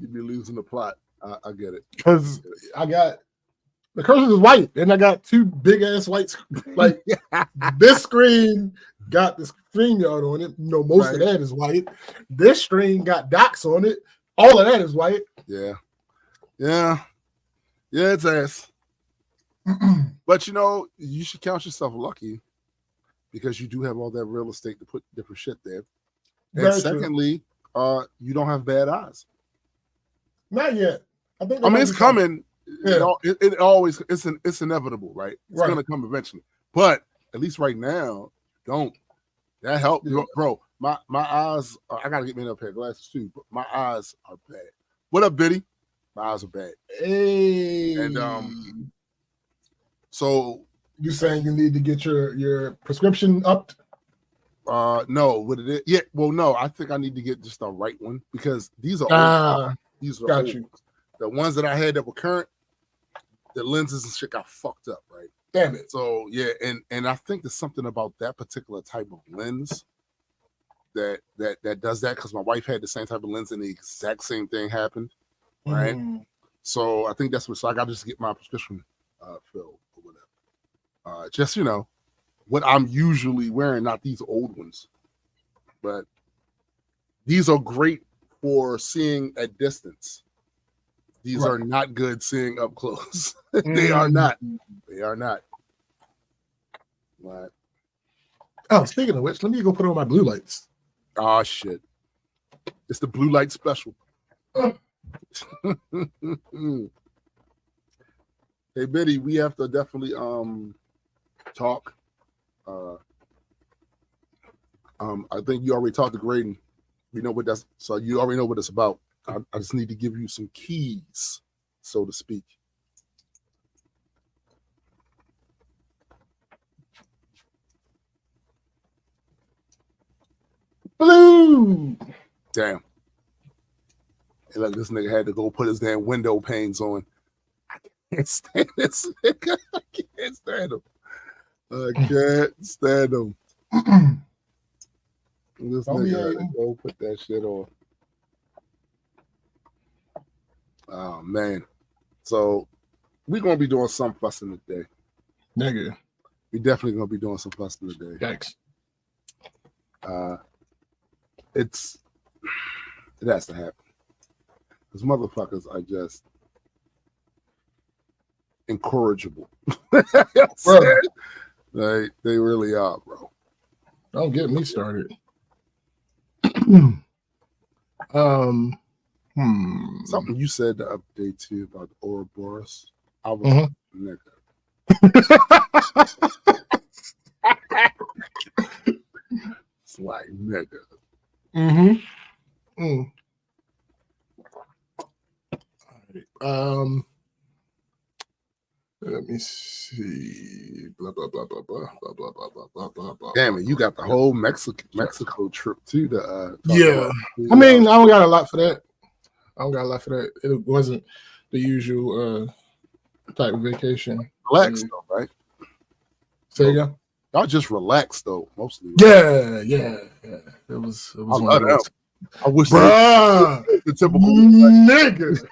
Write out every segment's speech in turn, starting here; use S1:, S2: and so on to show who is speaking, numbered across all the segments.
S1: You be losing the plot. I get it.
S2: Because I got the cursor is white, and I got two big ass whites. Like this screen got the StreamYard on it. You know, most of that is white. This screen got docs on it. All of that is white.
S1: Yeah. It's ass. But you know, you should count yourself lucky because you do have all that real estate to put different shit there. And
S2: Very
S1: secondly, you don't have bad eyes.
S2: Not yet. I
S1: mean, it's coming.
S2: Yeah.
S1: It always it's inevitable, right? It's gonna come eventually. But at least right now, don't. That helped, bro. My eyes. I gotta get me another pair of glasses too. But my eyes are bad. What up, Biddy? My eyes are bad.
S2: Hey.
S1: And so
S2: you saying you need to get your prescription upped?
S1: No. What it is? Yeah. Well, no. I think I need to get just the right one because these are old. These are
S2: got
S1: old.
S2: you.
S1: The ones that I had that were current, the lenses and shit got fucked up, right?
S2: Damn it.
S1: So yeah, and I think there's something about that particular type of lens that does that because my wife had the same type of lens and the exact same thing happened, right? So I think that's what. So I got to just get my prescription filled or whatever. Just what I'm usually wearing, not these old ones, but these are great for seeing at distance. These are not good seeing up close. They are not. They are not. But,
S2: speaking of which, let me go put on my blue lights.
S1: Oh shit! It's the blue light special. Hey Biddy, we have to definitely talk. I think you already talked to Graydon. We know what that's. So you already know what it's about. I just need to give you some keys, so to speak.
S2: Blue.
S1: Damn. And like this nigga had to go put his damn window panes on. I can't stand this nigga. I can't stand him. I can't stand him. This nigga had to go put that shit on. Oh man. So we're gonna be doing some fussing today.
S2: Nigga.
S1: We definitely gonna be doing some fussing today.
S2: Thanks.
S1: It has to happen. Because motherfuckers are just incorrigible. They really are, bro.
S2: Don't get me started.
S1: Something you said the update too about the Ouroboros. I was nigga. It's like nigga.
S2: Let me see. Blah blah blah blah blah blah blah blah blah blah blah.
S1: Damn it, you got the whole Mexico trip too.
S2: Yeah, I mean, I don't got a lot for that. It wasn't the usual type of vacation.
S1: Relax though, right?
S2: Say again.
S1: Y'all just relax though, mostly.
S2: Right? Yeah. It was
S1: I love that. I wish
S2: the
S1: typical
S2: nigga.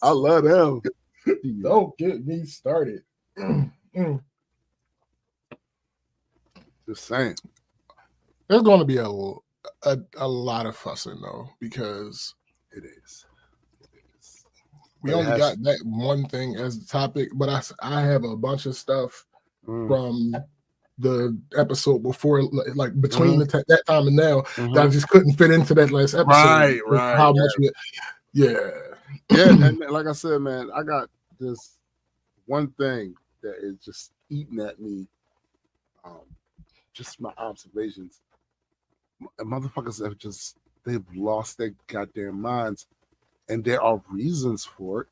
S1: I love them.
S2: Don't get me started.
S1: Just saying.
S2: There's going to be a lot of fussing though, because
S1: it is.
S2: We only got that one thing as the topic, but I have a bunch of stuff from the episode before, like between that time and now, that I just couldn't fit into that last episode.
S1: Right.
S2: How much? Yeah.
S1: And like I said, man, I got this one thing that is just eating at me. Just my observations. Motherfuckers they've lost their goddamn minds, and there are reasons for it,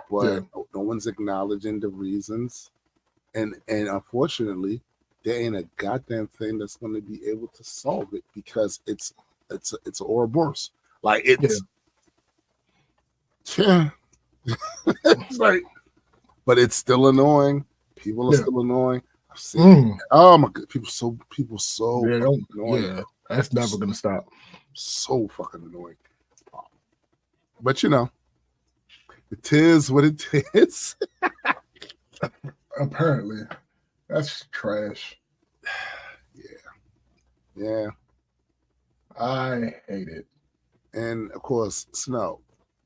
S1: but no one's acknowledging the reasons, and unfortunately, there ain't a goddamn thing that's going to be able to solve it because it's Ouroboros. Like it's like, but it's still annoying. People are still annoying. I've seen oh my god, people so annoying.
S2: Yeah, that's never gonna stop.
S1: So fucking annoying. But you know, it is what it is.
S2: Apparently, that's trash.
S1: Yeah.
S2: I hate it.
S1: And of course, snow.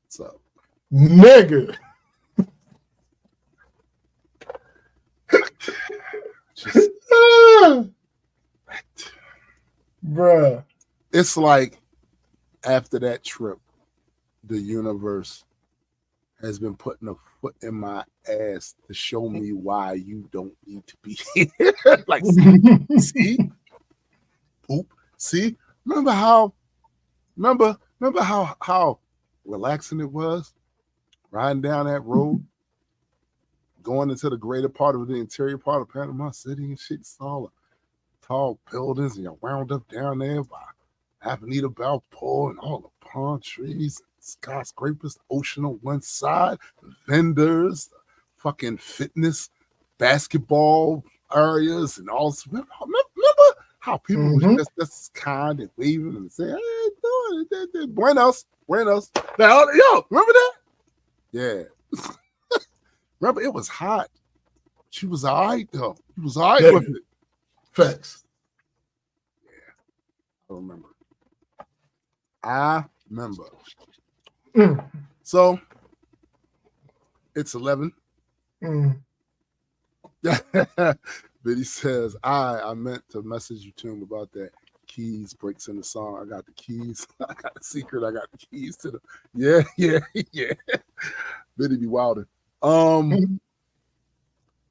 S1: So,
S2: nigga.
S1: Just,
S2: bruh.
S1: It's like after that trip, the universe has been putting a foot in my ass to show me why you don't need to be here. Like, see? Oop. See? Remember how relaxing it was riding down that road, going into the greater part of the interior part of Panama City and shit. It's all tall buildings, and you're wound up down there by Avenida Balboa and all the palm trees, skyscrapers, the ocean on one side, the vendors, the fucking fitness, basketball areas, and all. Remember how people was just kind and waving and saying, "Hey, buenos." Now, yo, remember that? Yeah. Remember, it was hot. She was all right, though. She was all right with it.
S2: Facts.
S1: Yeah. I remember. So, it's 11. Biddy says, I meant to message you, Tim, about that keys breaks in the song. I got the keys. I got the secret. I got the keys to the. Yeah. Biddy be wilding.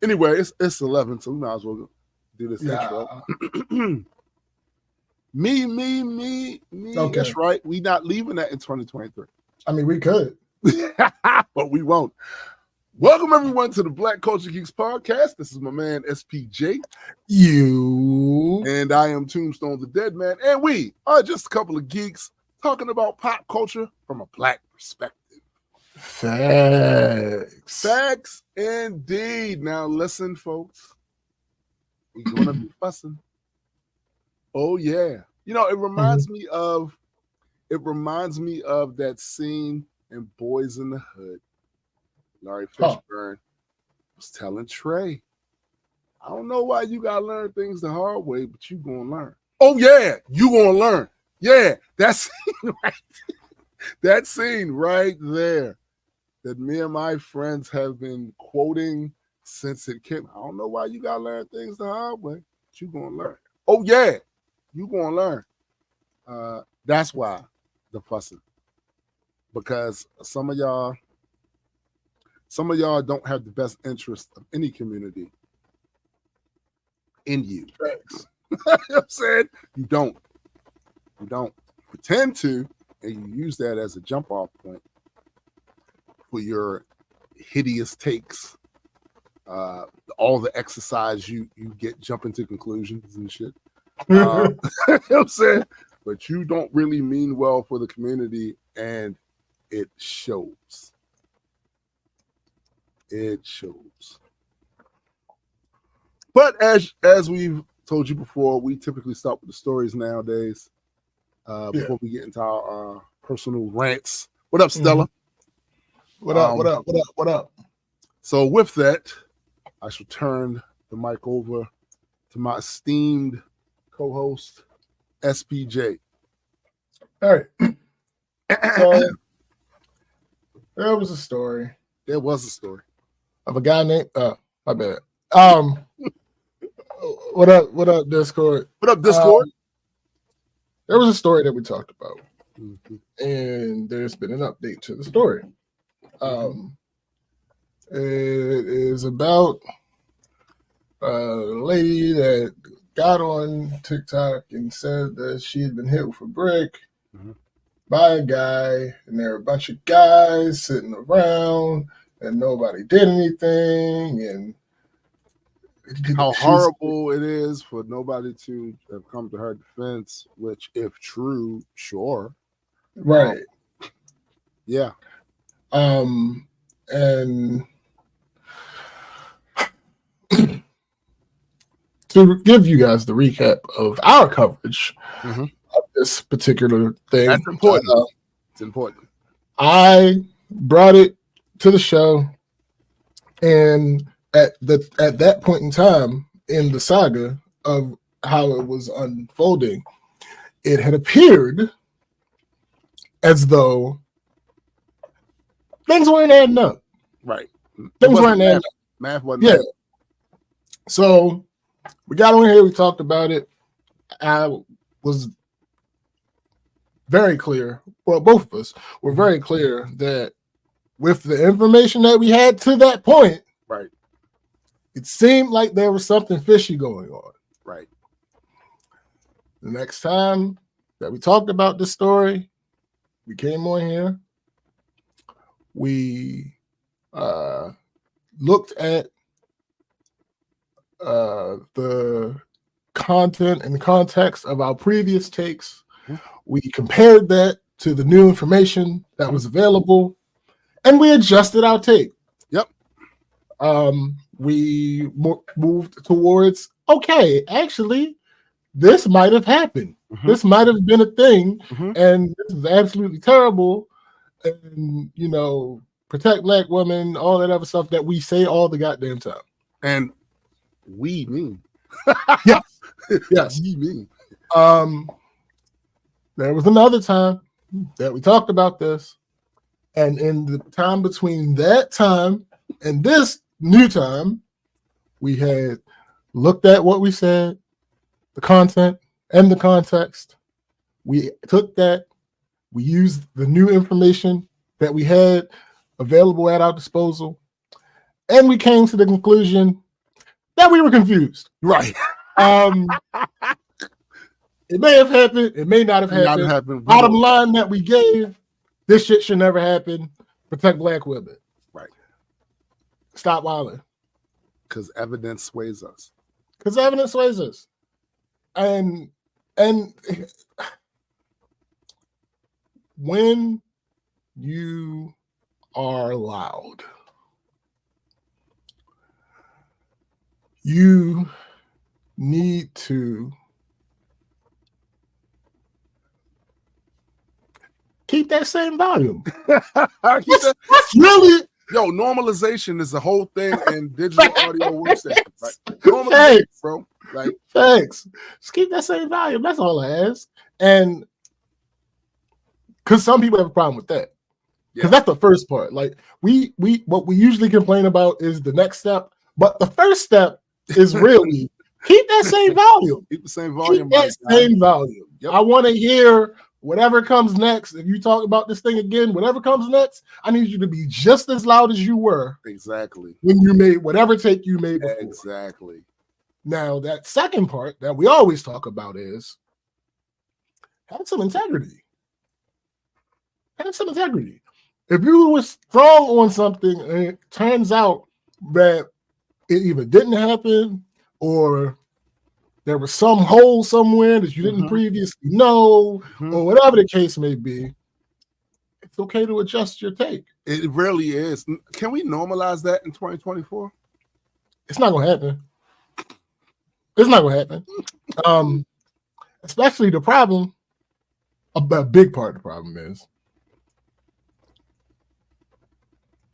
S1: Anyway, it's 11, so we might as well do this intro. me. Okay. That's right. We not leaving that in 2023.
S2: I mean, we could.
S1: But we won't. Welcome, everyone, to the Black Culture Geeks podcast. This is my man, SPJ.
S2: You.
S1: And I am Tombstone the Dead Man. And we are just a couple of geeks talking about pop culture from a black perspective. Facts indeed. Now listen, folks. We're gonna be fussing. Oh yeah. You know, it reminds me of that scene in Boys in the Hood. Larry Fishburne was telling Trey, I don't know why you gotta learn things the hard way, but you gonna learn. Oh yeah, you gonna learn. Yeah, that scene right there that me and my friends have been quoting since it came. I don't know why you gotta learn things the hard way, but you gonna learn. Oh yeah, you gonna learn. That's why the fussing. Because some of y'all don't have the best interest of any community in you.
S2: Thanks.
S1: You know what I'm saying? You don't pretend to, and you use that as a jump off point for your hideous takes, all the exercise you get jumping to conclusions and shit. You know what I'm saying? But you don't really mean well for the community, and it shows. It shows. But as we've told you before, we typically start with the stories nowadays before we get into our personal rants. What up, Stella?
S2: What up?
S1: So with that, I shall turn the mic over to my esteemed co-host, SPJ.
S2: All right. So there was a story. Of a guy named my bad. What up, Discord?
S1: What up, Discord?
S2: There was a story that we talked about, and there's been an update to the story. It is about a lady that got on TikTok and said that she had been hit with a brick by a guy, and there were a bunch of guys sitting around, and nobody did anything, and
S1: how horrible it is for nobody to have come to her defense, which, if true, sure.
S2: Right.
S1: Yeah.
S2: And to give you guys the recap of our coverage, of this particular thing.
S1: That's important. It's important.
S2: I brought it to the show, and at that point in time in the saga of how it was unfolding, it had appeared as though things weren't adding up.
S1: Right.
S2: Things weren't adding up.
S1: Math wasn't.
S2: Yeah. So we got on here, we talked about it. I was very clear, well, both of us were very clear that with the information that we had to that point,
S1: right,
S2: it seemed like there was something fishy going on.
S1: Right.
S2: The next time that we talked about this story, we came on here, we looked at the content and context of our previous takes. We compared that to the new information that was available, and we adjusted our take.
S1: Yep.
S2: We moved towards, okay, actually, this might have happened. Mm-hmm. This might have been a thing, and this is absolutely terrible. And, you know, protect Black women, all that other stuff that we say all the goddamn time.
S1: And we mean.
S2: Yes. Yes.
S1: We mean.
S2: There was another time that we talked about this, and in the time between that time and this new time, we had looked at what we said, the content and the context. We took that, we used the new information that we had available at our disposal, and we came to the conclusion that we were confused.
S1: Right.
S2: It may have happened. It may not have happened. Bottom line that we gave, this shit should never happen. Protect Black women.
S1: Right.
S2: Stop wilding.
S1: Because evidence sways us.
S2: And when you are loud, you need to keep that same volume. That's really...
S1: Yo, normalization is the whole thing in digital audio workstation. Like, normalization, bro. Like,
S2: thanks. Just keep that same volume. That's all I ask. And because some people have a problem with that. Because that's the first part. Like, we what we usually complain about is the next step, but the first step is really keep that same volume.
S1: Keep the same volume.
S2: Keep that same volume. Yep. I want to hear whatever comes next. If you talk about this thing again, whatever comes next, I need you to be just as loud as you were.
S1: Exactly.
S2: When you made whatever take you made before.
S1: Exactly.
S2: Now, that second part that we always talk about is have some integrity. Have some integrity. If you were strong on something and it turns out that it either didn't happen or there was some hole somewhere that you didn't previously know, or whatever the case may be, it's okay to adjust your take.
S1: It really is. Can we normalize that in 2024?
S2: It's not going to happen. It's not going to happen. Especially the problem, a big part of the problem is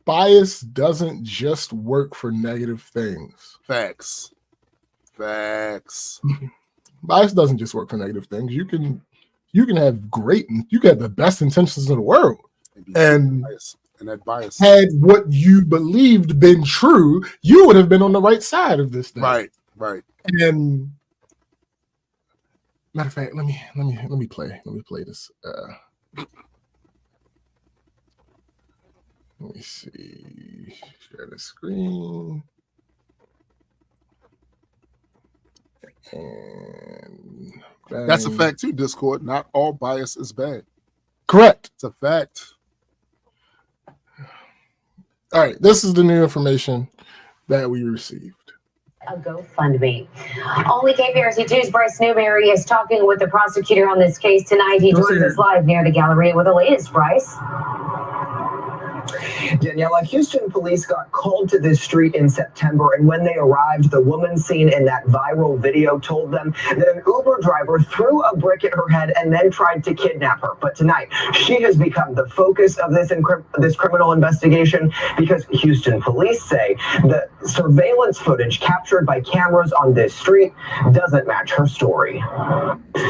S2: bias doesn't just work for negative things.
S1: Facts.
S2: Bias doesn't just work for negative things. You can have you can have the best intentions in the world, and
S1: that bias,
S2: had what you believed been true, you would have been on the right side of this thing.
S1: Right.
S2: And matter of fact, let me play this. Let me see. Share the screen. And
S1: that's a fact too, Discord. Not all bias is bad.
S2: Correct.
S1: It's a fact.
S2: All right, this is the new information that we received.
S3: A GoFundMe. All we gave BCGz, Bryce Newberry is talking with the prosecutor on this case tonight. He joins us live near the Galleria with the latest, Bryce.
S4: Daniela, Houston police got called to this street in September, and when they arrived, the woman seen in that viral video told them that an Uber driver threw a brick at her head and then tried to kidnap her. But tonight, she has become the focus of this criminal investigation because Houston police say the surveillance footage captured by cameras on this street doesn't match her story.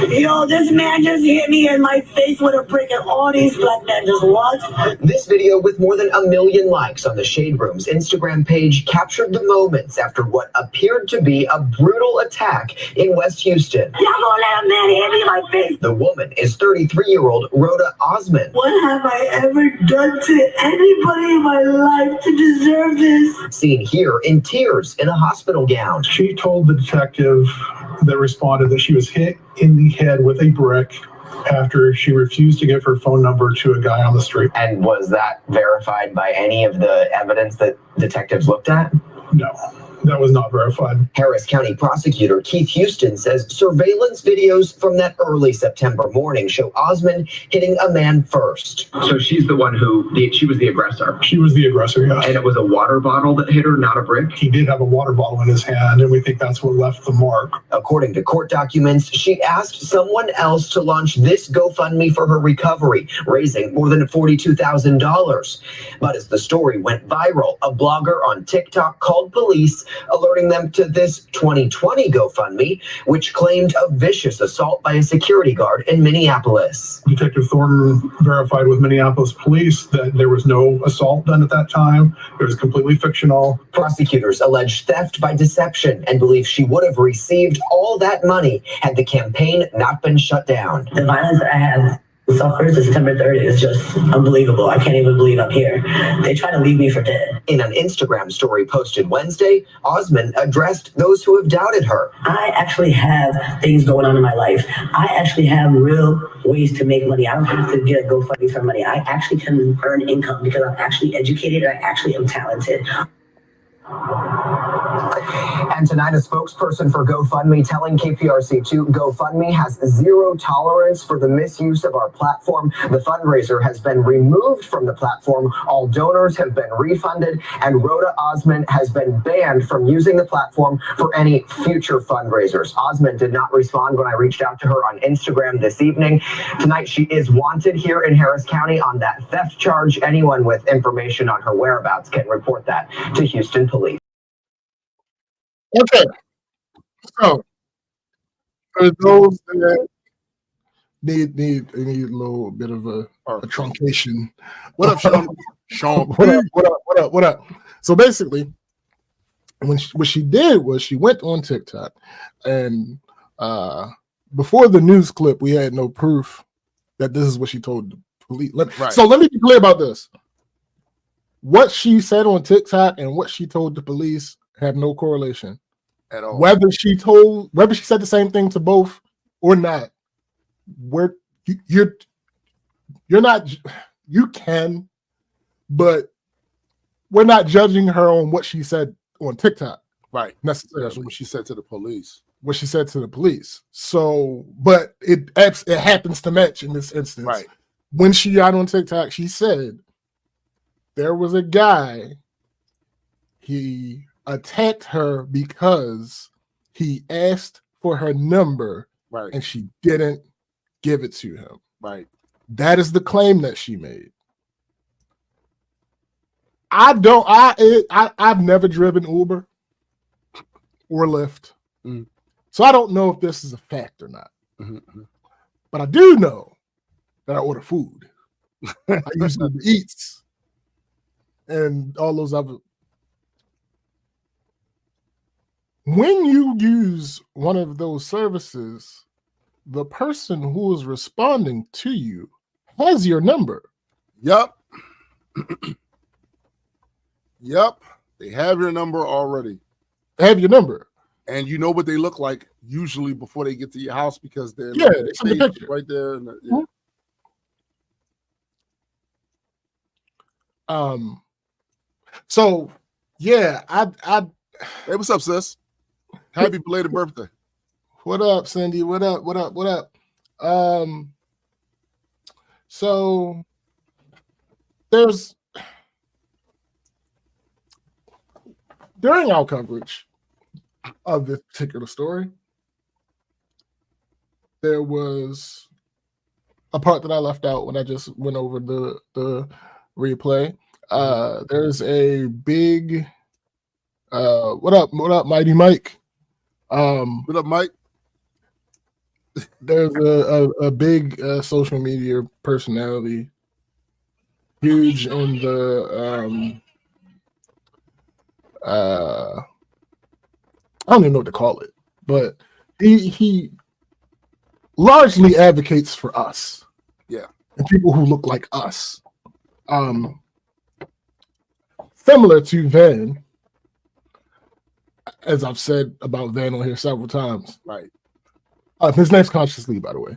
S5: Yo, this man just hit me in my face with a brick, and all these black men just watch.
S4: This video, with more than 1 million likes on the Shade Room's Instagram page, captured the moments after what appeared to be a brutal attack in West Houston.
S5: Y'all gonna let a man hit me in my face?
S4: The woman is 33-year-old Rhoda Osmond.
S5: What have I ever done to anybody in my life to deserve this?
S4: Seen here in tears in a hospital gown.
S6: She told the detective that responded that she was hit in the head with a brick after she refused to give her phone number to a guy on the street.
S4: And was that verified by any of the evidence that detectives looked at?
S6: No, that was not verified.
S4: Harris County prosecutor Keith Houston says surveillance videos from that early September morning show Osmond hitting a man first.
S7: So she's the one she was the aggressor.
S6: She was the aggressor, yes.
S7: And it was a water bottle that hit her, not a brick?
S6: He did have a water bottle in his hand, and we think that's what left the mark.
S4: According to court documents, she asked someone else to launch this GoFundMe for her recovery, raising more than $42,000. But as the story went viral, a blogger on TikTok called police, alerting them to this 2020 GoFundMe, which claimed a vicious assault by a security guard in Minneapolis.
S6: Detective Thornton verified with Minneapolis police that there was no assault done at that time. It was completely fictional.
S4: Prosecutors allege theft by deception and believe she would have received all that money had the campaign not been shut down.
S5: The violence that I have suffered since September 3rd is just unbelievable. I can't even believe I'm here. They try to leave me for dead.
S4: In an Instagram story posted Wednesday, Osmond addressed those who have doubted her.
S5: I actually have things going on in my life. I actually have real ways to make money. I don't have to get a GoFundMe for money. I actually can earn income because I'm actually educated and I actually am talented.
S4: And tonight, a spokesperson for GoFundMe telling KPRC2 GoFundMe has zero tolerance for the misuse of our platform. The fundraiser has been removed from the platform. All donors have been refunded, and Rhoda Osmond has been banned from using the platform for any future fundraisers. Osmond did not respond when I reached out to her on Instagram this evening. Tonight, she is wanted here in Harris County on that theft charge. Anyone with information on her whereabouts can report that to Houston Police.
S2: Okay, so for those that need a little bit of a truncation.
S1: What up, Sean? Sean,
S2: what up? So basically, what she did was she went on TikTok, and before the news clip, we had no proof that this is what she told the police.
S1: Right.
S2: So let me be clear about this. What she said on TikTok and what she told the police have no correlation
S1: at all.
S2: Whether she said the same thing to both or not, you're not, you can, but we're not judging her on what she said on TikTok.
S1: Right.
S2: Necessarily.
S1: That's what she said to the police.
S2: What she said to the police. So, but it happens to match in this instance.
S1: Right.
S2: When she got on TikTok, she said there was a guy, he attacked her because he asked for her number,
S1: right,
S2: and she didn't give it to him.
S1: Right.
S2: That is the claim that she made. I've never driven Uber or Lyft.
S1: Mm-hmm.
S2: So I don't know if this is a fact or not.
S1: Mm-hmm.
S2: But I do know that I order food. I use Uber Eats and all those other. When you use one of those services, the person who is responding to you has your number.
S1: Yep. Yep. They have your number already.
S2: They have your number.
S1: And you know what they look like usually before they get to your house because they're
S2: it's in the picture
S1: right there.
S2: So yeah, I
S1: hey, what's up, sis? Happy belated birthday.
S2: What up, Cindy? What up? So there's during our coverage of this particular story, there was a part that I left out when I just went over the replay. There's a big what up, Mighty Mike?
S1: What up, Mike?
S2: There's a big social media personality, huge in the I don't even know what to call it, but he largely advocates for us,
S1: yeah,
S2: and people who look like us. Similar to Van, as I've said about Van on here several times.
S1: Right.
S2: His name's Conscious Lee, by the way.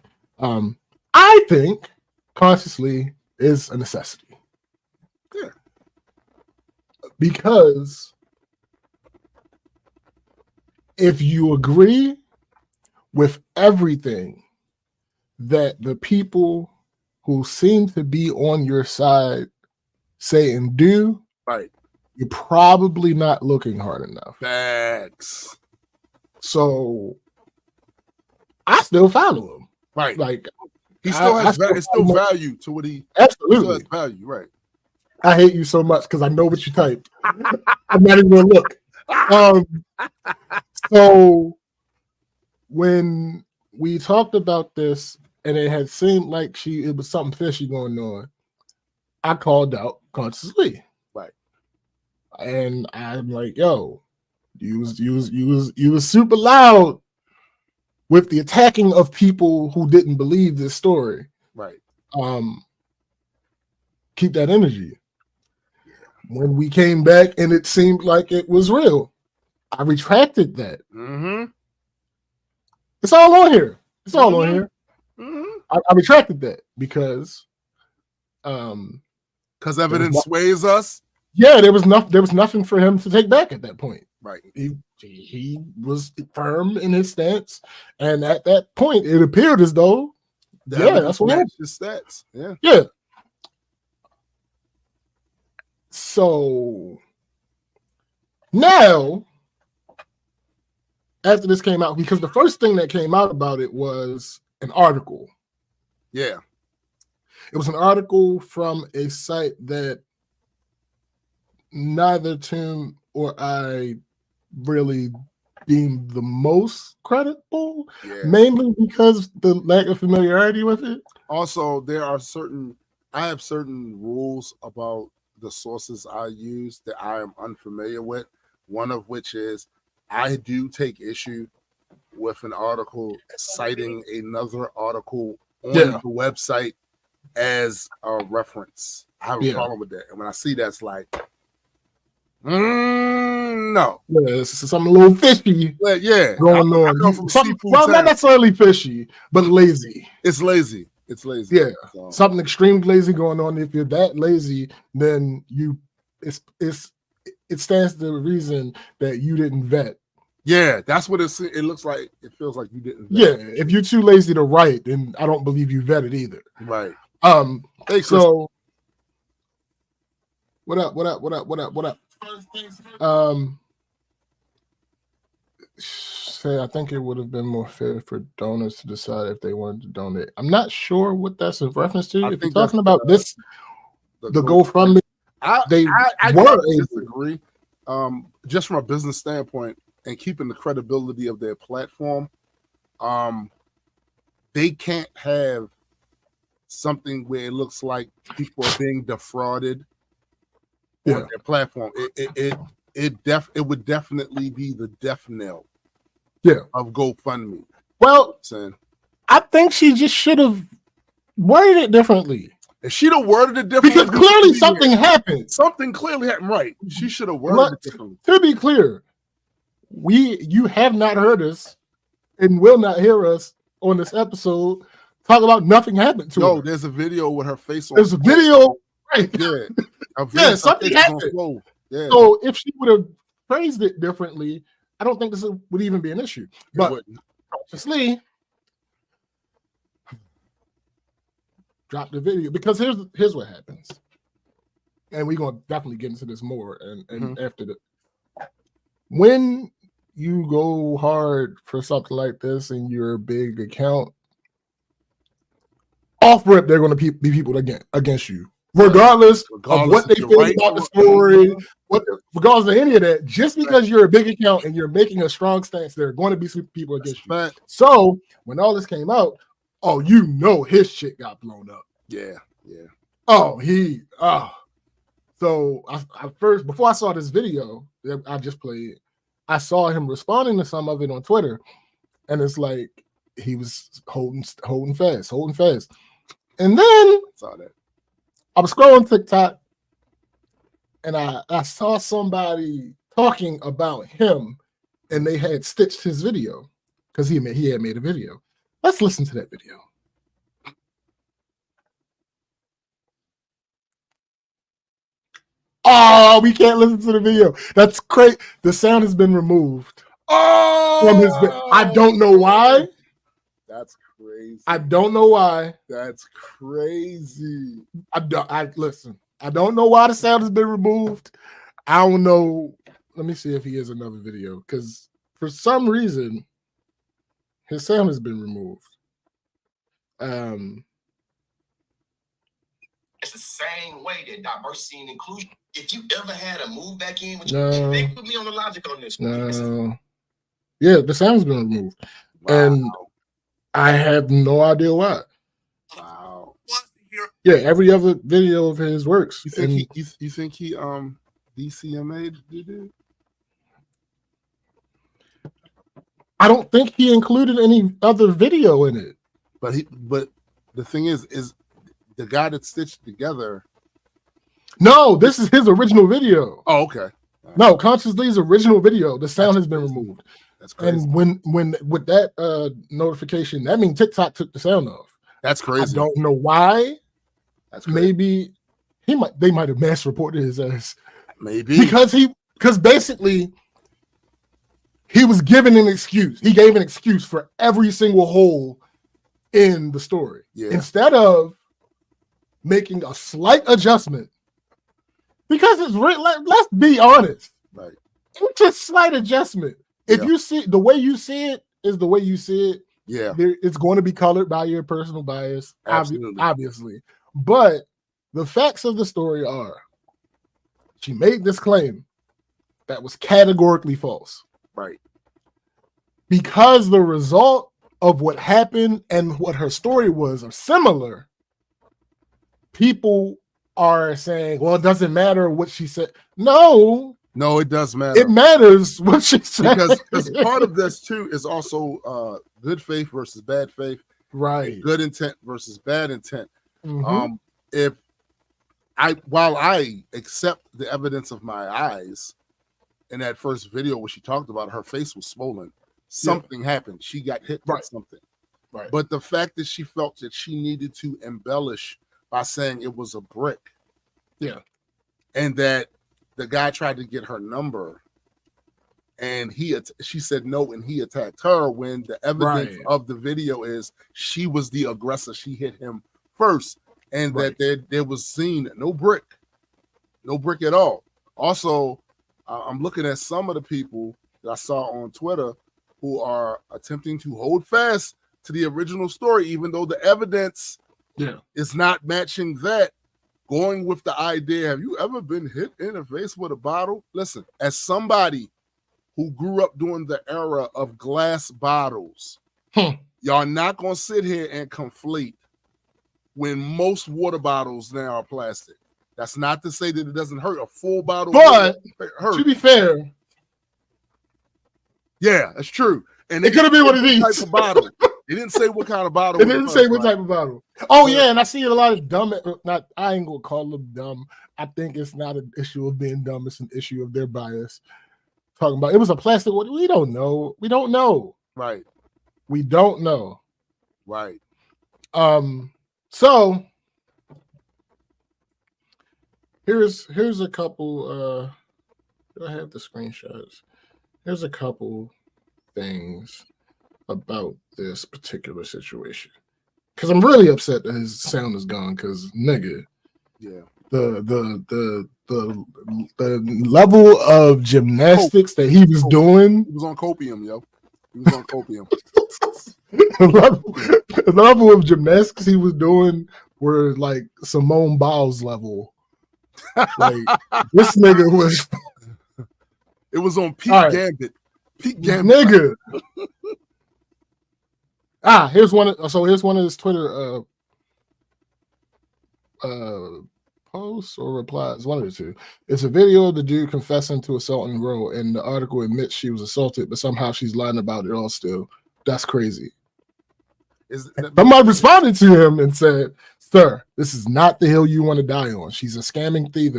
S2: I think Conscious Lee is a necessity.
S1: Yeah.
S2: Because if you agree with everything that the people who seem to be on your side say and do,
S1: right,
S2: you're probably not looking hard enough.
S1: Facts.
S2: So I still follow him.
S1: Right.
S2: Like
S1: he still has value to what he
S2: absolutely
S1: has value, right.
S2: I hate you so much because I know what you typed. I'm not even gonna look. So when we talked about this and it had seemed like it was something fishy going on, I called out Conscious Lee.
S1: Right.
S2: And I'm like, yo, you was super loud with the attacking of people who didn't believe this story.
S1: Right.
S2: Keep that energy. When we came back and it seemed like it was real, I retracted that.
S1: Mm-hmm.
S2: It's all on here. It's all on here.
S1: Mm-hmm.
S2: I retracted that because
S1: evidence sways us.
S2: Yeah, there was nothing for him to take back at that point.
S1: Right.
S2: He was firm in his stance, and at that point, it appeared as though, that's what happened.
S1: His stats. Yeah.
S2: Yeah. So now, after this came out, because the first thing that came out about it was an article.
S1: Yeah.
S2: It was an article from a site that neither Tim or I really deemed the most credible, mainly because the lack of familiarity with it.
S1: Also, I have certain rules about the sources I use that I am unfamiliar with. One of which is I do take issue with an article citing another article on the website as a reference. I have a problem with that. And when I see that's like, no.
S2: Yeah, it's something a little fishy going on. Well, not necessarily fishy, but lazy.
S1: It's lazy. It's lazy.
S2: Yeah. So. Something extremely lazy going on. If you're that lazy, then it stands to the reason that you didn't vet.
S1: Yeah, that's what it looks like. It feels like you didn't vet.
S2: Yeah, if you're too lazy to write, then I don't believe you vetted either.
S1: Right.
S2: Hey, so what up? I think it would have been more fair for donors to decide if they wanted to donate. I'm not sure what that's a reference to. If you're talking about the GoFundMe,
S1: I disagree. Just from a business standpoint and keeping the credibility of their platform, they can't have something where it looks like people are being defrauded on their platform. It would definitely be the death knell of GoFundMe.
S2: Well, I think she just should have worded it differently.
S1: If she'd have worded it differently,
S2: because clearly something happened.
S1: Something clearly happened. Right. She should have worded it differently.
S2: To be clear, you have not heard us and will not hear us on this episode talk about nothing happened to her.
S1: No, there's a video with her face on.
S2: There's a video, right?
S1: Yeah.
S2: Something happened.
S1: Yeah.
S2: So if she would have phrased it differently, I don't think this would even be an issue. But obviously, drop the video, because here's what happens, and we're gonna definitely get into this more and after the when you go hard for something like this and you're a big account, off rip, they're going to be people against you, regardless of what they feel about the story, regardless of any of that. Just because you're a big account and you're making a strong stance, there are going to be some people against you. So when all this came out, his shit got blown up.
S1: Yeah.
S2: So I first, before I saw this video that I just played, I saw him responding to some of it on Twitter, and it's like he was holding fast. And then I
S1: saw that.
S2: I was scrolling TikTok, and I saw somebody talking about him, and they had stitched his video because he had made a video. Let's listen to that video. Oh, we can't listen to the video. That's crazy. The sound has been removed from his video. I don't know why.
S1: That's crazy.
S2: I don't know why.
S1: That's crazy.
S2: Listen. I don't know why the sound has been removed. I don't know. Let me see if he has another video, because for some reason his sound has been removed.
S8: It's the same way that diversity and inclusion. If you ever had a move back in, they put me on the logic on this.
S2: No. Yeah, the sound's been removed. Wow. And I have no idea why.
S1: Wow.
S2: Yeah, every other video of his works.
S1: You think he DCMA'd it?
S2: I don't think he included any other video in it.
S1: But the thing is the guy that stitched together.
S2: No, this is his original video.
S1: Oh, okay.
S2: No, Conscious Lee's original video. The sound has been removed.
S1: That's crazy.
S2: And when with that notification, that means TikTok took the sound off.
S1: That's crazy.
S2: I don't know why.
S1: That's crazy.
S2: Maybe they might have mass reported his ass.
S1: Maybe
S2: because basically he was given an excuse. He gave an excuse for every single hole in the story.
S1: Yeah.
S2: Instead of making a slight adjustment. Because let's be honest.
S1: Right.
S2: It's just slight adjustment. If you see the way you see it is the way you see it.
S1: Yeah.
S2: It's going to be colored by your personal bias.
S1: Absolutely.
S2: Obviously. But the facts of the story are she made this claim that was categorically false.
S1: Right.
S2: Because the result of what happened and what her story was are similar, people are saying, well, it doesn't matter what she said. No,
S1: it does matter.
S2: It matters what she said.
S1: Because part of this too is also good faith versus bad faith.
S2: Right.
S1: Good intent versus bad intent.
S2: Mm-hmm.
S1: While I accept the evidence of my eyes in that first video where she talked about her face was swollen, something happened. She got hit by something.
S2: Right.
S1: But the fact that she felt that she needed to embellish by saying it was a brick.
S2: Yeah.
S1: And that the guy tried to get her number and she said no and he attacked her, when the evidence of the video is she was the aggressor. She hit him first, and that there was seen no brick at all. Also, I'm looking at some of the people that I saw on Twitter who are attempting to hold fast to the original story, even though the evidence is not matching that. Going with the idea, have you ever been hit in the face with a bottle? Listen, as somebody who grew up during the era of glass bottles, y'all not going to sit here and conflate when most water bottles now are plastic. That's not to say that it doesn't hurt. A full bottle
S2: but
S1: hurt.
S2: To be fair,
S1: yeah, that's true. And
S2: it could have been one of these
S1: type of bottle. It didn't say what kind of bottle.
S2: It didn't say what type of bottle. Oh yeah, and I see a lot of dumb. I ain't gonna call them dumb. I think it's not an issue of being dumb. It's an issue of their bias. Talking about it was a plastic one. We don't know. We don't know.
S1: Right.
S2: We don't know.
S1: Right.
S2: So here's a couple. Do I have the screenshots? Here's a couple things about this particular situation, because I'm really upset that his sound is gone. Because nigga,
S1: yeah,
S2: the the level of gymnastics that he was doing.
S1: He was on copium, yo. He was on copium.
S2: The level of gymnastics he was doing were like Simone Biles level. Like this nigga was.
S1: It was on peak Gambit. Peak Gambit,
S2: nigga. Here's one of his Twitter posts or replies. One of the two. It's a video of the dude confessing to assaulting Roe, and the article admits she was assaulted, but somehow she's lying about it all still. That's crazy. Somebody responded to him and said, "Sir, this is not the hill you want to die on. She's a scamming thief.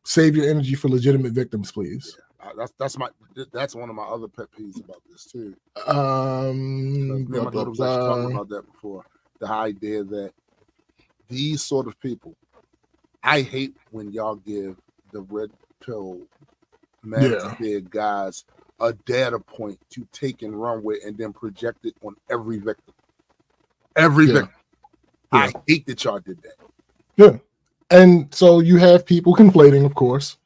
S2: Save your energy for legitimate victims, please."
S1: Yeah, that's one of my other pet peeves about this too.
S2: Me and my daughter was actually
S1: talking about that before. The idea that these sort of people, I hate when y'all give the red pill big guys a data point to take and run with and then project it on every victim. Every victim. I hate that y'all did that.
S2: Yeah. And so you have people conflating, of course.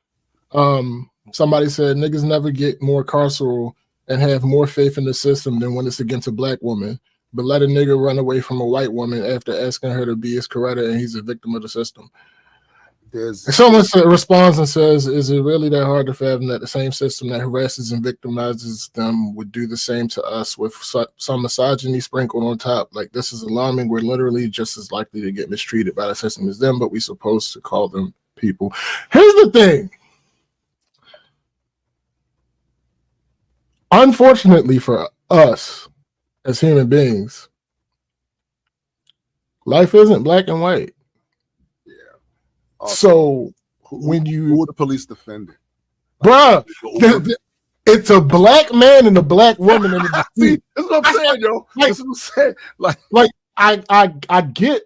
S2: Somebody said niggas never get more carceral and have more faith in the system than when it's against a black woman. But let a nigga run away from a white woman after asking her to be his Coretta and he's a victim of the system. Someone responds and says, is it really that hard to fathom that the same system that harasses and victimizes them would do the same to us with some misogyny sprinkled on top? Like, this is alarming. We're literally just as likely to get mistreated by the system as them, but we're supposed to call them people. Here's the thing. Unfortunately for us as human beings, life isn't black and white. So when
S1: who are the police defending?
S2: Bruh, it's a black man and a black woman in the
S1: See, that's what I'm saying, yo. That's what I'm saying.
S2: Like I get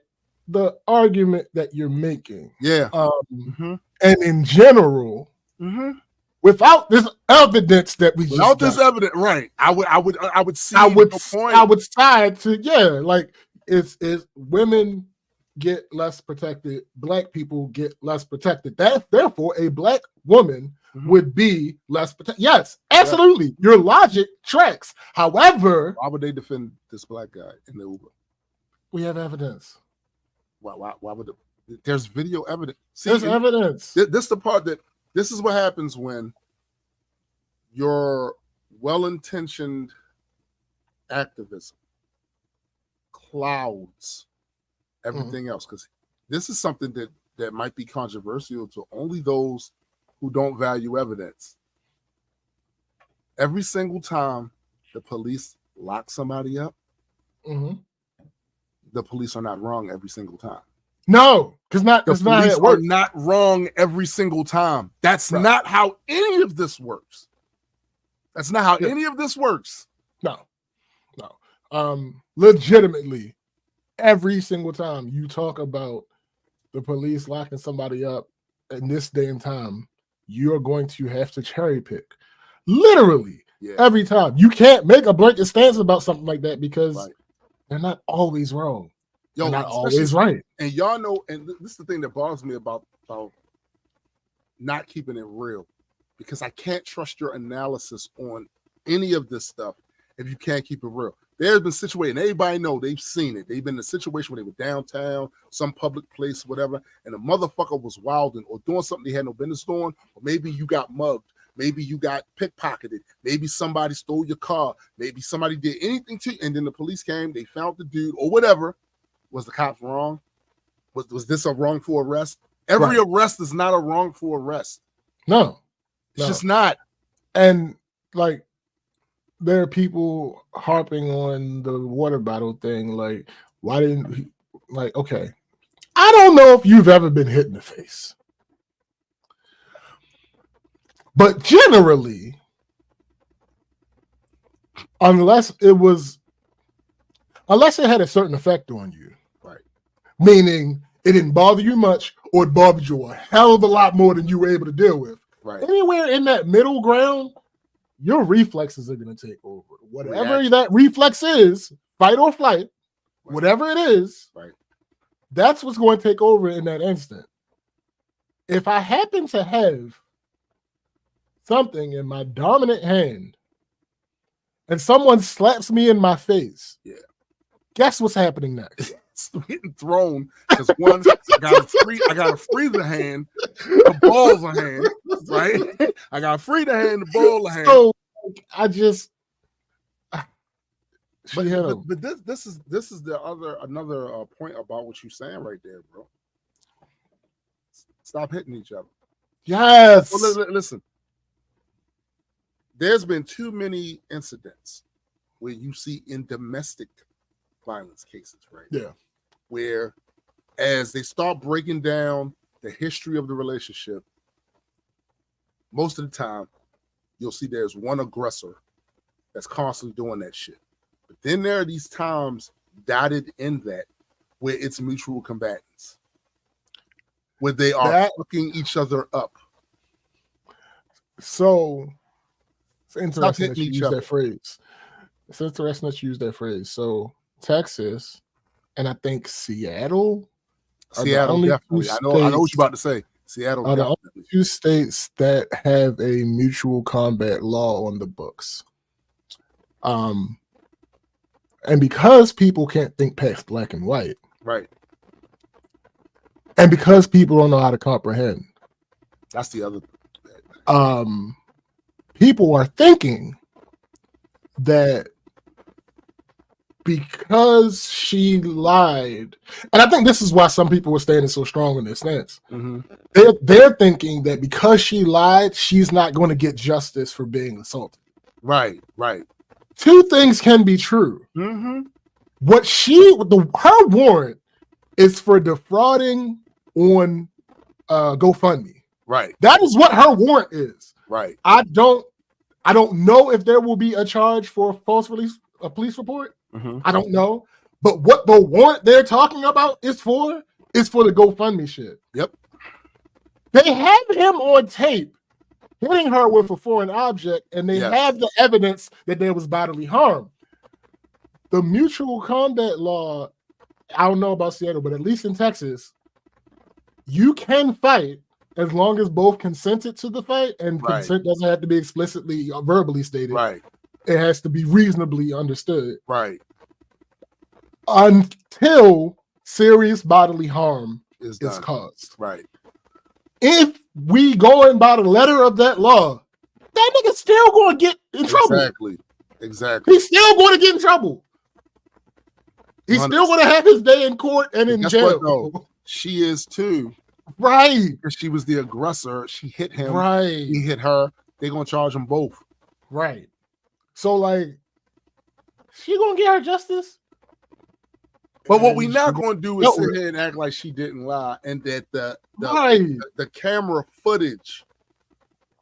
S2: the argument that you're making.
S1: Yeah.
S2: And in general, without this evidence that we
S1: without this evidence, right? I would see the point.
S2: I would side to like it's women get less protected, black people get less protected. That therefore a black woman would be less protected. Yes, absolutely. Yeah. Your logic tracks. However,
S1: why would they defend this black guy in the Uber?
S2: We have evidence.
S1: Why would there's video evidence? See,
S2: there's evidence.
S1: This is the part that this is what happens when your well-intentioned activism clouds everything else, because this is something that might be controversial to only those who don't value evidence. Every single time the police lock somebody up, the police are not wrong every single time.
S2: No, because the
S1: police are not wrong every single time. That's not how any of this works. That's not how any of this works.
S2: No. Legitimately, every single time you talk about the police locking somebody up in this day and time, you're going to have to cherry pick. Literally, every time. You can't make a blanket stance about something like that because they're not always wrong. They're not always right.
S1: And y'all know, and this is the thing that bothers me about not keeping it real, because I can't trust your analysis on any of this stuff if you can't keep it real. There's been situations, everybody know, they've seen it. They've been in a situation where they were downtown, some public place, whatever, and a motherfucker was wilding or doing something they had no business doing, or maybe you got mugged, maybe you got pickpocketed, maybe somebody stole your car, maybe somebody did anything to you, and then the police came, they found the dude, or whatever. Was the cops wrong? Was this a wrongful arrest? Every arrest is not a wrongful arrest.
S2: No.
S1: It's just not.
S2: And like, there are people harping on the water bottle thing. Like, why didn't he, like, okay. I don't know if you've ever been hit in the face. But generally, unless it had a certain effect on you,
S1: right?
S2: Meaning it didn't bother you much, or it bothered you a hell of a lot more than you were able to deal with.
S1: Right.
S2: Anywhere in that middle ground, your reflexes are going to take over. Whatever that reflex is, fight or flight, whatever it is,
S1: right?
S2: That's what's going to take over in that instant. if I happen to have something in my dominant hand and someone slaps me in my face, guess what's happening next?
S1: It's getting thrown because one, I got to free the hand, the ball's a hand, right? I got to free the hand, the ball a hand.
S2: So I just,
S1: but this is another point about what you're saying right there, bro. Stop hitting each other.
S2: Yes.
S1: Well, listen. There's been too many incidents where you see in domestic violence cases, right?
S2: Yeah.
S1: Where as they start breaking down the history of the relationship, most of the time you'll see there's one aggressor that's constantly doing that shit. But then there are these times dotted in that where it's mutual combatants, where they are fucking each other up.
S2: So it's interesting that you use that phrase. It's interesting that you use that phrase. So Texas and I think Seattle
S1: definitely. I know what you're about to say. Seattle
S2: are the only two states that have a mutual combat law on the books. And because people can't think past black and white,
S1: right?
S2: And because people don't know how to comprehend,
S1: that's the other.
S2: People are thinking that because she lied, and I think this is why some people were standing so strong in their stance.
S1: Mm-hmm.
S2: They're thinking that because she lied, she's not going to get justice for being assaulted.
S1: Right.
S2: Two things can be true.
S1: Mm-hmm.
S2: Her warrant is for defrauding on GoFundMe.
S1: Right.
S2: That is what her warrant is.
S1: Right.
S2: I don't know if there will be a charge for a false police report.
S1: Mm-hmm.
S2: I don't know. But what the warrant they're talking about is for the GoFundMe shit.
S1: Yep.
S2: They have him on tape hitting her with a foreign object, and they have the evidence that there was bodily harm. The mutual combat law, I don't know about Seattle, but at least in Texas, you can fight as long as both consented to the fight, and consent doesn't have to be explicitly or verbally stated.
S1: Right.
S2: It has to be reasonably understood.
S1: Right.
S2: Until serious bodily harm is caused.
S1: Right.
S2: If we going by the letter of that law, that nigga's still going to get in trouble.
S1: Exactly.
S2: He's still going to get in trouble. He's 100%. Still going to have his day in court and in jail.
S1: No, she is too.
S2: Right.
S1: Because she was the aggressor. She hit him.
S2: Right.
S1: He hit her. They're going to charge them both.
S2: Right. So, like, she going to get her justice?
S1: But what we not going to do is sit here and act like she didn't lie, and that the camera footage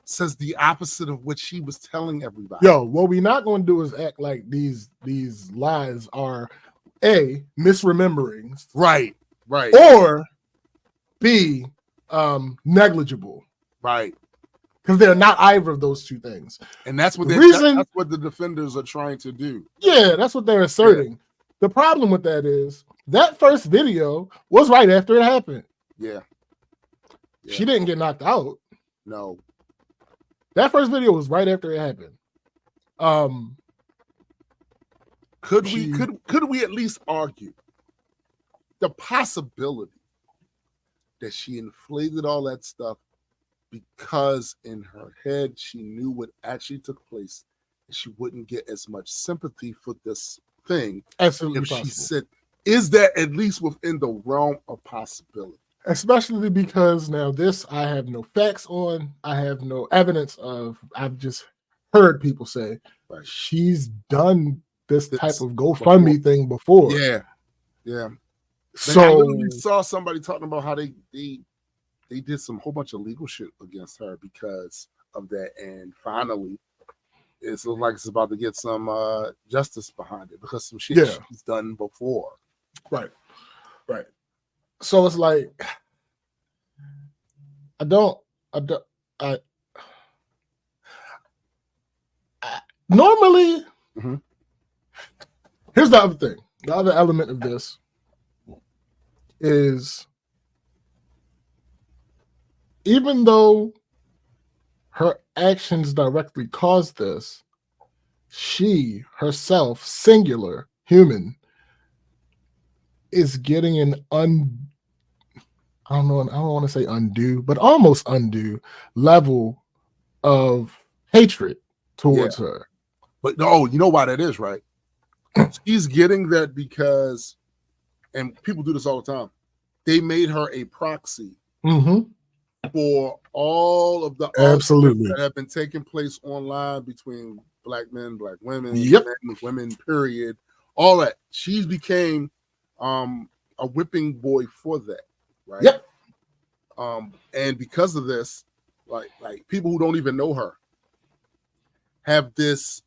S1: says the opposite of what she was telling everybody.
S2: Yo, what we not going to do is act like these lies are A, misrememberings,
S1: right,
S2: or B, negligible,
S1: right,
S2: because they're not either of those two things.
S1: And that's what that's what the defenders are trying to do.
S2: Yeah, that's what they're asserting. Yeah. The problem with that is that first video was right after it happened.
S1: Yeah.
S2: She didn't get knocked out.
S1: No.
S2: That first video was right after it happened.
S1: Could we at least argue the possibility that she inflated all that stuff because in her head she knew what actually took place and she wouldn't get as much sympathy for this thing?
S2: Absolutely
S1: if
S2: possible.
S1: She said, is that at least within the realm of possibility?
S2: Especially because now this I have no facts on, I have no evidence of. I've just heard people say she's done this type of GoFundMe thing before.
S1: Yeah.
S2: So
S1: I literally saw somebody talking about how they did some whole bunch of legal shit against her because of that, and finally it looks like it's about to get some justice behind it because some shit she's done before.
S2: Right. So it's like I normally.
S1: Mm-hmm.
S2: Here's the other thing. The other element of this is even though her actions directly caused this, she herself, singular, human, is getting an I don't want to say undue, but almost undue level of hatred towards her.
S1: But no, you know why that is, right? She's getting that because, and people do this all the time, they made her a proxy for all of the
S2: absolutely
S1: that have been taking place online between black men, black women, men, women, period, all that. She's became a whipping boy for that, right?
S2: Yep.
S1: And because of this, like people who don't even know her have this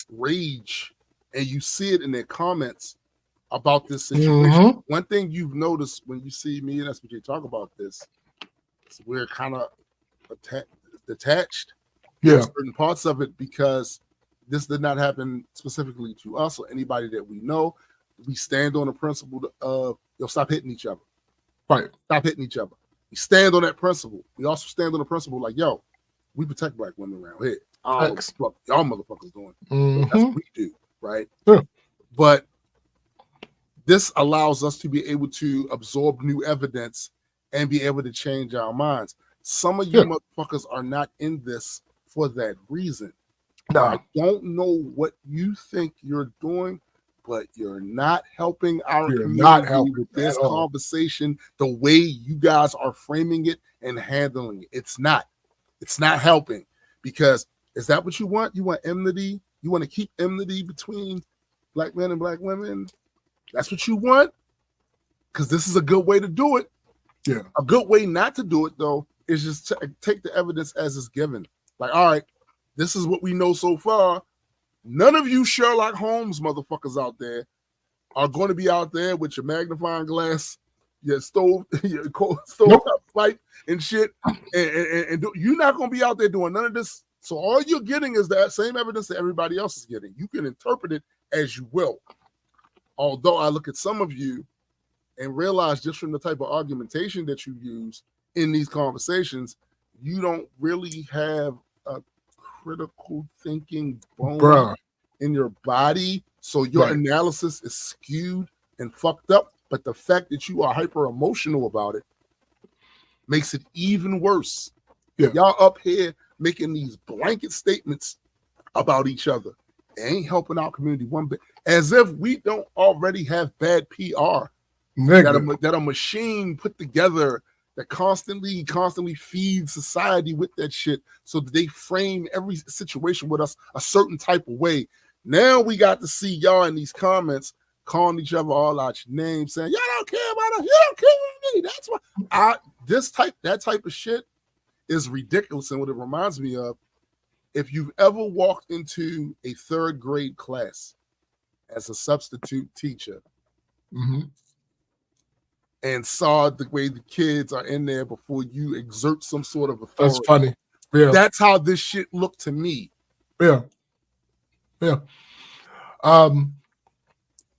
S1: rage, and you see it in their comments about this situation. One thing you've noticed when you see me and SBJ talk about this is we're kind of detached from certain parts of it, because this did not happen specifically to us or anybody that we know. We stand on the principle of stop hitting each other.
S2: Right. Stop
S1: hitting each other. We stand on that principle. We also stand on the principle like, yo, we protect black women around here. I don't know what y'all motherfuckers doing. That's what we do, right?
S2: Yeah.
S1: But this allows us to be able to absorb new evidence and be able to change our minds. Some of you motherfuckers are not in this for that reason.
S2: No.
S1: I don't know what you think you're doing, but you're not helping our community with this conversation the way you guys are framing it and handling it. It's not helping, because is that what you want? You want enmity? You want to keep enmity between black men and black women? That's what you want? Because this is a good way to do it.
S2: Yeah.
S1: A good way not to do it, though, is just take the evidence as it's given. Like, all right, this is what we know so far. None of you Sherlock Holmes motherfuckers out there are going to be out there with your magnifying glass, your stove pipe and shit, and you're not going to be out there doing none of this. So all you're getting is that same evidence that everybody else is getting. You can interpret it as you will. Although I look at some of you and realize just from the type of argumentation that you use in these conversations, you don't really have a critical thinking bone in your body. So your analysis is skewed and fucked up. But the fact that you are hyper emotional about it makes it even worse.
S2: Yeah.
S1: Y'all up here making these blanket statements about each other. It ain't helping our community one bit. As if we don't already have bad PR that a machine put together that constantly feeds society with that shit, so that they frame every situation with us a certain type of way. Now we got to see y'all in these comments calling each other all out your names, saying, y'all don't care about us, you don't care about me. That's why that type of shit is ridiculous. And what it reminds me of, if you've ever walked into a third grade class as a substitute teacher and saw the way the kids are in there before you exert some sort of authority.
S2: That's funny. Yeah.
S1: That's how this shit looked to me.
S2: Yeah. Yeah.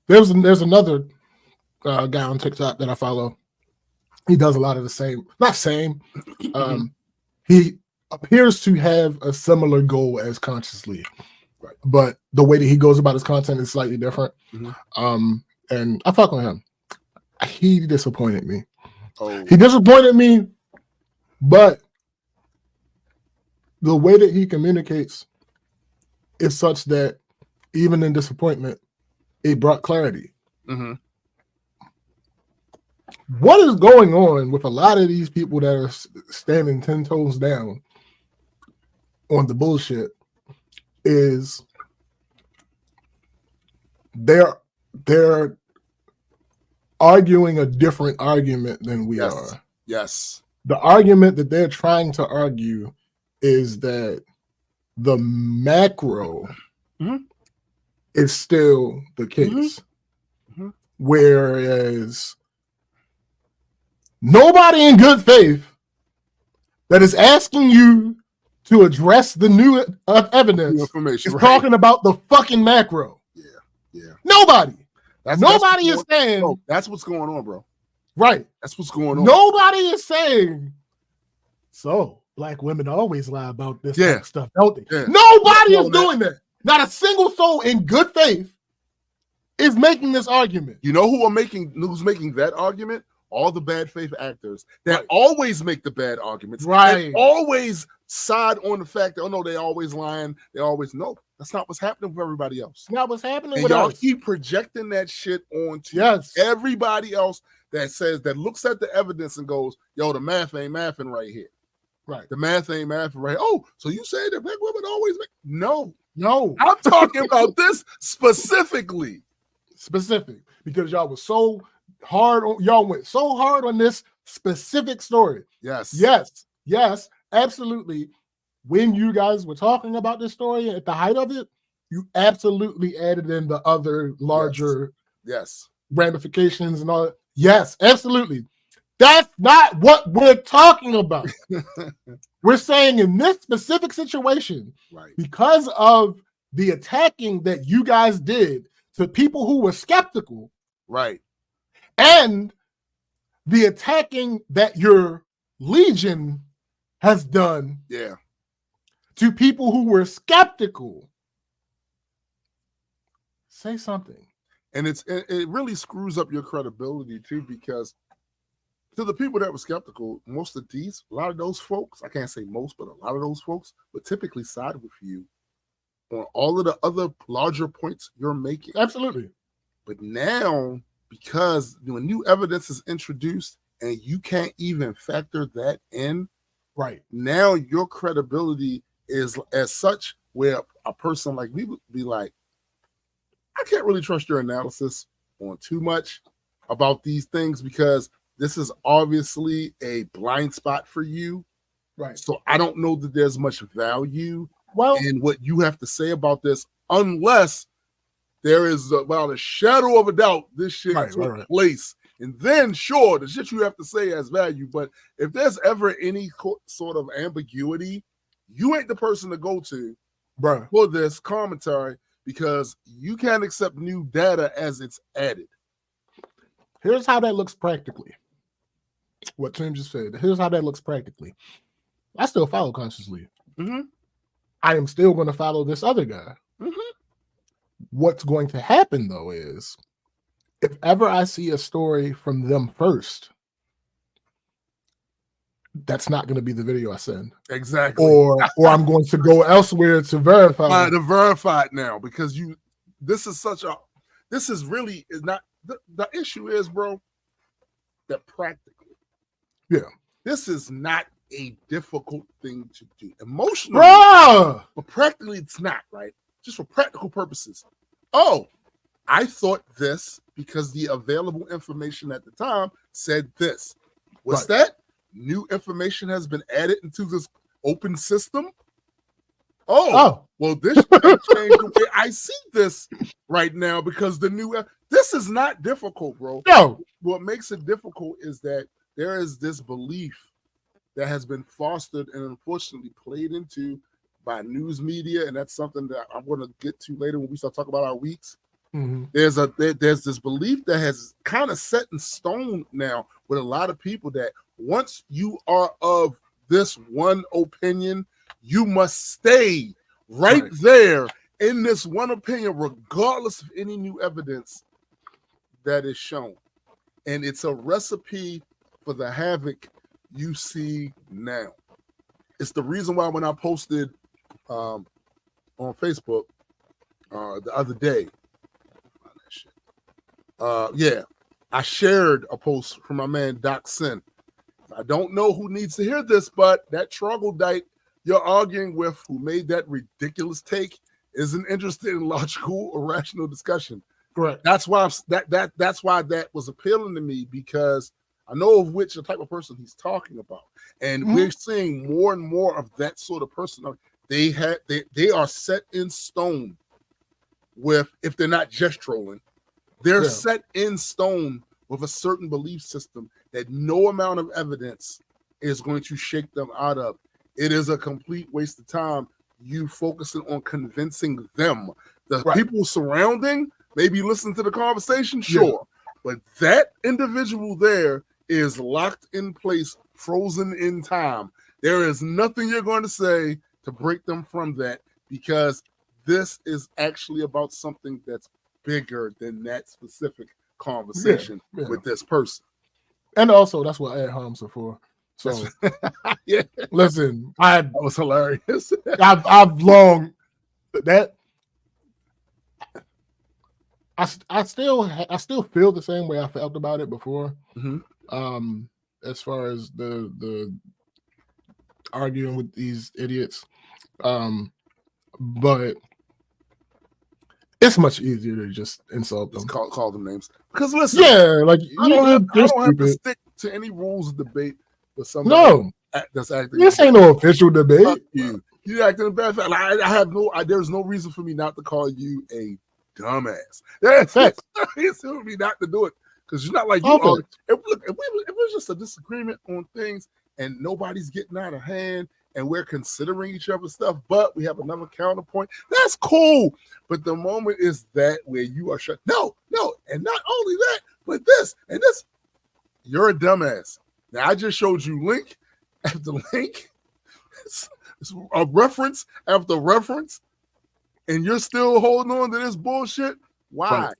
S2: There's another guy on TikTok that I follow. He does a lot of the same, not same. He appears to have a similar goal as Consciously, but the way that he goes about his content is slightly different. And I fuck with him. He disappointed me. He disappointed me, but the way that he communicates is such that even in disappointment, it brought clarity. What is going on with a lot of these people that are standing 10 toes down on the bullshit is they're arguing a different argument than we are.
S1: Yes.
S2: The argument that they're trying to argue is that the macro is still the case. Whereas nobody in good faith that is asking you to address the new evidence is talking about the fucking macro.
S1: Yeah.
S2: Nobody. Nobody is saying.
S1: Bro, that's what's going on, bro.
S2: Right.
S1: That's what's going on.
S2: Nobody is saying So black women always lie about this
S1: Yeah.
S2: type of stuff, don't they?
S1: Yeah.
S2: Nobody is doing that. Not a single soul in good faith is making this argument.
S1: You know who's making that argument? All the bad faith actors that always make the bad arguments.
S2: Right.
S1: That always side on the fact that, oh no, they always lying. They always that's not what's happening with everybody else.
S2: Not what's happening
S1: and
S2: with
S1: y'all
S2: us.
S1: keep projecting that shit onto everybody else that looks at the evidence and goes, yo, the math ain't mathing right here.
S2: Right.
S1: The math ain't mathing right. Oh, so you say that black women always make no.
S2: I'm
S1: talking about this specifically.
S2: Specific, because y'all was so hard on, y'all went so hard on this specific story. Yes, absolutely. When you guys were talking about this story at the height of it, you absolutely added in the other larger ramifications and all that. Yes, absolutely. That's not what we're talking about. We're saying in this specific situation, because of the attacking that you guys did to people who were skeptical, and the attacking that your legion has done to people who were skeptical, say something.
S1: And it really screws up your credibility too, because to the people that were skeptical, a lot of those folks, I can't say most, but a lot of those folks would typically side with you on all of the other larger points you're making.
S2: Absolutely.
S1: But now, because when new evidence is introduced and you can't even factor that in, now your credibility is as such where a person like me would be like, I can't really trust your analysis on too much about these things because this is obviously a blind spot for you. So I don't know that there's much value in what you have to say about this, unless there is about a shadow of a doubt this shit took place. And then, sure, the shit you have to say has value. But if there's ever any sort of ambiguity, you ain't the person to go to for this commentary, because you can't accept new data as it's added.
S2: Here's how that looks practically. What Tim just said. Here's how that looks practically. I still follow consciously. I am still going to follow this other guy. What's going to happen, though, is if ever I see a story from them first, that's not going to be the video I send.
S1: Exactly.
S2: Or I'm going to go elsewhere to verify.
S1: To verify it now, because this is really not the issue is, bro, that practically, this is not a difficult thing to do emotionally, but practically it's not, right? Just for practical purposes. Oh, I thought this because the available information at the time said this. What's that? New information has been added into this open system. Well, this should change the way I see this right now, because this is not difficult, bro.
S2: No.
S1: What makes it difficult is that there is this belief that has been fostered and unfortunately played into by news media, and that's something that I'm going to get to later when we start talking about our weeks. There's this belief that has kind of set in stone now with a lot of people that once you are of this one opinion, you must stay right there in this one opinion, regardless of any new evidence that is shown. And it's a recipe for the havoc you see now. It's the reason why when I posted on Facebook the other day, I shared a post from my man Doc Sin. I don't know who needs to hear this, but that troglodyte you're arguing with, who made that ridiculous take, isn't interested in logical or rational discussion.
S2: Correct.
S1: That's why that's why that was appealing to me, because I know of which the type of person he's talking about, and we're seeing more and more of that sort of person. They are set in stone with, if they're not just trolling, they're set in stone with a certain belief system that no amount of evidence is going to shake them out of. It is a complete waste of time. You focusing on convincing them. The people surrounding, maybe listen to the conversation, sure. But that individual there is locked in place, frozen in time. There is nothing you're going to say to break them from that, because this is actually about something that's bigger than that specific conversation with this person.
S2: And also, that's what ad homs are for. So,
S1: yeah.
S2: Listen,
S1: that was hilarious.
S2: I've long that. I still feel the same way I felt about it before.
S1: Mm-hmm.
S2: As far as the arguing with these idiots, but it's much easier to just insult them,
S1: call them names. Because listen,
S2: like
S1: I don't have to stick to any rules of debate with somebody that's acting.
S2: This ain't no official debate.
S1: Fuck you. You acting a bad fact. There's no reason for me not to call you a dumbass. There's no reason for me not to do it, because you're not like you are. If it was just a disagreement on things and nobody's getting out of hand and we're considering each other's stuff, but we have another counterpoint, that's cool. But the moment is that where you are shut. No, and not only that, but this and this. You're a dumbass. Now I just showed you link after link, it's a reference after reference, and you're still holding on to this bullshit. Why?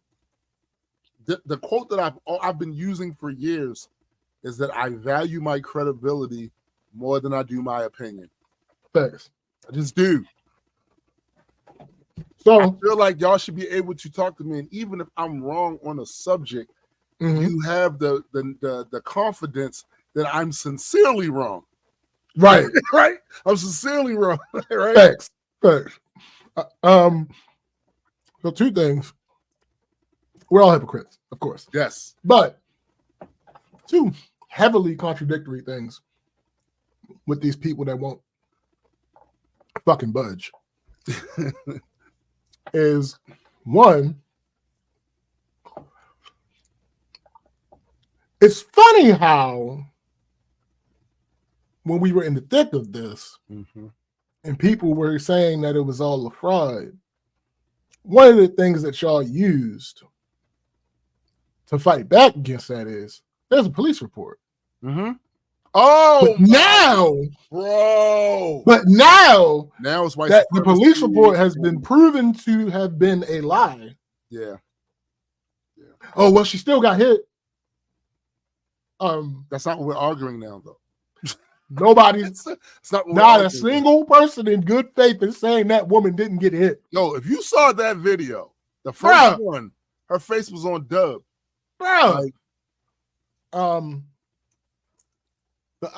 S1: Right. The quote that I've been using for years is that I value my credibility more than I do my opinion.
S2: Thanks.
S1: I just do.
S2: So
S1: I feel like y'all should be able to talk to me, and even if I'm wrong on a subject, you have the confidence that I'm sincerely wrong.
S2: Right.
S1: Right? I'm sincerely wrong. Right?
S2: Thanks. So two things. We're all hypocrites, of course.
S1: Yes.
S2: But two heavily contradictory things with these people that won't fucking budge is one, it's funny how when we were in the thick of this and people were saying that it was all a fraud, one of the things that y'all used to fight back against that is there's a police report.
S1: Oh,
S2: but now,
S1: bro!
S2: But now
S1: it's white
S2: that the police report has been proven to have been a lie.
S1: Yeah.
S2: Oh well, she still got hit.
S1: That's not what we're arguing now, though.
S2: Nobody's
S1: it's
S2: not a single person in good faith is saying that woman didn't get hit.
S1: No, if you saw that video, the first one, her face was on dub.
S2: Bro. The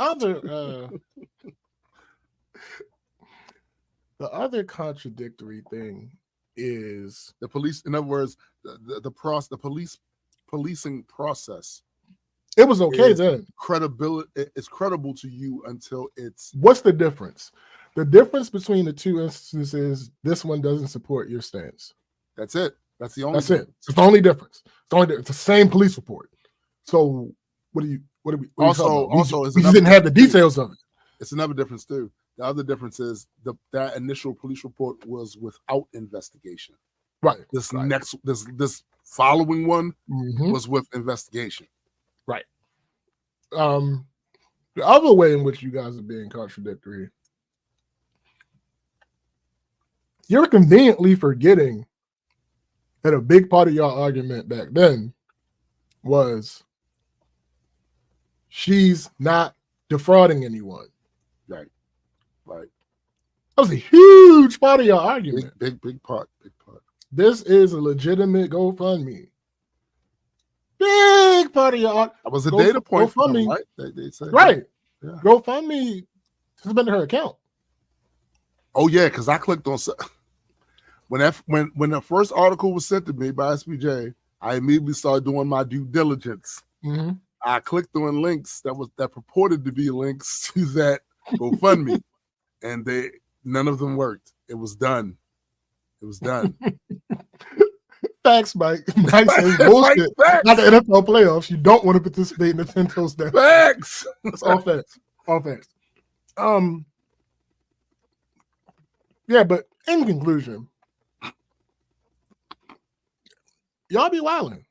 S2: other contradictory thing is
S1: the police. In other words, the policing process.
S2: It was okay then.
S1: Credibility. It's credible to you until it's.
S2: What's the difference? The difference between the two instances is this one doesn't support your stance.
S1: That's it. That's the only.
S2: That's it. It's the only difference. It's the same police report. So what do we?
S1: Also,
S2: we just didn't have the details of it.
S1: It's another difference too. The other difference is that initial police report was without investigation.
S2: Right.
S1: This following one was with investigation.
S2: Right. The other way in which you guys are being contradictory, you're conveniently forgetting that a big part of your argument back then was she's not defrauding anyone.
S1: Right.
S2: That was a huge part of your argument.
S1: Big part.
S2: This is a legitimate GoFundMe. Big part of your argument.
S1: That was a data point for them, right? They said,
S2: right.
S1: Yeah.
S2: GoFundMe suspended her account.
S1: Oh yeah, because I clicked on when the first article was sent to me by SBJ, I immediately started doing my due diligence. I clicked on links that purported to be links to that GoFundMe, and none of them worked. It was done.
S2: Facts, Mike. Mike says bullshit. Not the NFL playoffs. You don't want to participate in the 10 toes down.
S1: Facts.
S2: That's all facts. All facts. Yeah, but in conclusion, y'all be wilding.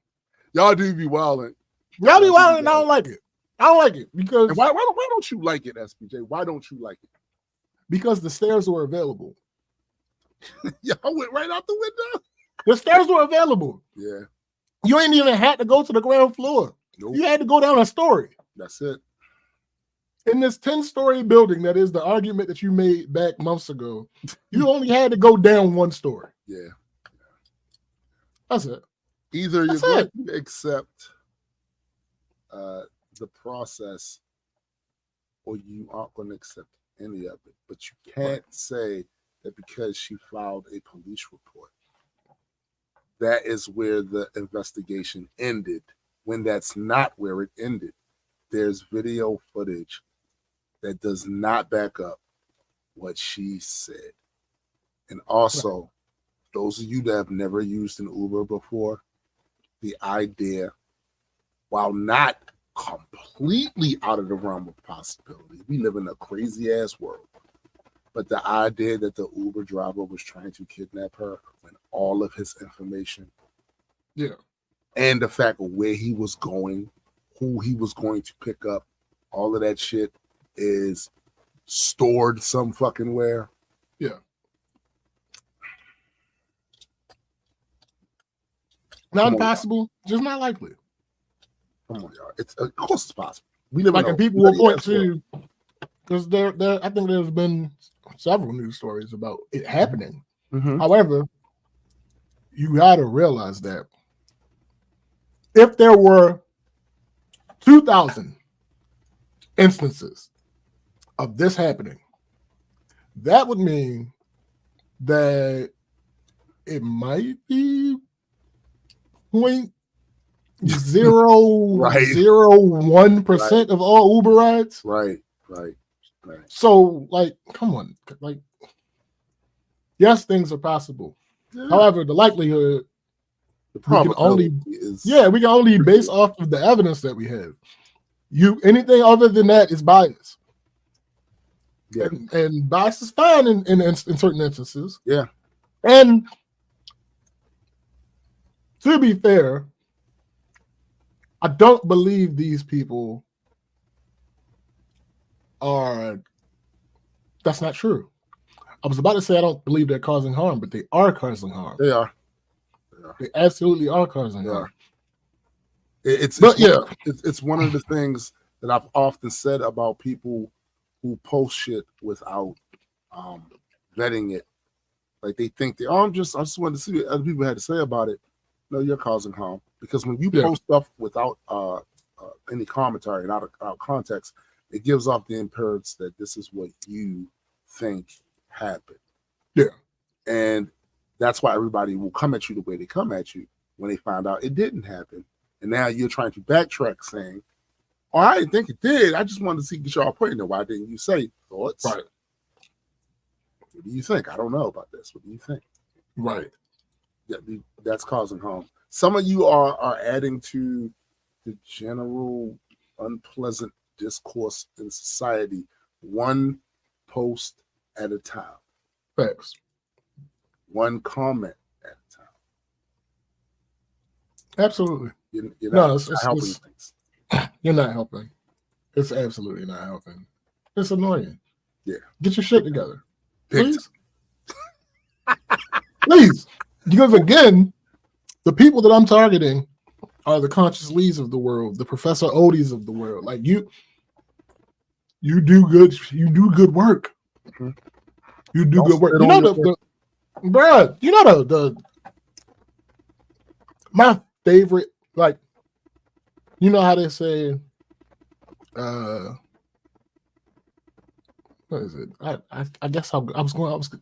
S1: Y'all do be wilding.
S2: Y'all be wilding and I don't like it. I don't like it because
S1: why don't you like it, SPJ? Why don't you like it?
S2: Because the stairs were available.
S1: Y'all went right out the window.
S2: The stairs were available.
S1: Yeah.
S2: You ain't even had to go to the ground floor.
S1: Nope.
S2: You had to go down a story.
S1: That's it.
S2: In this 10-story building, that is the argument that you made back months ago, you only had to go down one story.
S1: Yeah.
S2: That's it.
S1: Either
S2: That's
S1: you're
S2: it.
S1: going to accept the process or you aren't going to accept any of it. But you can't say that because she filed a police report, that is where the investigation ended, when that's not where it ended. There's video footage that does not back up what she said. And also, those of you that have never used an Uber before, the idea, while not completely out of the realm of possibility, we live in a crazy ass world, but the idea that the Uber driver was trying to kidnap her when all of his information, and the fact of where he was going, who he was going to pick up, all of that shit is stored some fucking where.
S2: Yeah. Not impossible, just not likely.
S1: Come on, y'all. Of course it's possible. We live
S2: like,
S1: in
S2: and people will point to, because I think there's been several news stories about it happening.
S1: Mm-hmm.
S2: However, you got to realize that if there were 2,000 instances of this happening, that would mean that it might be 0.001% of all Uber rides.
S1: Right.
S2: So, like, come on, like, yes, things are possible. Yeah. However, the likelihood, we can only base off of the evidence that we have. Anything other than that is bias.
S1: Yeah.
S2: And bias is fine in certain instances.
S1: Yeah.
S2: And to be fair, I don't believe these people are. That's not true. I was about to say I don't believe they're causing harm, but they are causing harm.
S1: They are.
S2: They absolutely are causing harm.
S1: It's one of the things that I've often said about people who post shit without vetting it. Like, they think I just wanted to see what other people had to say about it. No, you're causing harm, because when you post stuff without any commentary and out of context, it gives off the appearance that this is what you think happened.
S2: Yeah.
S1: And that's why everybody will come at you the way they come at you when they find out it didn't happen. And now you're trying to backtrack saying, oh, I didn't think it did. I just wanted to see get y'all point there. Why didn't you say thoughts?
S2: Right.
S1: What do you think? I don't know about this. What do you think?
S2: Right.
S1: That's causing harm. Some of you are adding to the general unpleasant discourse in society, one post at a time.
S2: Facts.
S1: One comment at a time.
S2: Absolutely.
S1: You're not helping things.
S2: You're not helping. It's absolutely not helping. It's annoying.
S1: Yeah.
S2: Get your shit together. Please. Please. Because again, the people that I'm targeting are the Conscious Lees of the world, the Professor Odies of the world. Like, you do good work.
S1: Mm-hmm.
S2: You do good work. You know my favorite, like, you know how they say, what is it? I guess I was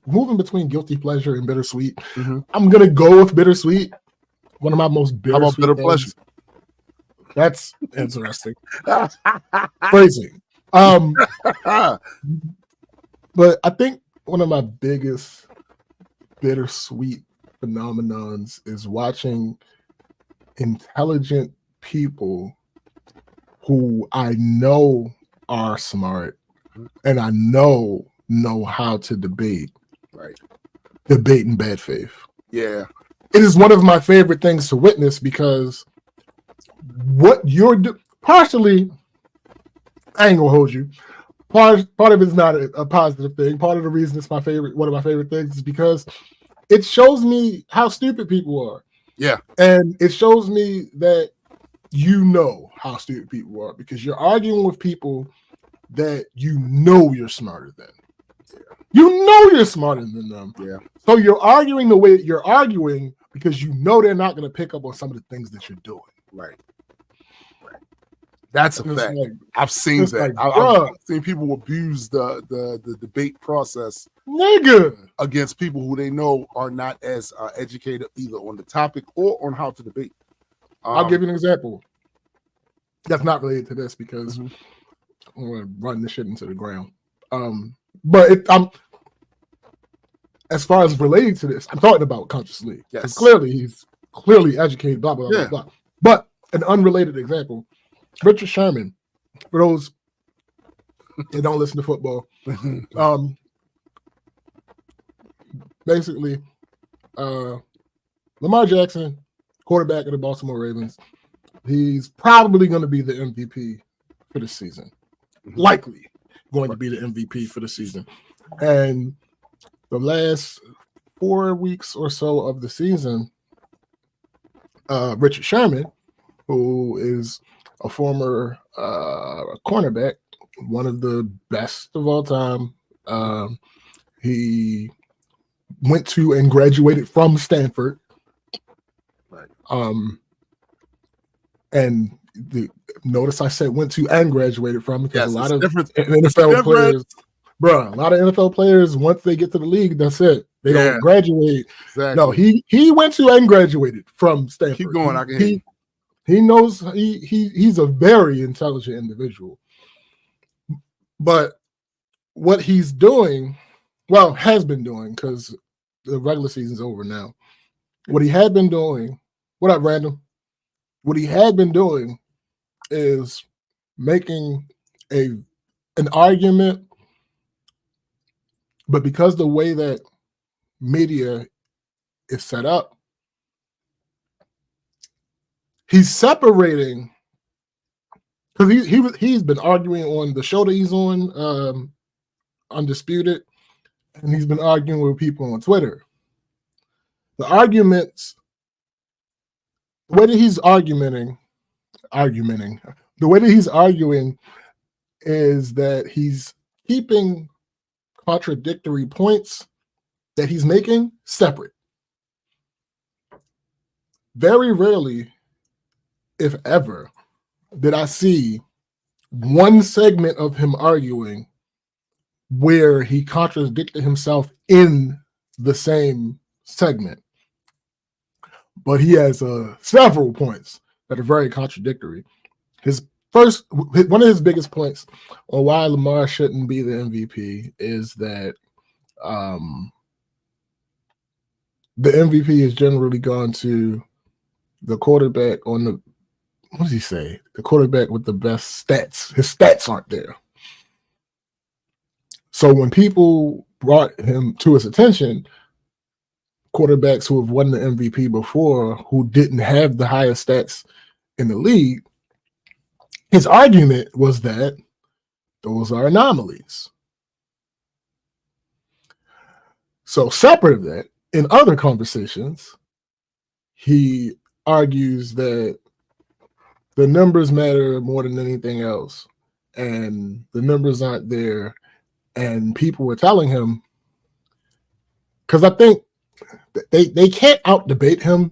S2: moving between guilty pleasure and bittersweet.
S1: Mm-hmm.
S2: I'm gonna go with bittersweet. One of my most bittersweet.
S1: How about bitter pleasure?
S2: That's interesting. Phrasing. But I think one of my biggest bittersweet phenomenons is watching intelligent people who I know are smart and I know how to debate.
S1: Right.
S2: Debate in bad faith.
S1: Yeah.
S2: It is one of my favorite things to witness, because what you're partially I ain't gonna hold you. Part of it's not a positive thing. Part of the reason it's one of my favorite things is because it shows me how stupid people are.
S1: Yeah.
S2: And it shows me that you know how stupid people are because you're arguing with people that you know you're smarter than. You know you're smarter than them.
S1: Yeah.
S2: So you're arguing the way you're arguing because you know they're not going to pick up on some of the things that you're doing.
S1: Right. That's a fact.
S2: Like,
S1: I've seen that. I've seen people abuse the debate process,
S2: nigga,
S1: against people who they know are not as educated either on the topic or on how to debate.
S2: I'll give you an example. That's not related to this because I'm going to run this shit into the ground. But as far as relating to this, I'm talking about consciously. Yes. Clearly, he's clearly educated, blah, blah, blah, blah. But an unrelated example, Richard Sherman, for those that don't listen to football, basically, Lamar Jackson, quarterback of the Baltimore Ravens, he's probably going to be the MVP for the season. Likely going to be the MVP for the season. And the last 4 weeks or so of the season, Richard Sherman, who is a former cornerback, one of the best of all time, he went to and graduated from Stanford. And notice I said went to and graduated from because a lot of NFL players, bro, a lot of NFL players, once they get to the league, that's it. They don't graduate. Exactly. No, he went to and graduated from Stanford.
S1: Keep going. I can hear you.
S2: He knows he's a very intelligent individual. But what he's doing, well, has been doing, because the regular season's over now. What he had been doing, what up, Random? What he had been doing is making an argument, but because the way that media is set up, he's separating, because he's been arguing on the show that he's on, Undisputed, and he's been arguing with people on Twitter. The arguments, the way that he's arguing, the way that he's arguing is that he's keeping contradictory points that he's making separate. Very rarely, if ever, did I see one segment of him arguing where he contradicted himself in the same segment. But he has several points that are very contradictory. One of his biggest points on why Lamar shouldn't be the MVP is that the MVP is generally gone to the quarterback on the, what does he say? The quarterback with the best stats. His stats aren't there. So when people brought him to his attention, quarterbacks who have won the MVP before, who didn't have the highest stats in the league, his argument was that those are anomalies. So separate of that, in other conversations, he argues that the numbers matter more than anything else, and the numbers aren't there, and people were telling him, because I think they can't out debate him,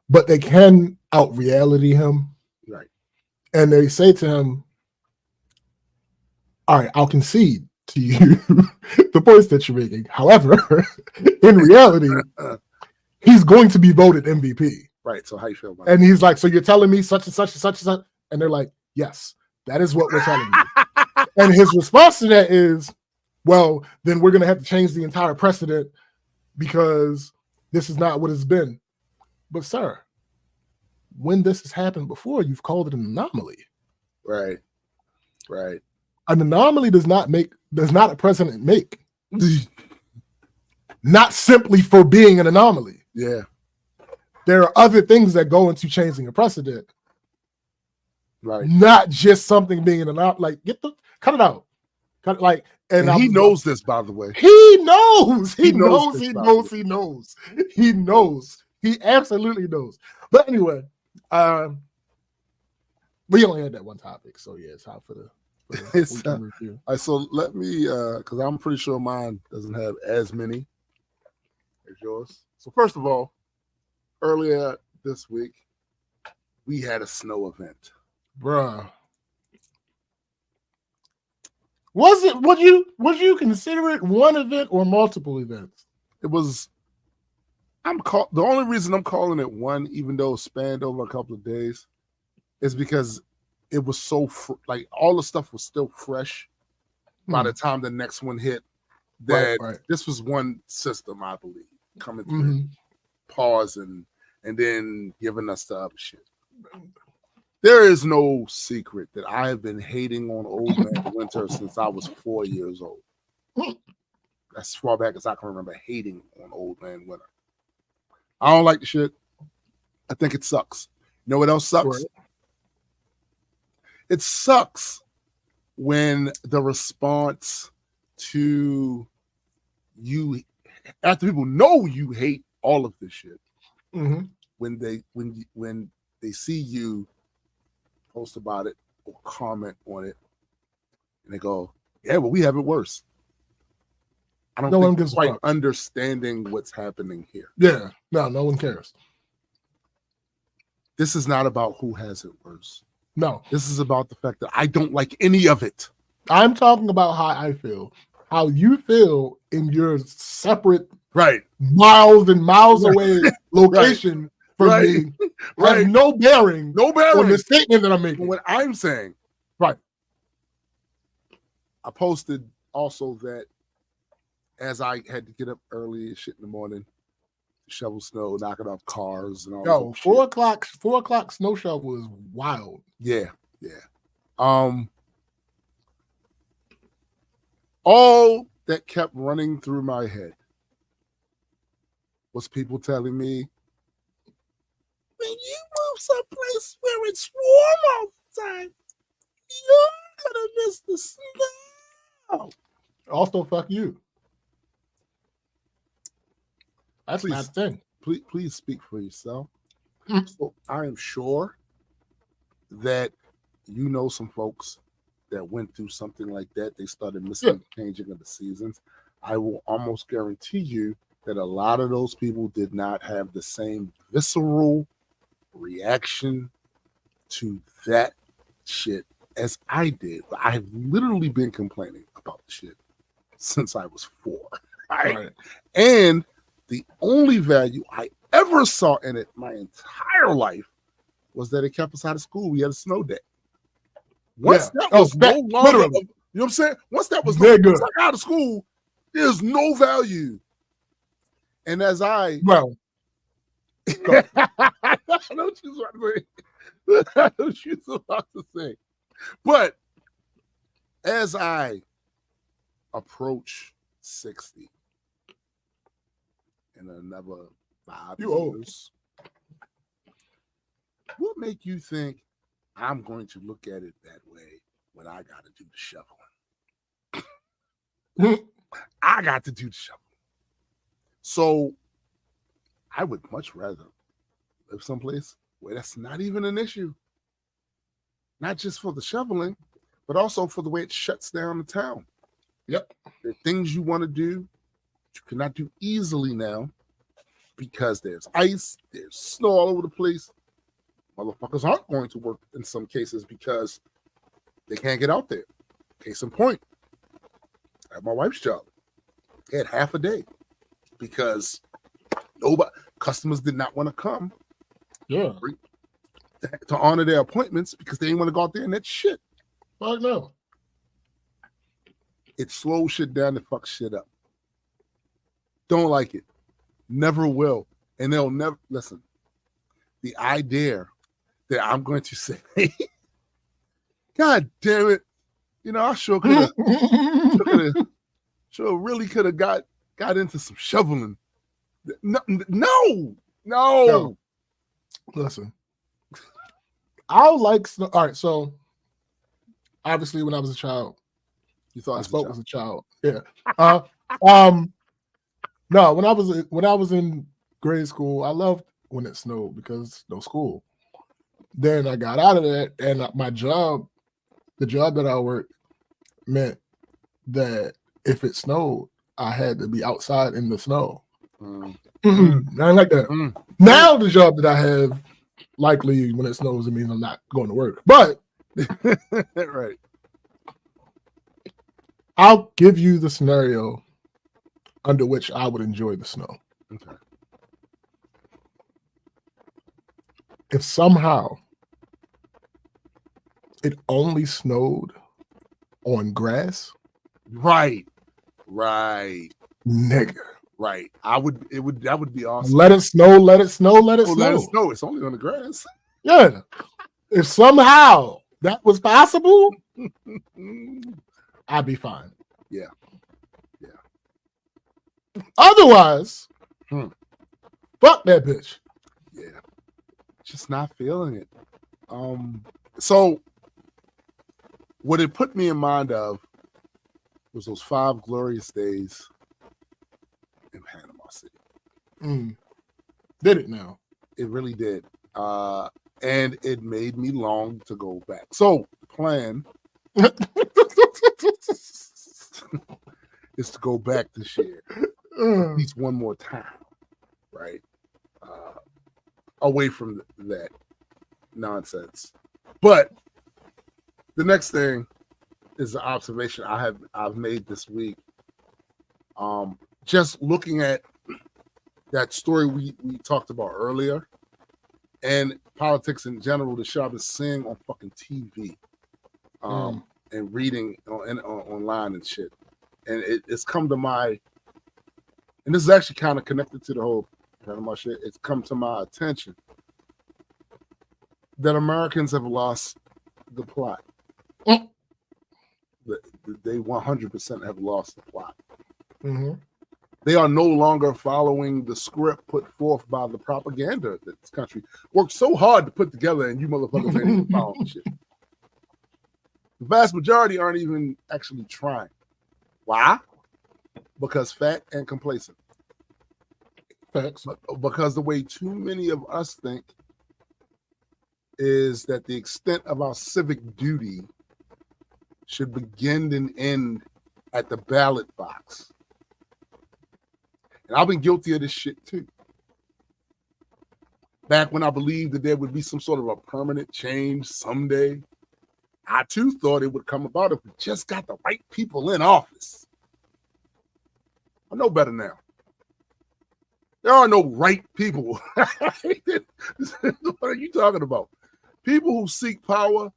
S2: but they can out reality him.
S1: Right.
S2: And they say to him, all right, I'll concede to you the points that you're making. However, in reality, he's going to be voted MVP.
S1: Right. So how you feel about
S2: it? And he's like, so you're telling me such and such and such and such? And they're like, yes, that is what we're telling you. And his response to that is, well, then we're going to have to change the entire precedent because this is not what it's been. But sir, when this has happened before, you've called it an anomaly.
S1: Right. Right.
S2: An anomaly does not a precedent make. Not simply for being an anomaly.
S1: Yeah.
S2: There are other things that go into changing a precedent.
S1: Right.
S2: Not just something being an out. Like, cut it out. Cut it, like,
S1: and he knows this, by the way.
S2: He knows. He
S1: knows.
S2: He knows. He absolutely knows. But anyway, we only had that one topic, so yeah, it's out for the weekend review.
S1: All right, so let me, because I'm pretty sure mine doesn't have as many as yours. So first of all, earlier this week, we had a snow event,
S2: bruh. Would you consider it one event or multiple events?
S1: It was. The only reason I'm calling it one, even though it spanned over a couple of days, is because it was so like all the stuff was still fresh by the time the next one hit. That this was one system, I believe, coming through, pausing, and then giving us the other shit. There is no secret that I have been hating on Old Man Winter since I was 4 years old. As far back as I can remember hating on Old Man Winter. I don't like the shit. I think it sucks. You know what else sucks?
S2: Right.
S1: It sucks when the response to you, after people know you hate all of this shit, when they see you post about it or comment on it, and they go, "Yeah, well, we have it worse." I don't think they're quite understanding what's happening here.
S2: Yeah, no one cares.
S1: This is not about who has it worse.
S2: No,
S1: this is about the fact that I don't like any of it.
S2: I'm talking about how I feel, how you feel in your separate, miles and miles away location from me. Has no bearing on the statement that I'm making.
S1: What I'm saying, I posted also that as I had to get up early as shit in the morning, shovel snow, knocking off cars and all.
S2: Yo, 4 o'clock snow shovel is wild.
S1: Yeah. All that kept running through my head was people telling me, when you move someplace where it's warm all the time, you're gonna miss the snow.
S2: Also, fuck you. That's my thing.
S1: Please speak for yourself. So I am sure that you know some folks that went through something like that. They started missing the changing of the seasons. I will almost guarantee you that a lot of those people did not have the same visceral reaction to that shit as I did. I've literally been complaining about the shit since I was 4. Right? And the only value I ever saw in it my entire life was that it kept us out of school. We had a snow day. Once that was no longer, you know what I'm saying? Once that was out of school, there's no value. And as I
S2: know
S1: what you was about to say. But as I approach 60 in another 5 years, what make you think I'm going to look at it that way when I got to do the shoveling? I got to do the shoveling. So I would much rather live someplace where that's not even an issue. Not just for the shoveling, but also for the way it shuts down the town. There are things you want to do that you cannot do easily now because there's ice, there's snow all over the place. Motherfuckers aren't going to work in some cases because they can't get out there. Case in point, at my wife's job, they had half a day because customers did not want to come to honor their appointments because they didn't want to go out there and that shit.
S2: Fuck no.
S1: It slows shit down and fucks shit up. Don't like it. Never will. And they'll never listen. The idea that I'm going to say, God damn it, I sure could have, really could have got into some shoveling. No.
S2: Listen, I like snow. All right, so obviously when I was a child,
S1: You thought
S2: I spoke as
S1: as
S2: a child. Yeah. No, when I was in grade school, I loved when it snowed because no school. Then I got out of that, and my job, the job that I worked, meant that if it snowed, I had to be outside in the snow. I like that. Now the job that I have, likely when it snows, it means I'm not going to work. But
S1: right.
S2: I'll give you the scenario under which I would enjoy the snow.
S1: Okay.
S2: If somehow it only snowed on grass,
S1: Right.
S2: nigga.
S1: Right. That would be awesome.
S2: Let it snow, let it snow, let it
S1: Oh,
S2: snow.
S1: let it snow. It's only on the grass.
S2: Yeah. If somehow that was possible, I'd be fine.
S1: Yeah.
S2: Otherwise, fuck that bitch.
S1: Yeah. Just not feeling it. So what it put me in mind of was those 5 glorious days in Panama City.
S2: Did it now.
S1: It really did. And it made me long to go back. So the plan is to go back this year at least one more time, right? Away from that nonsense. But the next thing is the observation I've made this week. Just looking at that story we talked about earlier, and politics in general, the shit I've been seeing on fucking TV, and reading online and shit, and it's come to my, and this is actually kind of connected to the whole Panama shit. It's come to my attention that Americans have lost the plot. They 100% have lost the plot. They are no longer following the script put forth by the propaganda that this country worked so hard to put together, and you motherfuckers ain't even following shit. The vast majority aren't even actually trying. Why? Because fat and complacent.
S2: Facts.
S1: Because the way too many of us think is that the extent of our civic duty should begin and end at the ballot box. And I've been guilty of this shit too. Back when I believed that there would be some sort of a permanent change someday, I too thought it would come about if we just got the right people in office. I know better now. There are no right people. What are you talking about? People who seek power,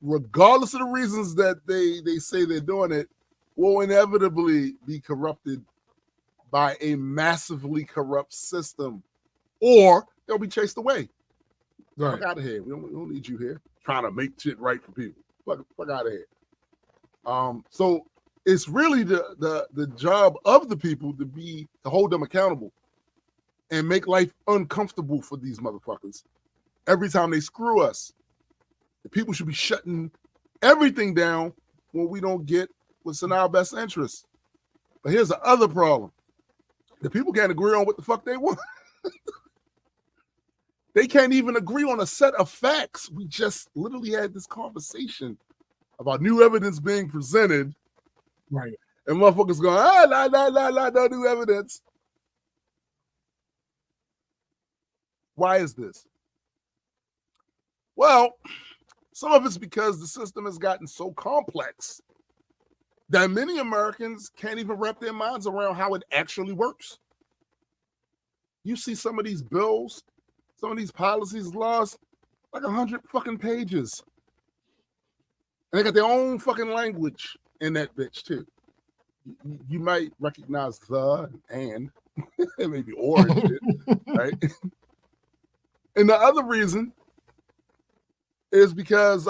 S1: regardless of the reasons that they say they're doing it, will inevitably be corrupted by a massively corrupt system, or they'll be chased away.
S2: Right.
S1: Fuck out of here. We don't need you here trying to make shit right for people. Fuck out of here. So it's really the job of the people to hold them accountable and make life uncomfortable for these motherfuckers every time they screw us. The people should be shutting everything down when we don't get what's in our best interest. But here's the other problem. The people can't agree on what the fuck they want. They can't even agree on a set of facts. We just literally had this conversation about new evidence being presented.
S2: Right.
S1: And motherfuckers going, no new evidence. Why is this? Well, some of it's because the system has gotten so complex that many Americans can't even wrap their minds around how it actually works. You see some of these bills, some of these policies, laws, like 100 fucking pages. And they got their own fucking language in that bitch too. You might recognize the and maybe or and shit, right? And the other reason is because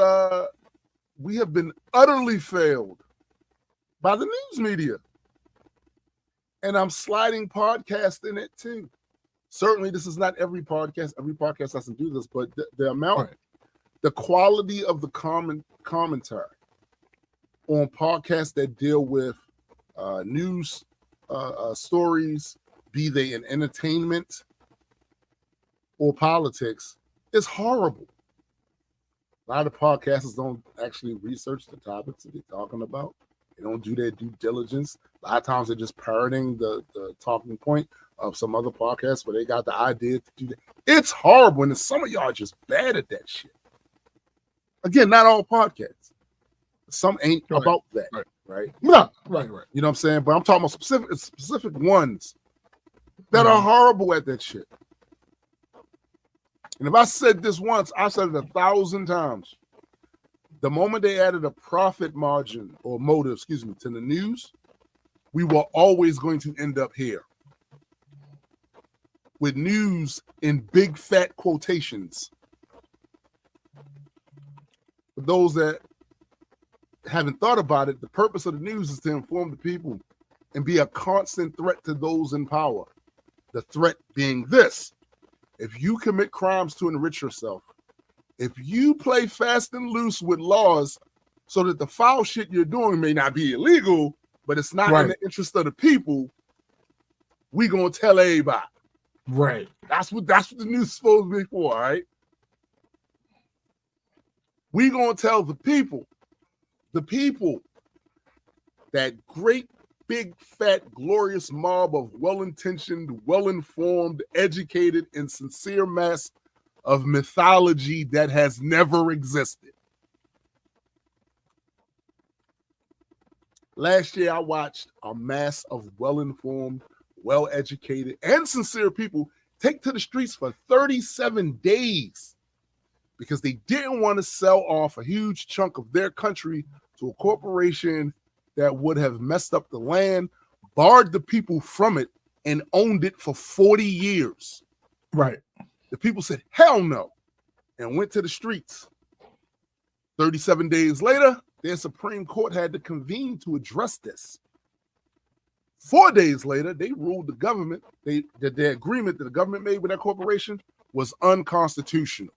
S1: we have been utterly failed by the news media. And I'm sliding podcast in it too. Certainly, this is not every podcast. Every podcast doesn't do this, but the amount the quality of the commentary on podcasts that deal with news stories, be they in entertainment or politics, is horrible. A lot of podcasters don't actually research the topics that they're talking about. They don't do their due diligence. A lot of times they're just parroting the talking point of some other podcast where they got the idea to do that. It's horrible, and some of y'all are just bad at that shit. Again, not all podcasts. Some ain't about that, right?
S2: No, right.
S1: You know what I'm saying? But I'm talking about specific ones that are horrible at that shit. And if I said this once, I said it 1,000 times. The moment they added a profit margin or motive, to the news, we were always going to end up here with news in big fat quotations. For those that haven't thought about it, the purpose of the news is to inform the people and be a constant threat to those in power. The threat being this: if you commit crimes to enrich yourself, if you play fast and loose with laws so that the foul shit you're doing may not be illegal, but it's not in the interest of the people, we gonna tell everybody.
S2: Right.
S1: That's what the news is supposed to be for, all right? We gonna tell the people, that great, big, fat, glorious mob of well-intentioned, well-informed, educated, and sincere mass of mythology that has never existed. Last year, I watched a mass of well-informed, well-educated, and sincere people take to the streets for 37 days because they didn't want to sell off a huge chunk of their country to a corporation that would have messed up the land, barred the people from it, and owned it for 40 years.
S2: Right.
S1: The people said, hell no, and went to the streets. 37 days later, their Supreme Court had to convene to address this. 4 days later, they ruled the government, that their agreement that the government made with that corporation was unconstitutional.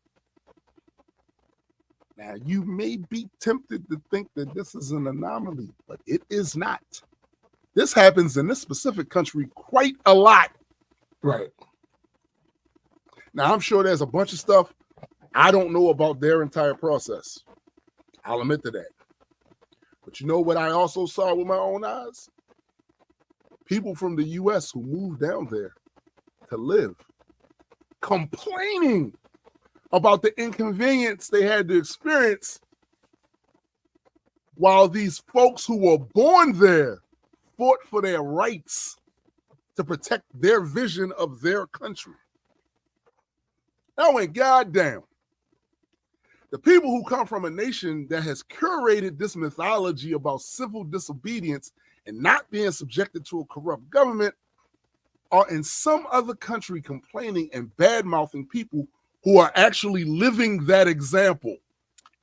S1: Now, you may be tempted to think that this is an anomaly, but it is not. This happens in this specific country quite a lot.
S2: Right.
S1: Now, I'm sure there's a bunch of stuff I don't know about their entire process. I'll admit to that. But you know what I also saw with my own eyes? People from the U.S. who moved down there to live, complaining about the inconvenience they had to experience while these folks who were born there fought for their rights to protect their vision of their country. That went goddamn. The people who come from a nation that has curated this mythology about civil disobedience and not being subjected to a corrupt government are in some other country complaining and bad-mouthing people who are actually living that example.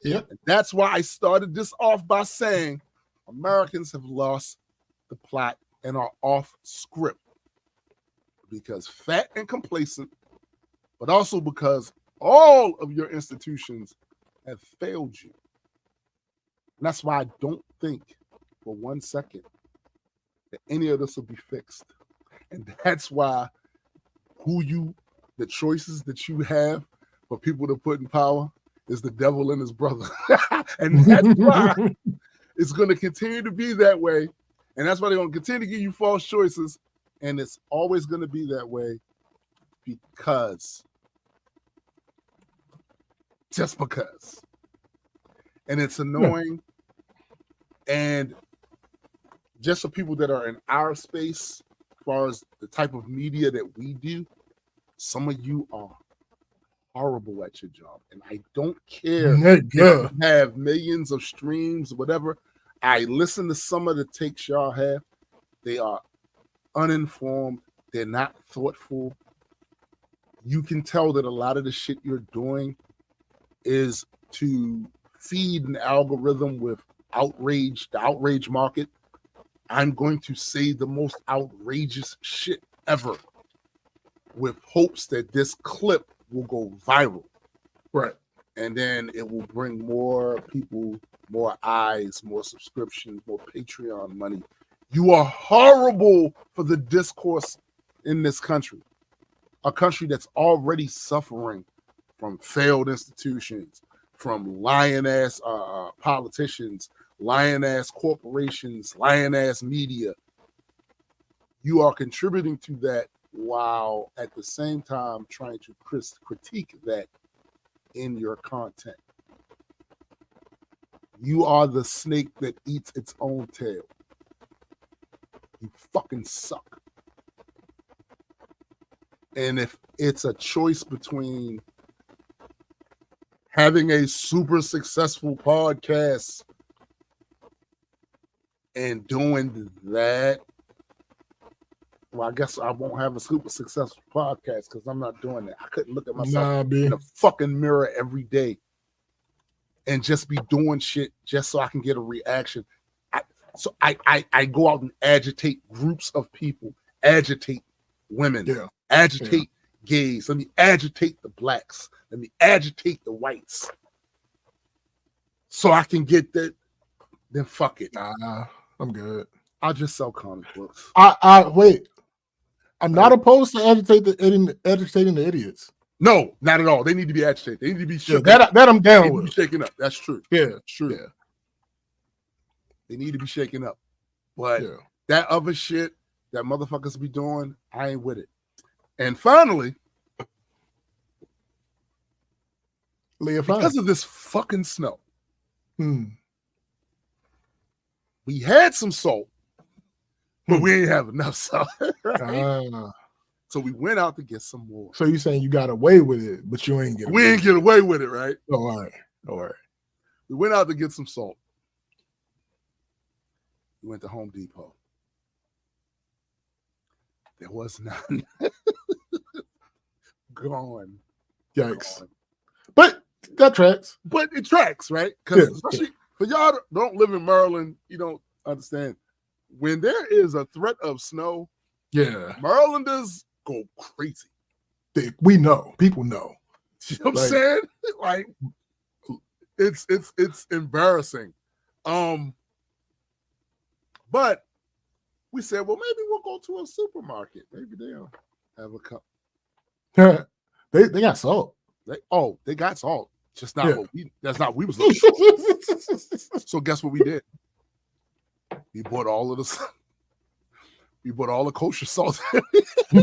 S2: Yep.
S1: And that's why I started this off by saying Americans have lost the plot and are off script because fat and complacent, but also because all of your institutions have failed you. And that's why I don't think for 1 second that any of this will be fixed. And that's why the choices that you have for people to put in power is the devil and his brother. And that's why it's going to continue to be that way. And that's why they're going to continue to give you false choices. And it's always going to be that way because. Just because. And it's annoying. And just for people that are in our space, as far as the type of media that we do, some of you are horrible at your job. And I don't care if you have millions of streams or whatever. I listen to some of the takes y'all have. They are uninformed. They're not thoughtful. You can tell that a lot of the shit you're doing is to feed an algorithm with the outrage market. I'm going to say the most outrageous shit ever with hopes that this clip will go viral.
S2: Right.
S1: and then it will bring more people, more eyes, more subscriptions, more Patreon money. You are horrible for the discourse in this country, a country that's already suffering from failed institutions, from lying-ass politicians, lying-ass corporations, lying-ass media. You are contributing to that while at the same time trying to critique that in your content. You are the snake that eats its own tail. You fucking suck. And if it's a choice between having a super successful podcast and doing that, well, I guess I won't have a super successful podcast because I'm not doing that. I couldn't look at myself in the fucking mirror every day and just be doing shit just so I can get a reaction. So I go out and agitate groups of people, agitate women, agitate gays. Let me agitate the blacks. Let me agitate the whites. So I can get that. Then fuck it.
S2: Nah, I'm good.
S1: I'll just sell comic books.
S2: Wait. I'm not opposed to agitating the idiots.
S1: No, not at all. They need to be agitated. They need to be shook.
S2: That I'm down with.
S1: Shaken up. That's true.
S2: Yeah,
S1: it's true.
S2: Yeah.
S1: They need to be shaken up. But that other shit that motherfuckers be doing, I ain't with it. And finally, because of this fucking snow, we had some salt, but we ain't have enough salt. Right? So we went out to get some more.
S2: So you saying you got away with it, but you ain't get away
S1: We ain't get away with it, right?
S2: Oh, all right. All right.
S1: We went out to get some salt. We went to Home Depot. There was none. Gone.
S2: Yikes. Gone. But that tracks.
S1: But it tracks, right? Because especially for y'all that don't live in Maryland, you don't understand. When there is a threat of snow, Marylanders go crazy.
S2: We know. People know.
S1: You know what I'm saying? Like, it's embarrassing. But we said, well, maybe we'll go to a supermarket. Maybe they'll have a cup.
S2: They got salt.
S1: They got salt. Just not what that's not what we was looking for. So guess what we did? We bought all of the we bought all the kosher salt.
S2: Yo!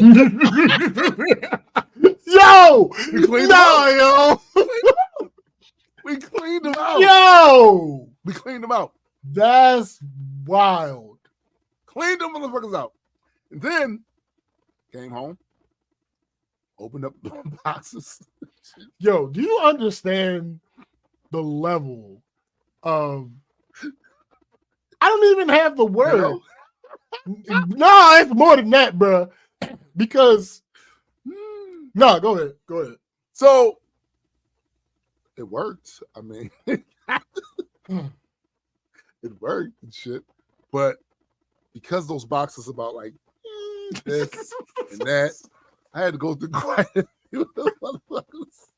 S1: We cleaned them out. We cleaned them out.
S2: Yo!
S1: We cleaned them out.
S2: That's wild.
S1: Cleaned them motherfuckers out. And then came home, opened up the boxes.
S2: Yo, do you understand the level of I don't even have the word. No, it's more than that, bro. Because no, go ahead. Go ahead.
S1: So it worked. I mean, it worked and shit. But because those boxes about like this and that, I had to go through quite a few of those motherfuckers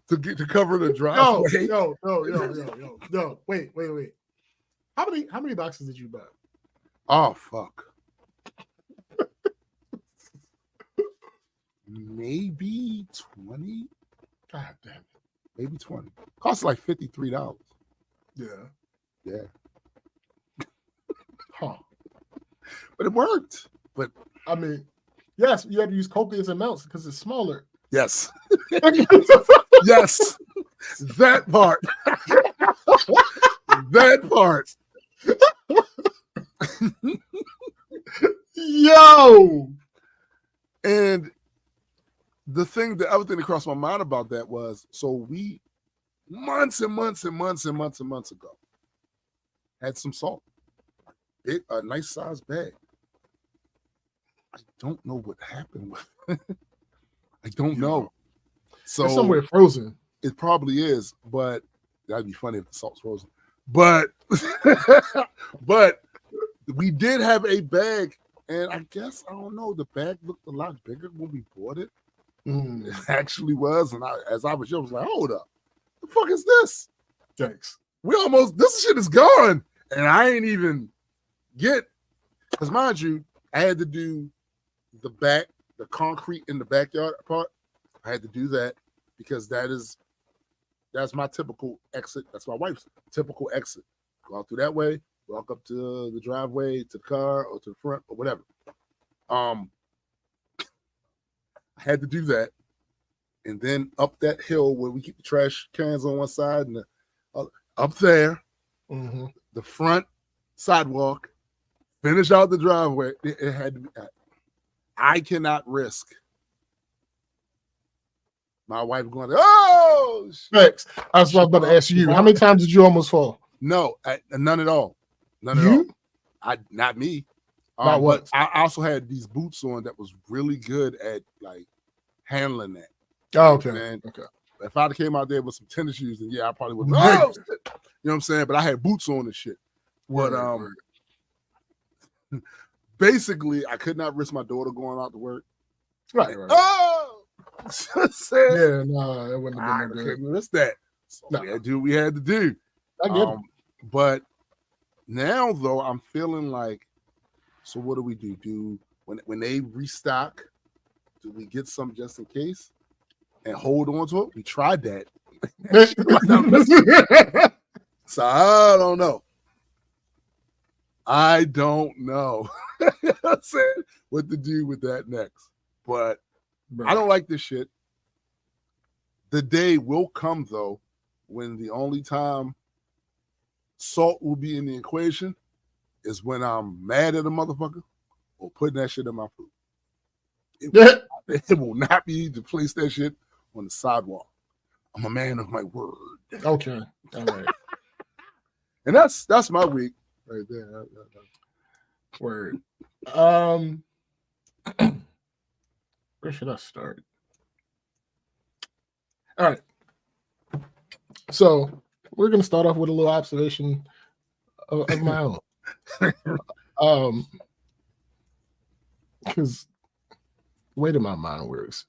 S1: to cover the driveway.
S2: Yo. Wait. How many boxes did you buy?
S1: Oh fuck. Maybe 20.
S2: God damn it.
S1: Maybe 20. Cost like $53.
S2: Yeah.
S1: Huh. But it worked. But
S2: I mean, yes, you had to use copious amounts because it's smaller.
S1: Yes. Yes. That part. That part.
S2: Yo.
S1: And the other thing that crossed my mind about that was, so we months ago had some salt. A nice sized bag. I don't know what happened with it. I don't know. So
S2: it's somewhere frozen.
S1: It probably is, but that'd be funny if the salt's frozen. But but we did have a bag, and I guess I don't know. The bag looked a lot bigger when we bought it. It actually was, and as I was young, I was like, hold up, the fuck is this?
S2: Thanks.
S1: This shit is gone. And I ain't even because mind you, I had to do the concrete in the backyard part. I had to do that because that's my typical exit. That's my wife's typical exit. Go out through that way, walk up to the driveway, to the car, or to the front, or whatever. I had to do that. And then up that hill where we keep the trash cans on one side and up there, the front sidewalk, finish out the driveway. It had to be. I cannot risk my wife going, oh,
S2: Thanks. I was about to ask you, how many times did you almost fall?
S1: No, none at all. None at all. Not me.
S2: Not what?
S1: I also had these boots on that was really good at like handling that.
S2: Oh, okay.
S1: Okay. If I'd came out there with some tennis shoes, then I probably would. Oh, shit. You know what I'm saying? But I had boots on and shit. But basically, I could not risk my daughter going out to work.
S2: Right.
S1: Oh,
S2: yeah, no, it wouldn't have been
S1: couldn't risk that. So we had to do what we had to do.
S2: I get it.
S1: But now, though, I'm feeling like, so what do? When they restock, do we get some just in case and hold on to it? We tried that. So I don't know. I don't know what to do with that next. But I don't like this shit. The day will come, though, when the only time salt will be in the equation is when I'm mad at a motherfucker or putting that shit in my food. It will not be to place that shit on the sidewalk. I'm a man of my word.
S2: Okay. All right.
S1: And that's my week right there.
S2: Word. Where should I start? All right. So we're gonna start off with a little observation of my own. Because the way that my mind works,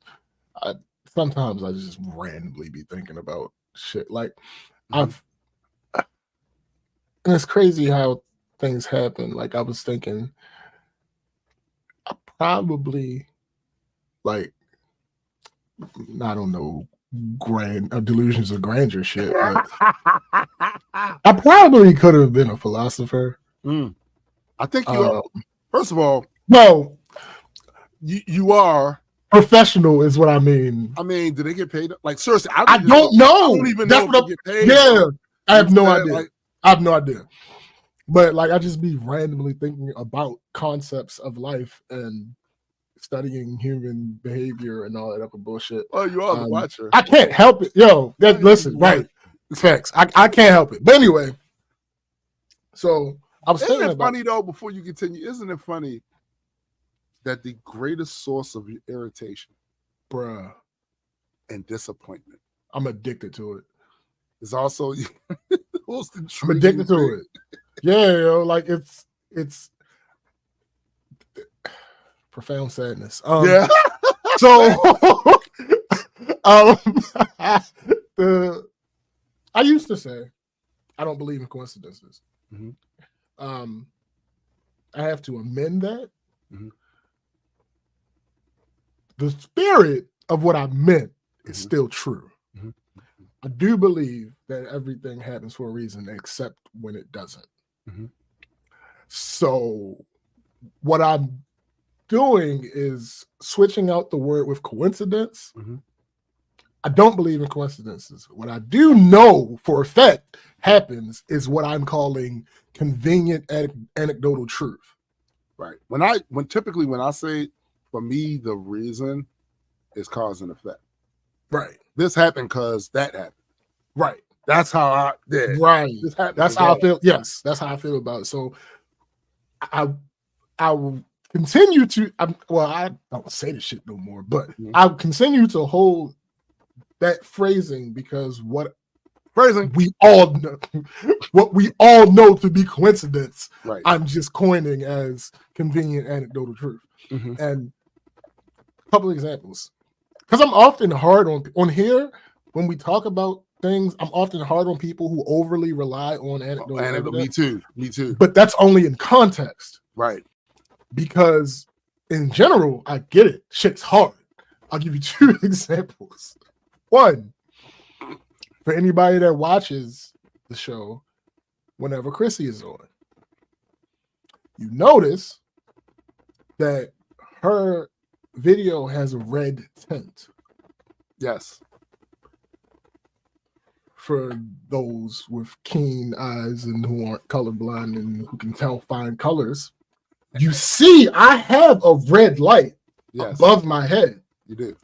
S2: sometimes I just randomly be thinking about shit. Like and it's crazy how things happen. Like I was thinking, I probably I don't know, delusions of grandeur shit. But I probably could have been a philosopher.
S1: I think you are. First of all,
S2: no,
S1: you are
S2: professional, is what I mean.
S1: I mean, do they get paid? Like seriously,
S2: I don't know.
S1: I don't even know if they get paid.
S2: Yeah, I have no idea. I have no idea. But like, I just be randomly thinking about concepts of life and studying human behavior and all that other bullshit.
S1: Oh, you are the watcher.
S2: I can't help it. Yo, listen, right. Facts. I can't help it. But anyway, so I was thinking about
S1: funny though, before you continue, isn't it funny that the greatest source of irritation,
S2: bruh,
S1: and disappointment,
S2: I'm addicted to it,
S1: is also
S2: I'm addicted to it. Yeah, yo, like it's profound sadness.
S1: Yeah.
S2: So I used to say I don't believe in coincidences. I have to amend that. The spirit of what I meant is still true. I do believe that everything happens for a reason, except when it doesn't. So what I'm doing is switching out the word with coincidence. I don't believe in coincidences. What I do know for a fact happens is what I'm calling convenient anecdotal truth.
S1: Right. When typically I say, for me, the reason is cause and effect.
S2: Right.
S1: This happened because that happened.
S2: Right.
S1: That's how I did.
S2: Right. That's how I feel. Yes, that's how I feel about it. So I will continue to. I don't say this shit no more, but I'll continue to hold that phrasing because what we all know to be coincidence,
S1: right,
S2: I'm just coining as convenient anecdotal truth. And a couple of examples, because I'm often hard on here when we talk about things. I'm often hard on people who overly rely on anecdotal evidence.
S1: Me too.
S2: But that's only in context.
S1: Right.
S2: Because in general, I get it. Shit's hard. I'll give you 2 examples. One, for anybody that watches the show, whenever Chrissy is on, you notice that her video has a red tint.
S1: Yes.
S2: For those with keen eyes and who aren't colorblind and who can tell fine colors, you see I have a red light above my head.
S1: You do.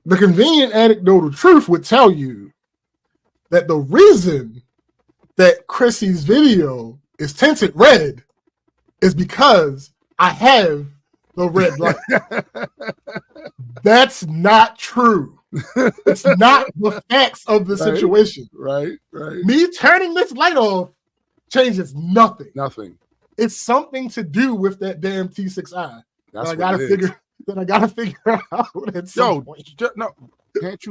S2: The convenient anecdotal truth would tell you that the reason that Chrissy's video is tinted red is because I have the red light. That's not true. It's not the facts of the situation.
S1: Right.
S2: Me turning this light off changes nothing.
S1: Nothing.
S2: It's something to do with that damn T6i.
S1: That's
S2: I gotta figure out at some point.
S1: No, can't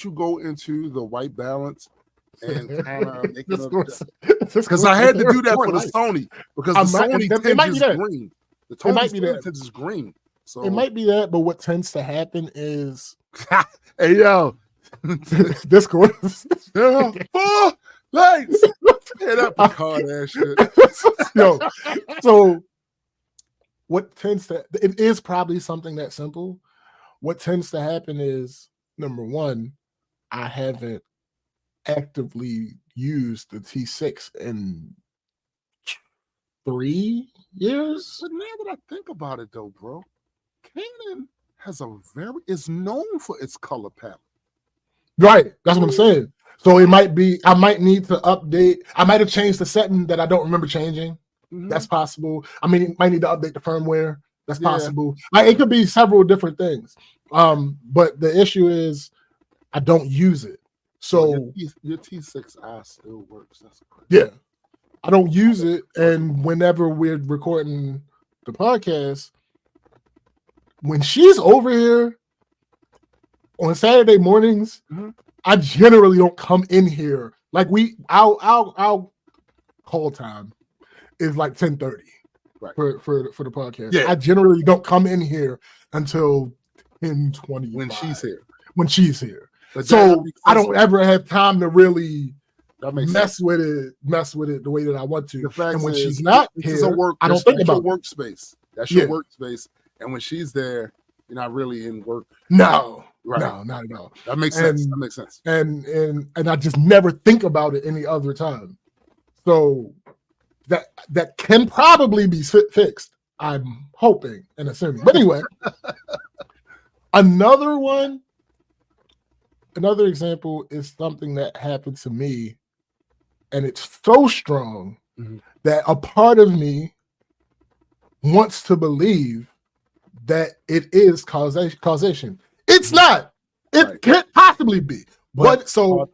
S1: you go into the white balance and kind of make it because I had to do that for the Sony because the Sony tinge is green. The Sony tinge is green. So
S2: it might be that, but what tends to happen is
S1: hey yo,
S2: Discord.
S1: 4 lights. Hit up the card ass shit.
S2: Yo, so what tends to, it is probably something that simple. What tends to happen is, number one, I haven't actively used the T6 in 3 years.
S1: But now that I think about it though, bro, Canon is known for its color palette.
S2: Right. That's what I'm saying. So it might be, I might need to update. I might have changed the setting that I don't remember changing. Mm-hmm. That's possible. I mean, might need to update the firmware. That's possible. It could be several different things. But the issue is I don't use it. So
S1: your T6i still works. That's crazy.
S2: Yeah. I don't use it. And whenever we're recording the podcast, when she's over here on Saturday mornings, I generally don't come in here. Like our call time is like 10:30 for the podcast.
S1: Yeah.
S2: I generally don't come in here until 10:20
S1: when she's here.
S2: But so I don't ever have time to really mess with it the way that I want to.
S1: And
S2: when she's not here, I don't think about
S1: workspace. That's your workspace. And when she's there, you're not really in work.
S2: No, no, not at all.
S1: That makes sense.
S2: And I just never think about it any other time. So that can probably be fixed. I'm hoping and assuming. But anyway, another example is something that happened to me, and it's so strong that a part of me wants to believe that it is causation. It's not. It can't possibly be. But so,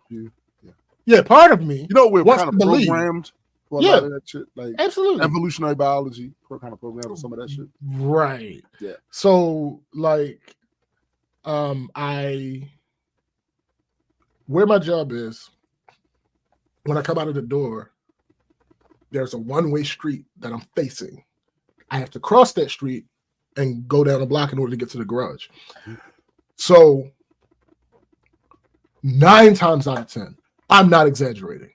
S2: part of me,
S1: we're kind of programmed for a lot of that shit. Like
S2: absolutely,
S1: evolutionary biology, we're kind of programmed for some of that shit.
S2: Right.
S1: Yeah.
S2: So, like, where my job is, when I come out of the door, there's a one-way street that I'm facing. I have to cross that street and go down a block in order to get to the garage. So 9 times out of 10, I'm not exaggerating.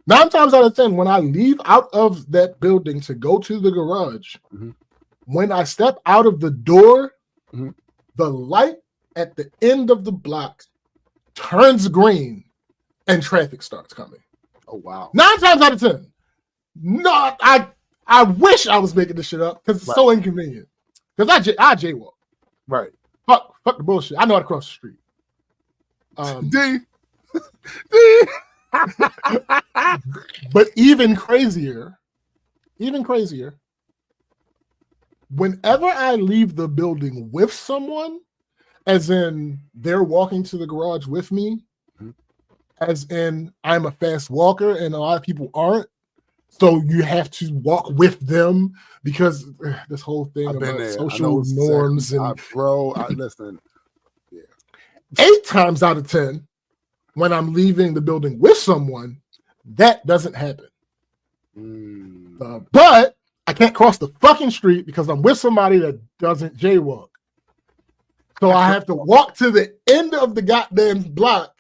S2: 9 times out of 10, when I leave out of that building to go to the garage, when I step out of the door, the light at the end of the block turns green and traffic starts coming.
S1: Oh, wow. 9
S2: times out of 10. No, I wish I was making this shit up because it's so inconvenient. Because I jaywalk.
S1: Right.
S2: Fuck the bullshit. I know how to cross the street.
S1: D.
S2: But even crazier, whenever I leave the building with someone, as in they're walking to the garage with me, as in I'm a fast walker and a lot of people aren't, so you have to walk with them because this whole thing about social norms and
S1: listen,
S2: 8 times out of 10, when I'm leaving the building with someone, that doesn't happen. But I can't cross the fucking street because I'm with somebody that doesn't jaywalk. So I have to walk to the end of the goddamn block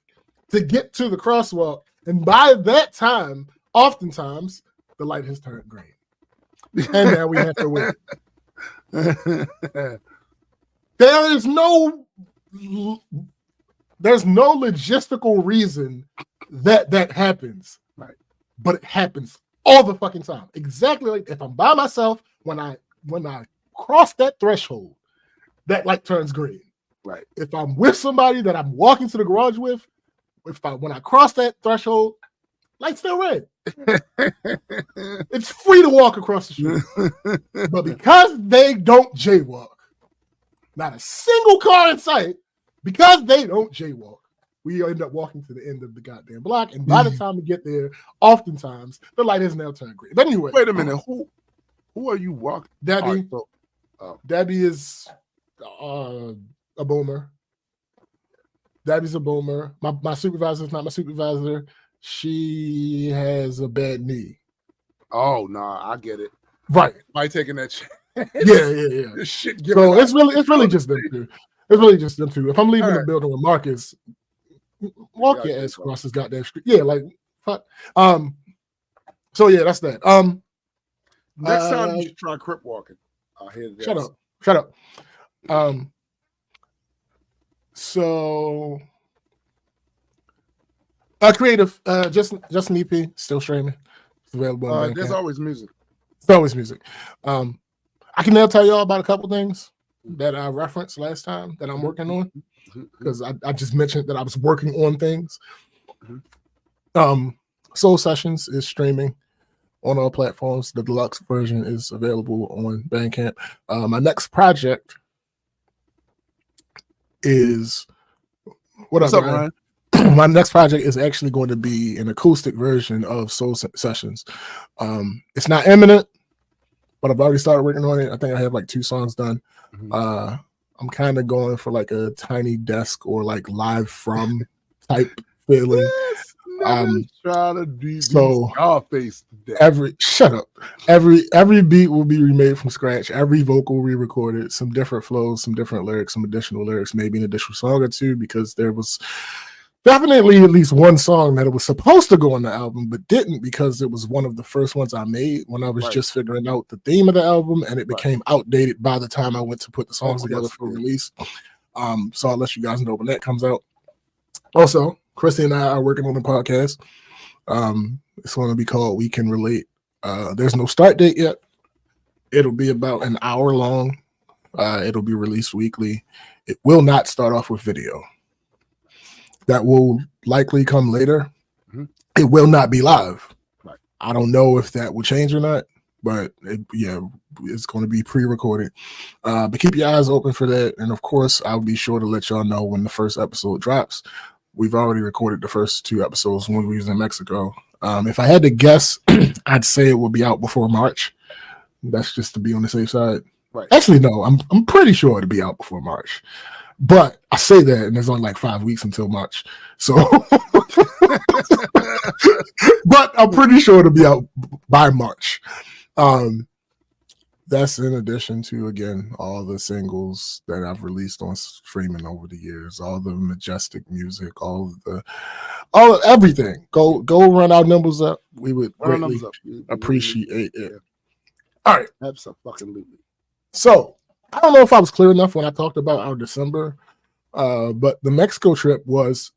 S2: to get to the crosswalk. And by that time, oftentimes, the light has turned green. And now we have to wait. There's no logistical reason that happens.
S1: Right.
S2: But it happens all the fucking time. Exactly like if I'm by myself, when I cross that threshold, that light turns green.
S1: Right.
S2: If I'm with somebody that I'm walking to the garage with, when I cross that threshold, light's still red. It's free to walk across the street. But because they don't jaywalk, not a single car in sight, because they don't jaywalk, we end up walking to the end of the goddamn block. And by the time we get there, oftentimes the light has now turned green. But anyway.
S1: Wait a minute. Who are you walking?
S2: Debbie. Debbie is a boomer. Debbie's a boomer. My supervisor is not my supervisor. She has a bad knee.
S1: Oh no, I get it.
S2: Right.
S1: By taking that shit.
S2: Yeah.
S1: This shit
S2: So it's really just them two. It's really just them two. If I'm leaving the building with Marcus, walk your ass across this goddamn street. Yeah, like fuck. So yeah, that's that.
S1: Next time you should try crip walking. I'll hear that.
S2: Shut up. So creative, just an EP, still streaming. It's available on
S1: there's always music.
S2: There's always music. I can now tell y'all about a couple things that I referenced last time that I'm working on, because I just mentioned that I was working on things. Soul Sessions is streaming on all platforms. The deluxe version is available on Bandcamp. My next project is
S1: what's up, Ryan?
S2: My next project is actually going to be an acoustic version of Soul Sessions. It's not imminent, but I've already started working on it. I think I have like 2 songs done. I'm kind of going for like a tiny desk or like live from type feeling.
S1: Trying to be
S2: so
S1: face.
S2: Shut up. Every beat will be remade from scratch. Every vocal re-recorded. Some different flows, some different lyrics, some additional lyrics, maybe an additional song or 2, because there was definitely at least one song that it was supposed to go on the album, but didn't, because it was one of the first ones I made when I was just figuring out the theme of the album, and it became outdated by the time I went to put the songs together for release. So I'll let you guys know when that comes out. Also, Chrissy and I are working on the podcast. It's going to be called We Can Relate. There's no start date yet. It'll be about an hour long. It'll be released weekly. It will not start off with video. That will likely come later. It will not be live. I don't know if that will change or not, but it's going to be pre-recorded. But keep your eyes open for that. And of course, I'll be sure to let y'all know when the first episode drops. We've already recorded the first 2 episodes when we was in Mexico. If I had to guess, I'd say it will be out before March. That's just to be on the safe side.
S1: Right.
S2: Actually, no, I'm pretty sure it'll be out before March. But I say that, and there's only like 5 weeks until March. So, but I'm pretty sure it'll be out by March. That's in addition to, again, all the singles that I've released on streaming over the years, all the majestic music, all of everything. Go run our numbers up. We would greatly appreciate it. All right.
S1: Absolutely.
S2: So I don't know if I was clear enough when I talked about our December, but the Mexico trip was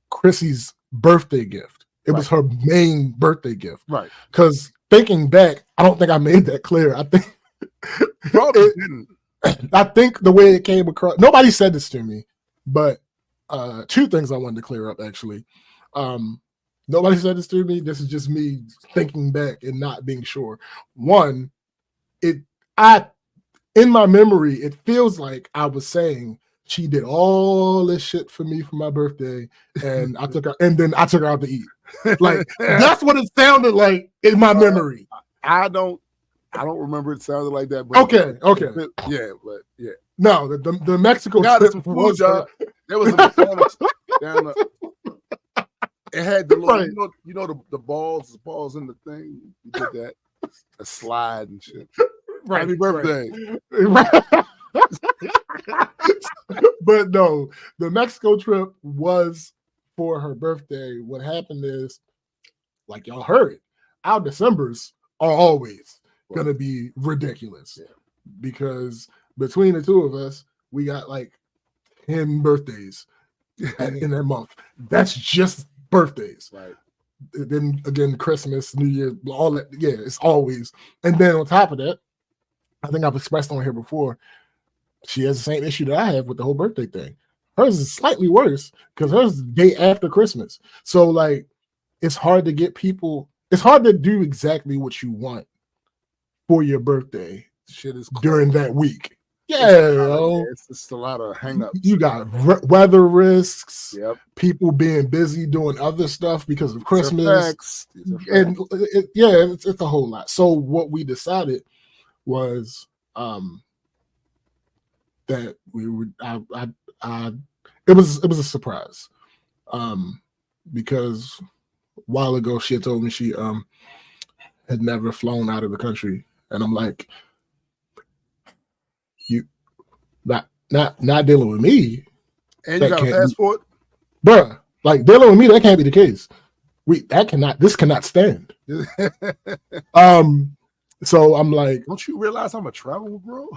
S2: Chrissy's birthday gift. It was her main birthday gift.
S1: Right.
S2: Because thinking back, I don't think I made that clear. I think I think the way it came across, nobody said this to me, but 2 things I wanted to clear up actually. Nobody said this to me. This is just me thinking back and not being sure. One, in my memory, it feels like I was saying she did all this shit for me for my birthday, and I took her out to eat. Like that's what it sounded like in my memory.
S1: I don't remember it sounded like that. But
S2: Okay.
S1: Yeah, but yeah.
S2: No, the Mexico trip was
S1: There was a McDonald's down the. It had the little,
S2: Right.
S1: you know the balls in the thing. You did that, a slide and shit.
S2: Right,
S1: Happy birthday!
S2: Right. But no, the Mexico trip was for her birthday. What happened is, like y'all heard, our Decembers are always gonna be ridiculous because between the two of us, we got like 10 birthdays in that month. That's just birthdays.
S1: Right.
S2: Then again, Christmas, New Year, all that. Yeah, it's always. And then on top of that, I think I've expressed on here before, she has the same issue that I have with the whole birthday thing. Hers is slightly worse because hers is the day after Christmas. So like, it's hard to get people. It's hard to do exactly what you want for your birthday.
S1: Shit is
S2: during that week. Yeah,
S1: it's just a lot of hang-ups.
S2: You got weather risks.
S1: Yep.
S2: People being busy doing other stuff because of Christmas.
S1: These are facts.
S2: And it's a whole lot. So what we decided was that we would it was a surprise. Because a while ago she had told me she had never flown out of the country. And I'm like, you not dealing with me.
S1: And you got a passport?
S2: Bruh, like dealing with me, that can't be the case. This cannot stand. So I'm like,
S1: don't you realize I'm a travel bro?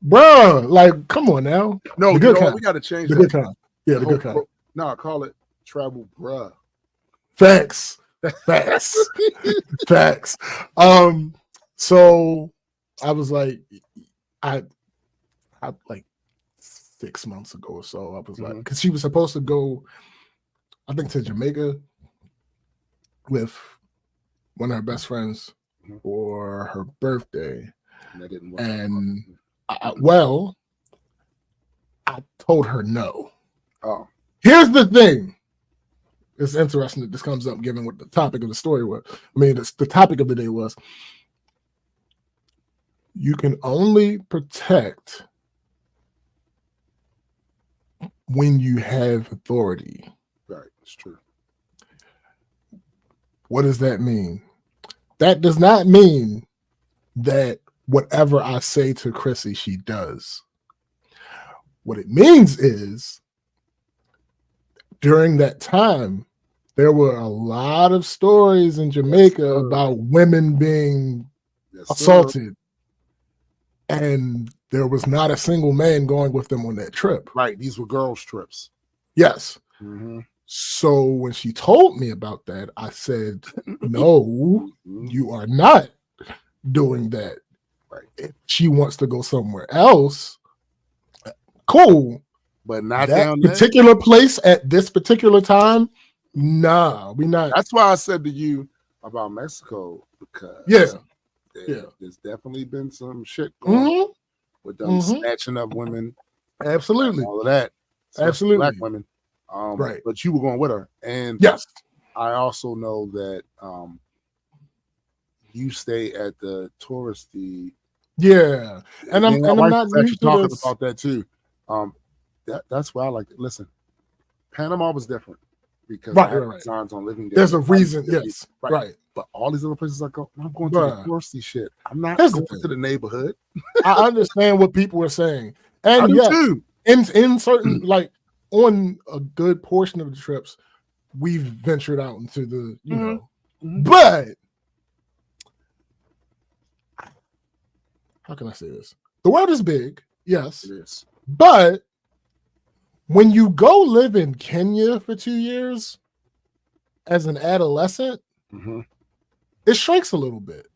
S2: Bruh, like, come on now.
S1: No,
S2: the good kind.
S1: We gotta change
S2: the
S1: that.
S2: Good kind. Yeah, the good kind.
S1: No, I call it travel bruh.
S2: Facts. Facts. So I was like, I like 6 months ago or so, I was like, because she was supposed to go, I think, to Jamaica with one of her best friends for her birthday.
S1: And that didn't work.
S2: And I told her no.
S1: Oh.
S2: Here's the thing. It's interesting that this comes up given what the topic of the story was. I mean, the topic of the day was, you can only protect when you have authority.
S1: Right, it's true.
S2: What does that mean? That does not mean that whatever I say to Chrissy, she does. What it means is, during that time, there were a lot of stories in Jamaica about women being assaulted. And there was not a single man going with them on that trip.
S1: Right. These were girls' trips.
S2: Yes.
S1: Mm-hmm.
S2: So when she told me about that, I said, no, you are not doing that.
S1: Right.
S2: If she wants to go somewhere else, cool.
S1: But not
S2: that
S1: down there.
S2: Particular place at this particular time, nah, we not.
S1: That's why I said to you about Mexico, because there's definitely been some shit going on with them snatching up women.
S2: Absolutely.
S1: All of that.
S2: Absolutely.
S1: Black women.
S2: Right.
S1: But you were going with her. And
S2: yes,
S1: I also know that you stay at the touristy.
S2: Yeah. And I'm not
S1: actually talking about that too. That's why I like it. Listen, Panama was different because
S2: right.
S1: Signs on living.
S2: There's a reason, yes. Right.
S1: But all these other places I go, I'm going to the touristy shit. I'm not going to the neighborhood.
S2: I understand what people are saying. And yes,
S1: too.
S2: in certain, like, on a good portion of the trips, we've ventured out into the, you know, but how can I say this? The world is big, yes.
S1: It is.
S2: But when you go live in Kenya for 2 years as an adolescent, it shrinks a little bit.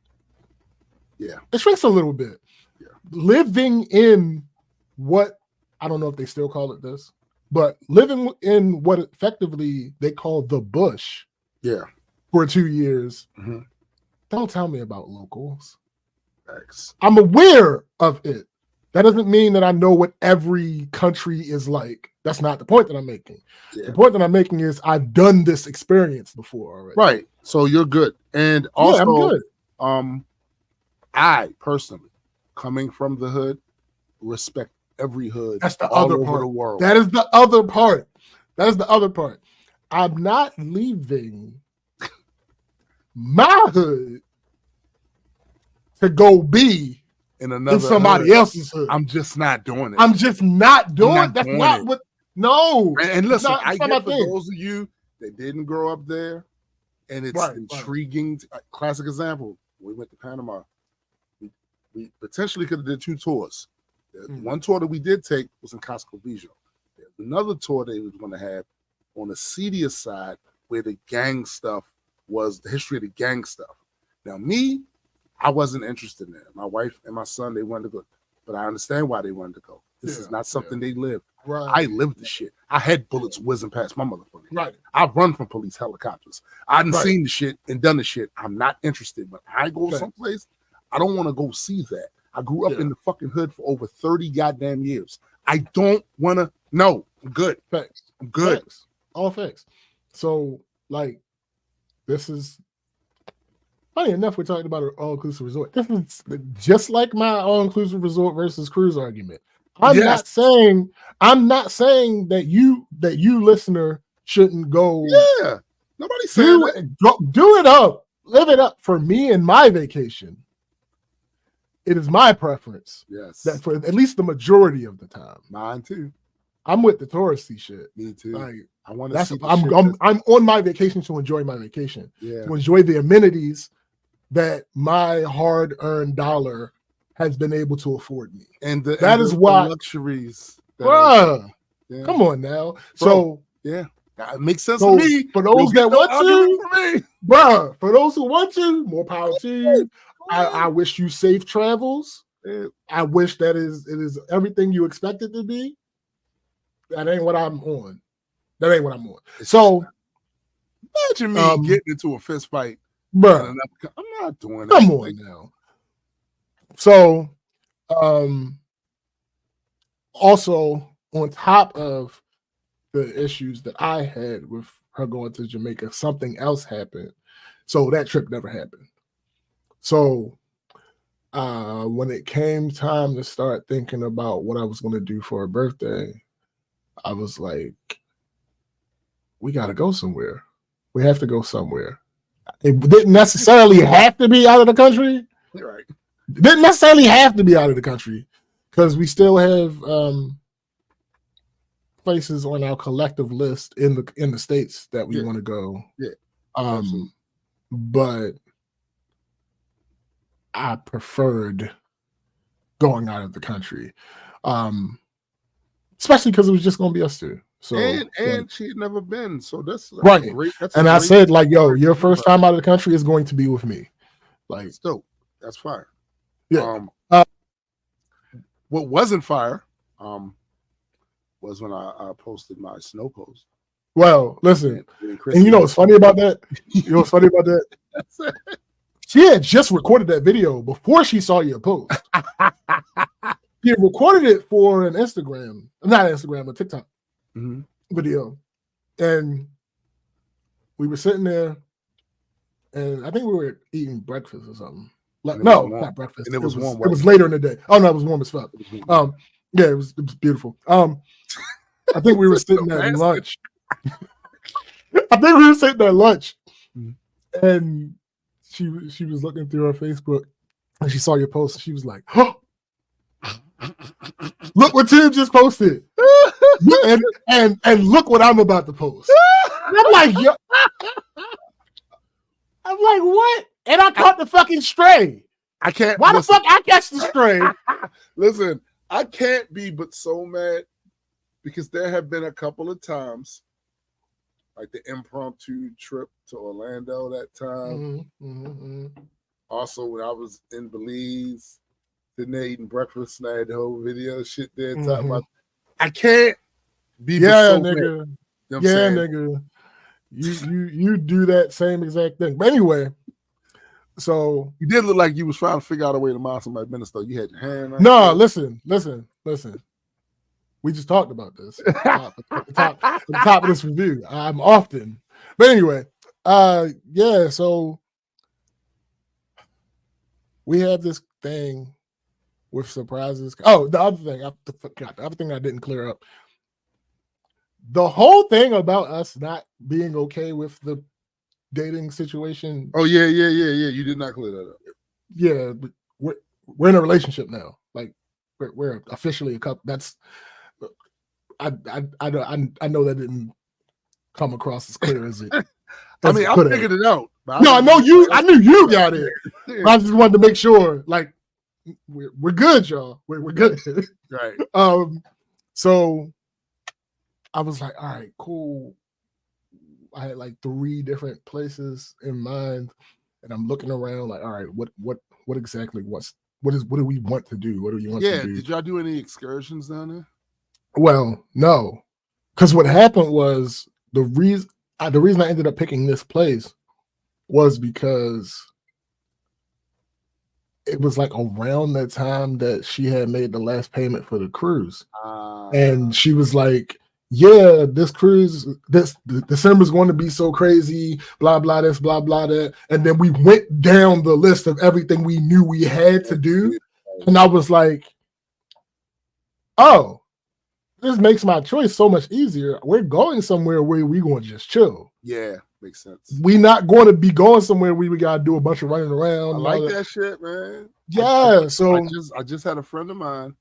S1: Yeah.
S2: It shrinks a little bit.
S1: Yeah.
S2: Living in what, I don't know if they still call it this, but living in what effectively they call the bush for 2 years, don't tell me about locals.
S1: Thanks.
S2: I'm aware of it. That doesn't mean that I know what every country is like. That's not the point that I'm making. Yeah. The point that I'm making is I've done this experience before already.
S1: Right. So you're good. And also,
S2: I'm good.
S1: I personally, coming from the hood, respect every hood.
S2: That's the
S1: all
S2: other
S1: over
S2: part.
S1: the world.
S2: That is the other part. That is the other part. I'm not leaving my hood to go be in somebody else's hood.
S1: I'm just not doing it.
S2: I'm just not doing it. That's not
S1: it.
S2: what. No.
S1: And listen,
S2: not,
S1: I get for those of you that didn't grow up there, and it's intriguing. Classic example. We went to Panama. We potentially could have did 2 tours. One tour that we did take was in Casco Viejo. There's another tour they was going to have on the seedier side where the gang stuff was, the history of the gang stuff. Now, me, I wasn't interested in it. My wife and my son, they wanted to go, but I understand why they wanted to go. This is not something they lived.
S2: Right.
S1: I lived the shit. I had bullets whizzing past my motherfucker.
S2: Right.
S1: I run from police helicopters. I done seen the shit and done the shit. I'm not interested. When I go someplace, I don't want to go see that. I grew up in the fucking hood for over 30 goddamn years. I don't want to. No, I'm good.
S2: Facts.
S1: I'm good.
S2: Facts. All facts. So, like, this is funny enough. We're talking about an all-inclusive resort. This is just like my all-inclusive resort versus cruise argument. I'm not saying that you listener shouldn't go.
S1: Yeah, nobody's saying
S2: do it up, live it up for me and my vacation. It is my preference.
S1: Yes,
S2: that for at least the majority of the time.
S1: Mine too.
S2: I'm with the touristy shit.
S1: Me too.
S2: Like,
S1: I want to see.
S2: I'm on my vacation to enjoy my vacation.
S1: Yeah.
S2: To enjoy the amenities that my hard-earned dollar has been able to afford me.
S1: And
S2: that is why
S1: luxuries.
S2: Bruh, come on now. Bro, so
S1: yeah, that makes sense to me.
S2: For those that want to, bruh, for those who want to, more power to you. I wish you safe travels.
S1: Yeah.
S2: I wish it is everything you expect it to be. That ain't what I'm on. That ain't what I'm on. So
S1: imagine me getting into a fist fight.
S2: Bruh,
S1: I'm not doing that.
S2: Come on now. So also on top of the issues that I had with her going to Jamaica, something else happened. So that trip never happened. So when it came time to start thinking about what I was going to do for her birthday, I was like, we got to go somewhere. We have to go somewhere. It didn't necessarily have to be out of the country.
S1: You're right.
S2: It didn't necessarily have to be out of the country because we still have places on our collective list in the states that we want to go.
S1: Yeah.
S2: But I preferred going out of the country, especially because it was just going to be us two. So
S1: and she had never been, so that's
S2: right.
S1: Great.
S2: And I said, like, yo, your first time out of the country is going to be with me. Like,
S1: it's dope. That's fire.
S2: Yeah.
S1: What wasn't fire was when I posted my snow post.
S2: Well, listen, and you know what's funny about that? You know what's funny about that? She had just recorded that video before she saw your post. She had recorded it for an Instagram, not Instagram, a TikTok video. And we were sitting there, and I think we were eating breakfast or something. No, not breakfast.
S1: And it was warm.
S2: It was later in the day. Oh no, it was warm as fuck. Yeah, it was beautiful. I think we were sitting at lunch. I think we were sitting at lunch, and she was looking through her Facebook, and she saw your post. And she was like, "Huh, look what Tim just posted, and look what I'm about to post." And I'm like, yo. I'm like, what? And I caught the fucking stray.
S1: I can't.
S2: Why the fuck I catch the stray?
S1: Listen, I can't be but so mad because there have been a couple of times, like the impromptu trip to Orlando that time. Also, when I was in Belize, sitting there eating breakfast, and I had the whole video shit there talking about. I can't be so
S2: nigga.
S1: You know what I'm saying?
S2: Nigga. You do that same exact thing. But anyway, so
S1: you did look like you was trying to figure out a way to mind somebody minister. You had your hand right
S2: no, listen. We just talked about this at the top of this review. I'm often. But anyway, yeah, so we have this thing with surprises. Oh, the other thing I forgot. The other thing I didn't clear up. The whole thing about us not being okay with the dating situation.
S1: Oh yeah. You did not clear that up.
S2: Yeah, we're in a relationship now. Like we're officially a couple. That's I know that didn't come across as clear as it.
S1: I mean, I figured it out.
S2: No, I know you. I knew you got it. I just wanted to make sure, like, we're good, y'all. We're good.
S1: Right.
S2: So I was like, all right, cool. I had like 3 different places in mind, and I'm looking around, like, all right, what exactly? What do we want to do? What do you want to do?
S1: Yeah. Did y'all do any excursions down there?
S2: Well, no, because what happened was the reason I ended up picking this place was because it was like around that time that she had made the last payment for the cruise. And she was like, yeah, this cruise, this December's going to be so crazy, blah, blah, this, blah, blah, that. And then we went down the list of everything we knew we had to do. And I was like, oh, this makes my choice so much easier. We're going somewhere where we're going to just chill.
S1: Yeah, makes sense.
S2: We're not going to be going somewhere where we got to do a bunch of running around.
S1: I like that shit, man.
S2: Yeah, so
S1: I just had a friend of mine,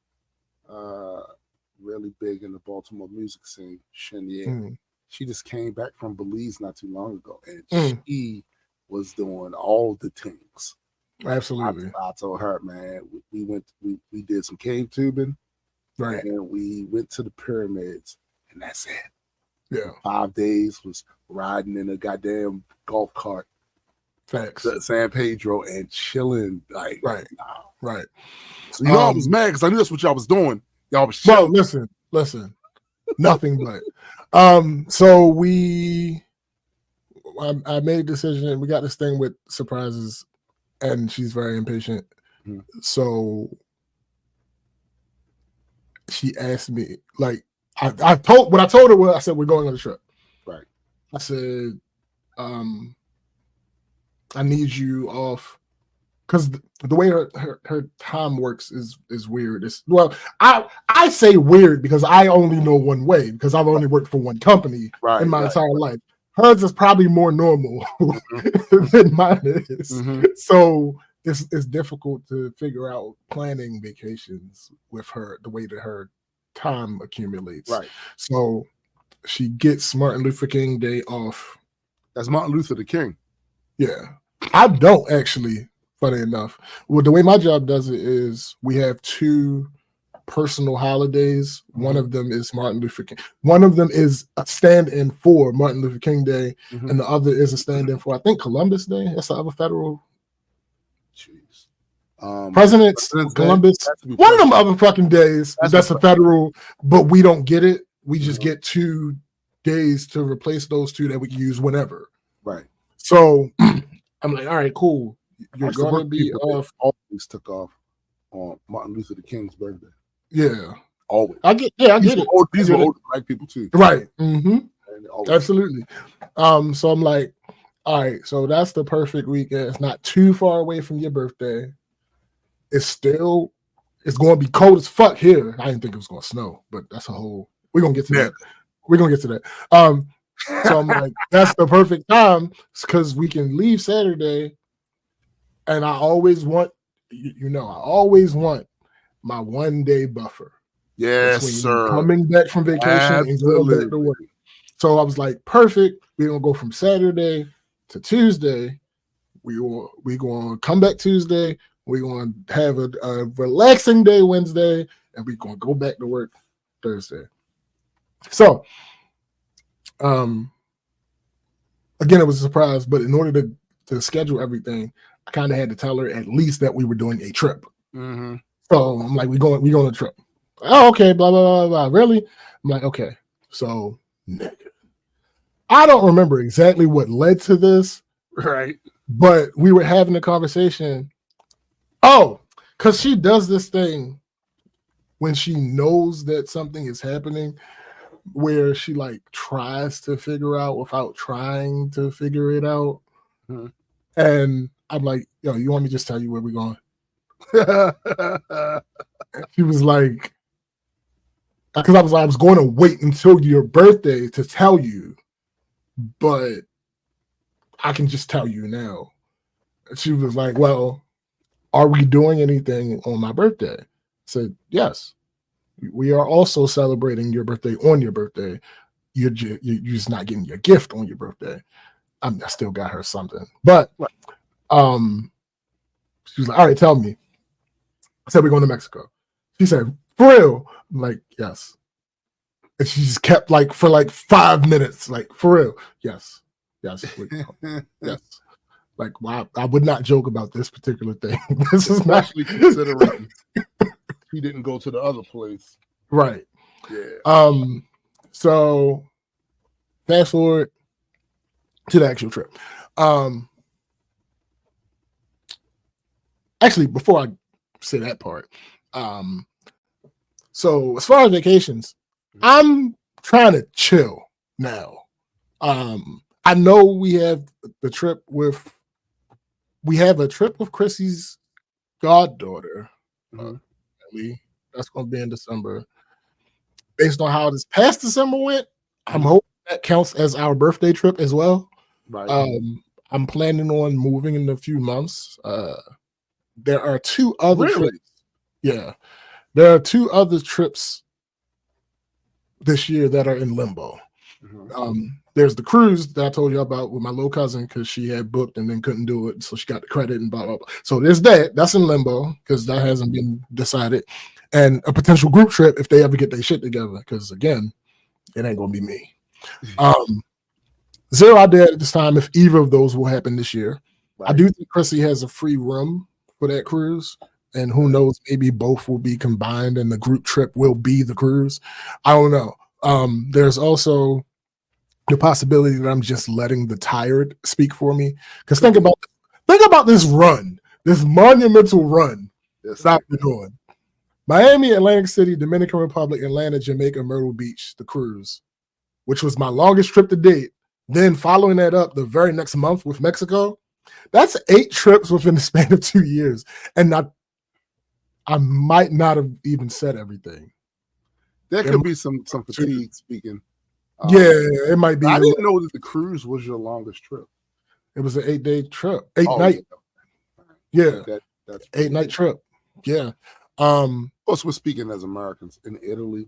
S1: really big in the Baltimore music scene, Shania. She just came back from Belize not too long ago, and she was doing all the things.
S2: Absolutely.
S1: I told her, man, we did some cave tubing,
S2: right?
S1: And we went to the pyramids, and that's it.
S2: Yeah,
S1: 5 days was riding in a goddamn golf cart.
S2: Facts.
S1: San Pedro and chilling, like
S2: right.
S1: So I was mad because I knew that's what y'all was doing. Y'all was chilling.
S2: Well, listen, nothing but. So I made a decision. We got this thing with surprises, and she's very impatient. So she asked me, like, I told her was, I said, we're going on a trip.
S1: Right.
S2: I said, I need you off, because the way her time works is weird. I say weird because I only know one way, because I've only worked for one company in my entire life. Hers is probably more normal than mine is. So it's difficult to figure out planning vacations with her, the way that her time accumulates.
S1: Right.
S2: So she gets Martin Luther King Day off.
S1: That's Martin Luther the King.
S2: Yeah. I don't actually, funny enough. Well, the way my job does it is we have 2 personal holidays. One of them is Martin Luther King. One of them is a stand-in for Martin Luther King Day, and the other is a stand-in for, I think, Columbus Day. That's the other federal.
S1: Jeez.
S2: President's Columbus. One of them other fucking days. That's a federal, but we don't get it. We just get 2 days to replace those 2 that we can use whenever.
S1: Right.
S2: So I'm like, all right, cool. You're going to be off.
S1: Always took off on Martin Luther the King's birthday.
S2: Yeah.
S1: Always.
S2: I get it.
S1: These were older black people too.
S2: Right. Absolutely. So I'm like, all right, so that's the perfect weekend. It's not too far away from your birthday. It's going to be cold as fuck here. I didn't think it was going to snow, but that's we're going to get to that. We're going to get to that. So I'm like, that's the perfect time, because we can leave Saturday. And I always want, I always want my 1 day buffer.
S1: Yes, sir.
S2: Coming back from vacation and going back to work. So I was like, perfect. We're going to go from Saturday to Tuesday. We're going to come back Tuesday. We're going to have a relaxing day Wednesday, and we're going to go back to work Thursday. So, again, it was a surprise, but in order to schedule everything, I kind of had to tell her at least that we were doing a trip. So I'm like, we going on a trip. Oh, okay, blah, blah, blah, blah. Really? I'm like, okay. So I don't remember exactly what led to this.
S1: Right.
S2: But we were having a conversation. Oh, because she does this thing when she knows that something is happening, where she like tries to figure out without trying to figure it out. And I'm like, yo, you want me to just tell you where we're going? She was like, because I was going to wait until your birthday to tell you, but I can just tell you now. She was like, well, are we doing anything on my birthday? I said, yes. We are also celebrating your birthday on your birthday. You're just not getting your gift on your birthday. I still got her something. But she was like, all right, tell me. I said, we're going to Mexico. She said, for real? I'm like, yes. And she just kept like for like 5 minutes, like, for real? Yes. Yes. Yes. Like, wow, I would not joke about this particular thing. This is not
S1: Especially considering he didn't go to the other place.
S2: Right.
S1: Yeah.
S2: So fast forward to the actual trip. Actually, before I say that part, so as far as vacations, I'm trying to chill now. I know we have a trip with Chrissy's goddaughter. That's going to be in December. Based on how this past December went, I'm hoping that counts as our birthday trip as well.
S1: Right.
S2: I'm planning on moving in a few months. There are 2 other trips. Yeah. There are 2 other trips this year that are in limbo. There's the cruise that I told you about with my little cousin because she had booked and then couldn't do it, so she got the credit and blah, blah, blah. So there's that's in limbo because that hasn't been decided. And a potential group trip if they ever get their shit together, because again, it ain't gonna be me. Zero idea at this time if either of those will happen this year. Right. I do think Chrissy has a free room for that cruise, and who knows, maybe both will be combined and the group trip will be the cruise. I don't know. There's also the possibility that I'm just letting the tired speak for me. Because think about this run, this monumental run that I've been on. Miami, Atlantic City, Dominican Republic, Atlanta, Jamaica, Myrtle Beach, the cruise, which was my longest trip to date. Then following that up the very next month with Mexico. That's 8 trips within the span of 2 years. And I might not have even said everything.
S1: There could be some fatigue speaking.
S2: Yeah, it might be.
S1: I didn't know that the cruise was your longest trip.
S2: It was an 8-day trip. 8-night. Yeah. That's 8-night trip. Yeah.
S1: Of course, we're speaking as Americans in Italy.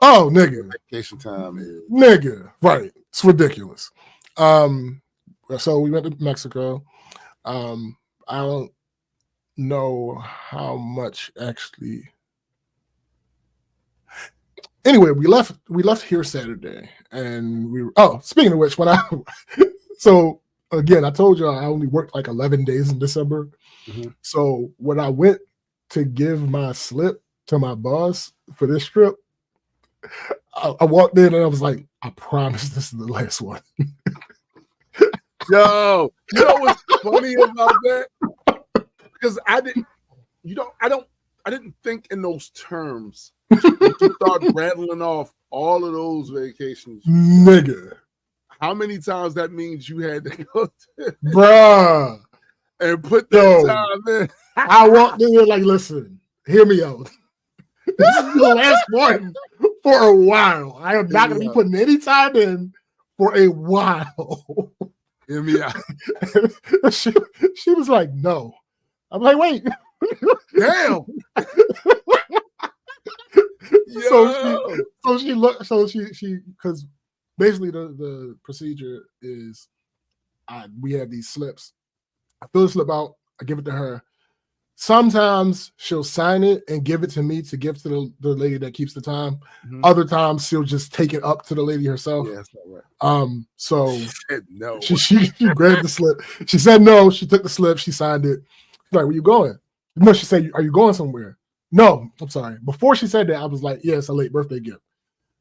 S2: Oh, nigga.
S1: Vacation time is
S2: nigga. Right. It's ridiculous. So we went to Mexico. I don't know how much actually. Anyway, we left here Saturday, and speaking of which, so again, I told you I only worked like 11 days in December. So when I went to give my slip to my boss for this trip, I walked in and I was like, I promise this is the last one.
S1: Yo, you know what's funny about that? Because I didn't think in those terms. You start rattling off all of those vacations,
S2: nigga.
S1: How many times that means you had to go to,
S2: bruh,
S1: and put that time in?
S2: I walked in there like, listen, hear me out. This is the last one for a while. I am not going to be putting any time in for a while.
S1: Hear me out.
S2: She was like, no. I'm like, wait.
S1: Damn.
S2: So she because basically the procedure is we have these slips. I fill the slip out, I give it to her. Sometimes she'll sign it and give it to me to give to the lady that keeps the time. Other times she'll just take it up to the lady herself.
S1: Yeah, that's not right.
S2: So
S1: she said no.
S2: She grabbed the slip. She said no. She took the slip. She signed it. She's like, where you going? No, she said, are you going somewhere? No, I'm sorry. Before she said that, I was like, yeah, it's a late birthday gift.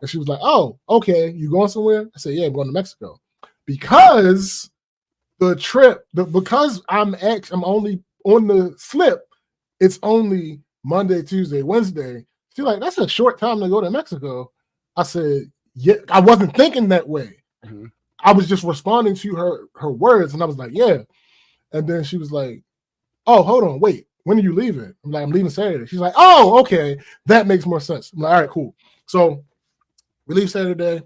S2: And she was like, oh, okay. You going somewhere? I said, yeah, I'm going to Mexico. Because the trip, because I'm only on the slip, it's only Monday, Tuesday, Wednesday. She's like, that's a short time to go to Mexico. I said, yeah, I wasn't thinking that way. I was just responding to her words, and I was like, yeah. And then she was like, oh, hold on, wait. when are you leaving? I'm like, I'm leaving Saturday. She's like, oh, okay, that makes more sense. I'm like, all right, cool. So we leave Saturday.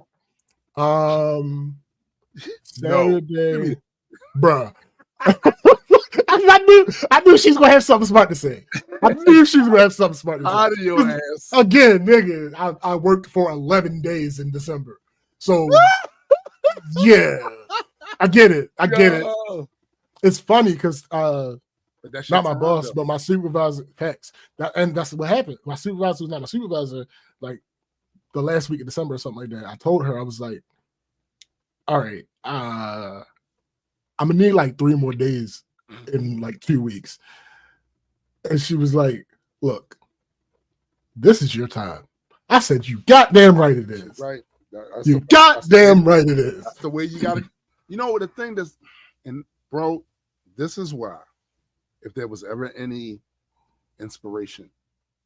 S2: Saturday, bruh. I knew she's gonna have something smart to say. I knew she was gonna have something smart to say.
S1: Out of your ass.
S2: Again, nigga, I worked for 11 days in December. So yeah, I get it. It. It's funny because not my boss, but my supervisor. Facts. And that's what happened. My supervisor was not my supervisor. Like the last week of December or something like that. I told her, I was like, all right, I'm gonna need like 3 more days in like 2 weeks. And she was like, look, this is your time. I said, you goddamn right it is.
S1: Right.
S2: You goddamn right it is.
S1: That's the way you gotta, you know what the thing that's, and bro, this is why if there was ever any inspiration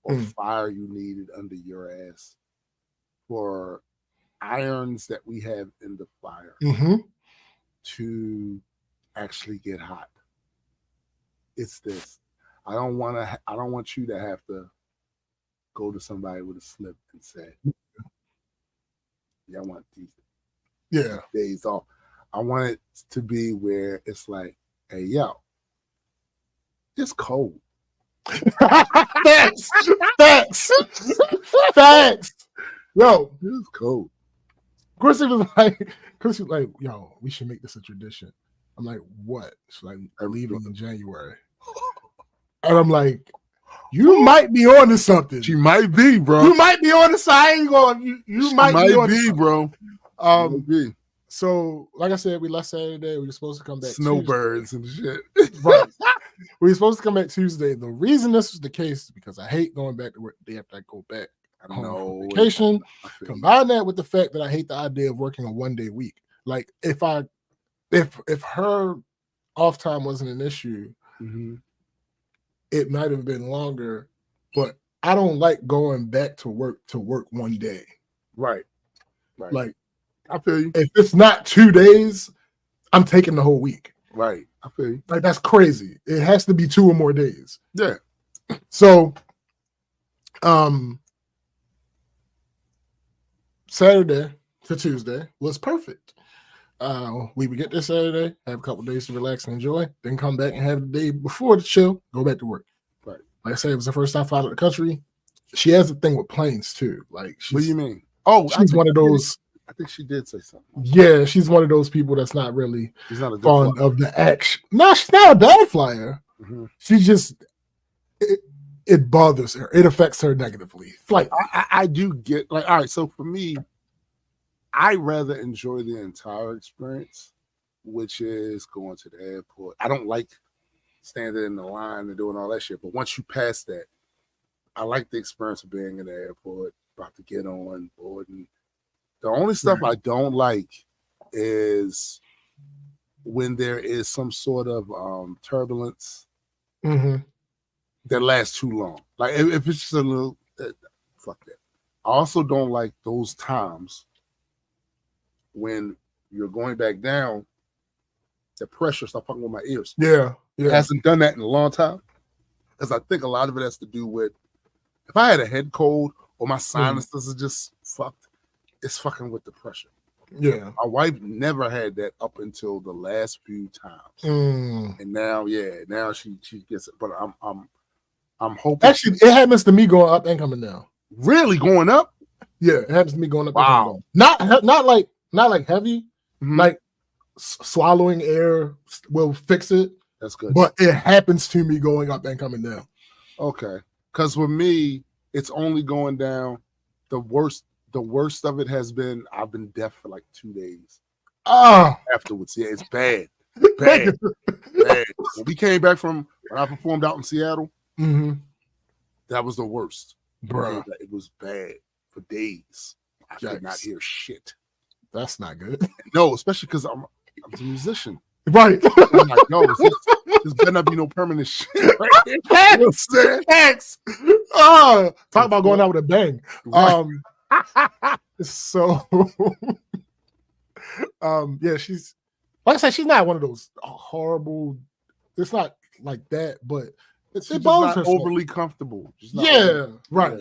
S1: or fire you needed under your ass for irons that we have in the fire to actually get hot, it's this. I don't want you to have to go to somebody with a slip and say, yeah, I want these days off. I want it to be where it's like, hey, yo, it's cold.
S2: Facts. Yo,
S1: it's cold.
S2: Chrissy was like, yo, we should make this a tradition. I'm like, what? She's like, I'm leaving in January. And I'm like, you might be on to something.
S1: She might be, bro.
S2: You might be on the side. I ain't going. You might be,
S1: bro.
S2: So, like I said, we left Saturday. We were supposed to come back.
S1: Snowbirds and shit.
S2: Right. We were supposed to come back Tuesday. The reason this was the case is because I hate going back to work the day after I go back on vacation. Combine that with the fact that I hate the idea of working a 1-day week. Like if her off time wasn't an issue, it might have been longer, but I don't like going back to work 1 day.
S1: Right.
S2: Like,
S1: I feel you.
S2: If it's not 2 days, I'm taking the whole week.
S1: Right. I feel you.
S2: Like, that's crazy. It has to be 2 or more days.
S1: Yeah.
S2: So, Saturday to Tuesday was perfect. We would get there Saturday, have a couple days to relax and enjoy, then come back and have the day before to chill, go back to work.
S1: Right.
S2: Like I said, it was the first time out of the country. She has a thing with planes too. Like,
S1: what do you mean? Oh,
S2: she's one of those.
S1: I think she did say something.
S2: Yeah, she's one of those people that's not really fond
S1: flyer.
S2: Of the action. No, she's not a bad flyer. She just it bothers her. It affects her negatively. Like
S1: I do get like, all right. So for me, I rather enjoy the entire experience, which is going to the airport. I don't like standing in the line and doing all that shit. But once you pass that, I like the experience of being in the airport, about to get on board. And the only stuff I don't like is when there is some sort of turbulence that lasts too long. Like if it's just a little, fuck that. I also don't like those times when you're going back down, the pressure starts fucking with my ears.
S2: Yeah.
S1: It hasn't done that in a long time. Because I think a lot of it has to do with if I had a head cold or my sinuses are just fucked, it's fucking with the pressure.
S2: Yeah.
S1: My wife never had that up until the last few times. And now, now she gets it. But I'm hoping.
S2: Actually, it happens to me going up and coming down.
S1: Really? Going up?
S2: Yeah, it happens to me going up and
S1: wow.
S2: coming down. Not like heavy. Like swallowing air will fix it.
S1: That's good.
S2: But it happens to me going up and coming down.
S1: Okay. Because with me, it's only going down. The worst of it has been I've been deaf for like 2 days. Afterwards. Yeah, it's bad. Bad. Bad. When we came back from when I performed out in Seattle, that was the worst.
S2: Bro.
S1: It was bad for days. I could not hear shit.
S2: That's not good.
S1: No, especially because I'm a musician.
S2: Right.
S1: I'm like, no, this better not be no permanent shit. Right? You know what I'm saying?
S2: Thanks. Talk about going out with a bang.
S1: Right.
S2: So yeah, she's like I said, she's not one of those horrible. It's not like that, but
S1: She's
S2: it
S1: just
S2: bothers
S1: not
S2: her.
S1: overly comfortable.
S2: Yeah, right.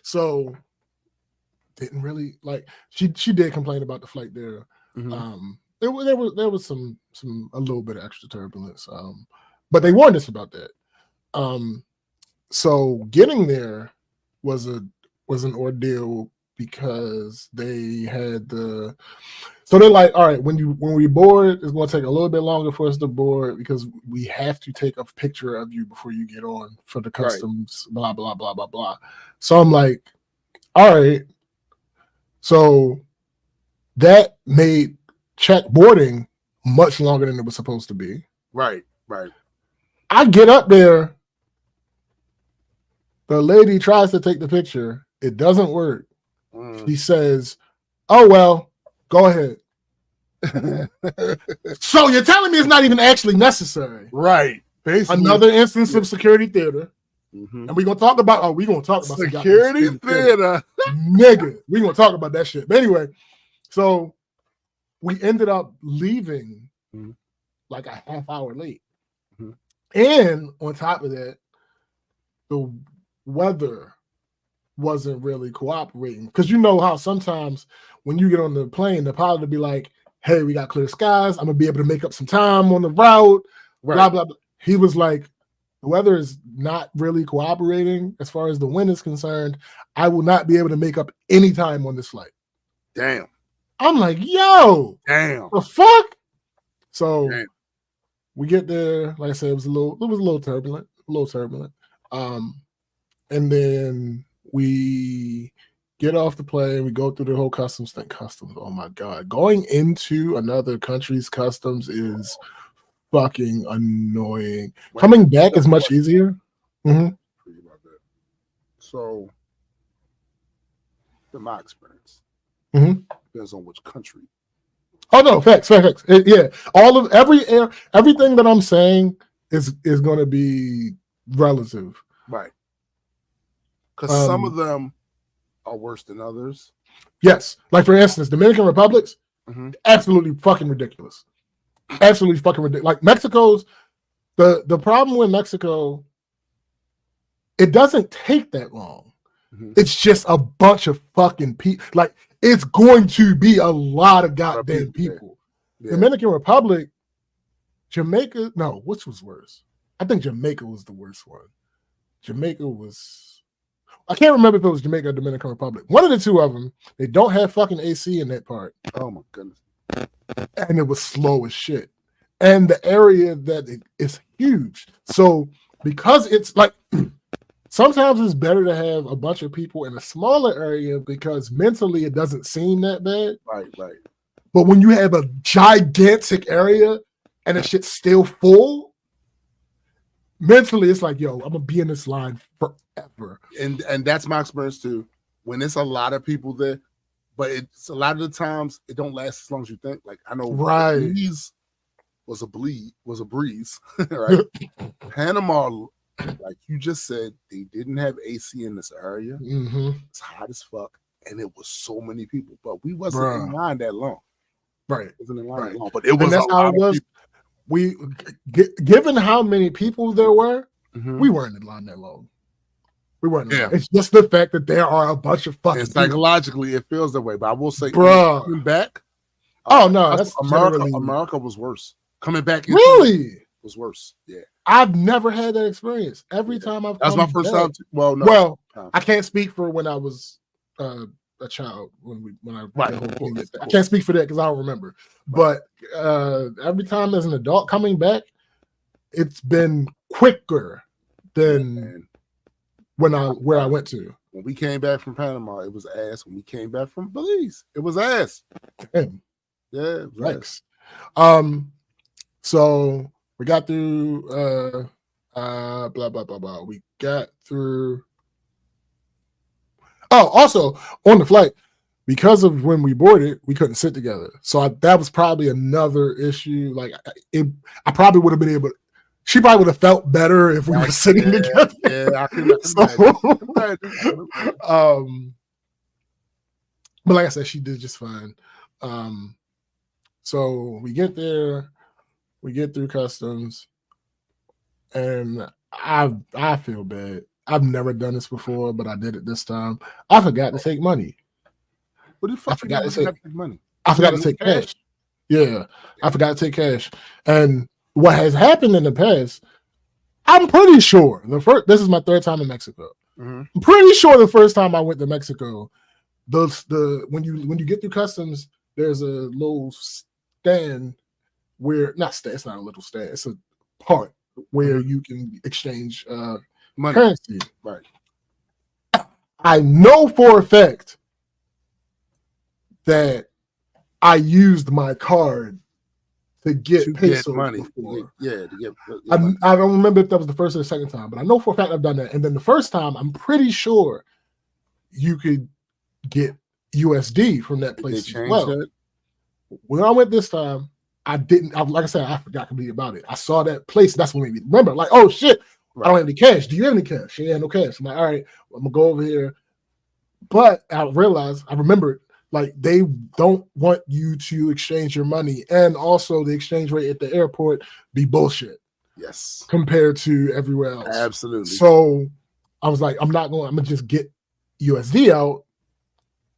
S2: So didn't really like. She did complain about the flight there.
S1: Mm-hmm.
S2: There was some a little bit of extra turbulence. But they warned us about that. So getting there was an ordeal because they had so they're like, all right, when we board, it's going to take a little bit longer for us to board because we have to take a picture of you before you get on for the customs, blah, blah, blah, blah, blah. So I'm like, all right. So that made check boarding much longer than it was supposed to be.
S1: Right.
S2: I get up there. The lady tries to take the picture. It doesn't work. She says, oh, well, go ahead. So you're telling me it's not even actually necessary.
S1: Right. Basically,
S2: another instance of security theater. And we're going to talk about,
S1: security theater.
S2: Nigga, we're going to talk about that shit. But anyway, so we ended up leaving like a half hour late. And on top of that, the weather wasn't really cooperating. Because you know how sometimes when you get on the plane, the pilot will be like, hey, we got clear skies. I'm going to be able to make up some time on the route. Blah, blah, blah. He was like, the weather is not really cooperating as far as the wind is concerned. I will not be able to make up any time on this flight.
S1: Damn.
S2: I'm like, yo.
S1: Damn.
S2: The fuck? So we get there. Like I said, it was a little turbulent. And then we get off the plane. We go through the whole customs thing. Customs, oh my God. Going into another country's customs is fucking annoying. Coming back is much easier.
S1: So, in my experience, depends on which country.
S2: Oh no, facts. Yeah, everything that I'm saying is going to be relative,
S1: right? Because some of them are worse than others.
S2: Yes, like for instance, Dominican Republic's absolutely fucking ridiculous. Absolutely fucking ridiculous. Like Mexico's, the problem with Mexico, it doesn't take that long. It's just a bunch of fucking people. Like it's going to be a lot of goddamn people. Yeah. Dominican Republic, Jamaica. No, which was worse? I think Jamaica was the worst one. I can't remember if it was Jamaica or Dominican Republic. One of the two of them. They don't have fucking AC in that part.
S1: Oh my goodness.
S2: And it was slow as shit. And the area that is huge. So because it's like sometimes it's better to have a bunch of people in a smaller area because mentally it doesn't seem that bad.
S1: Right.
S2: But when you have a gigantic area and the shit's still full, mentally it's like, yo, I'm gonna be in this line forever.
S1: And that's my experience too. When it's a lot of people there, but it's a lot of the times it don't last as long as you think. Like I know Breeze was a breeze, right? Panama, like you just said, they didn't have AC in this area. It's hot as fuck, and it was so many people, but we wasn't in line that long.
S2: Right.
S1: Wasn't in line that long, but it was.
S2: And that's how it was. We, given how many people there were, we weren't in line that long. We weren't. In line. It's just the fact that there are a bunch of fucking.
S1: And psychologically, it feels that way. But I will say, coming back.
S2: Oh no, that's
S1: America was worse. Coming back, was worse. Yeah,
S2: I've never had that experience. Every time I've.
S1: That's my first time. Well, no.
S2: Well, I can't speak for when I was a child I can't speak for that because I don't remember. But every time as an adult coming back, it's been quicker than where I went to.
S1: When we came back from Panama, it was ass. When we came back from Belize, it was ass.
S2: Damn.
S1: Yeah, it was
S2: ass. So we got through blah blah blah blah. We got through. Oh, also on the flight, because of when we boarded, we couldn't sit together. So that was probably another issue. Like I probably would have been able. She probably would have felt better if we were sitting together.
S1: Yeah, I can imagine.
S2: But like I said, she did just fine. So we get there, we get through customs, and I feel bad. I've never done this before, but I did it this time. I forgot to take money.
S1: What the fuck?
S2: I forgot to take
S1: money.
S2: I forgot to take cash. Yeah, I forgot to take cash. And what has happened in the past, I'm pretty sure this is my third time in Mexico.
S1: Mm-hmm.
S2: I'm pretty sure the first time I went to Mexico, when you get through customs, there's a little stand where it's not a little stand, it's a part where you can exchange
S1: money.
S2: Currency.
S1: Right.
S2: I know for a fact that I used my card to get pesos
S1: money
S2: before.
S1: To get
S2: I don't remember if that was the first or the second time, but I know for a fact I've done that. And then the first time, I'm pretty sure you could get USD from that place as well.
S1: That?
S2: When I went this time, I didn't. Like I said, I forgot completely about it. I saw that place. That's what made me remember. Like, oh shit, right. I don't have any cash. Do you have any cash? She had no cash. I'm like, all right, I'm gonna go over here. But I remembered, like, they don't want you to exchange your money, and also the exchange rate at the airport be bullshit.
S1: Yes,
S2: compared to everywhere else.
S1: Absolutely.
S2: So I was like, I'm gonna just get USD out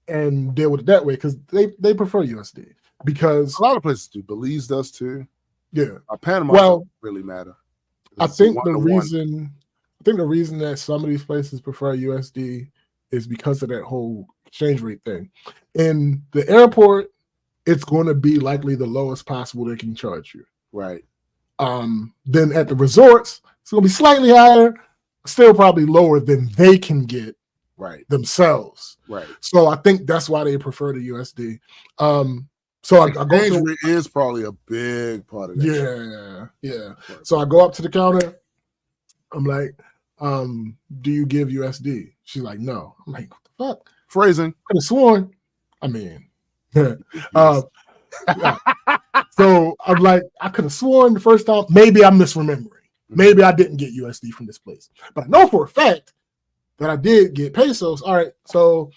S2: and deal with it that way, because they prefer USD. Because
S1: a lot of places do. Belize does too.
S2: Yeah.
S1: Panama doesn't really matter.
S2: I think the reason that some of these places prefer USD is because of that whole exchange rate thing. In the airport, it's going to be likely the lowest possible they can charge you.
S1: Right.
S2: Then at the resorts, it's going to be slightly higher, still probably lower than they can get themselves.
S1: Right.
S2: So I think that's why they prefer the USD. So I go to,
S1: is probably a big part of that.
S2: Yeah. So I go up to the counter. I'm like, do you give USD? She's like, no. I'm like, what the fuck?
S1: Phrasing.
S2: I could have sworn. I mean, so I'm like, I could have sworn the first time. Maybe I'm misremembering. Maybe I didn't get USD from this place. But I know for a fact that I did get pesos. All right, so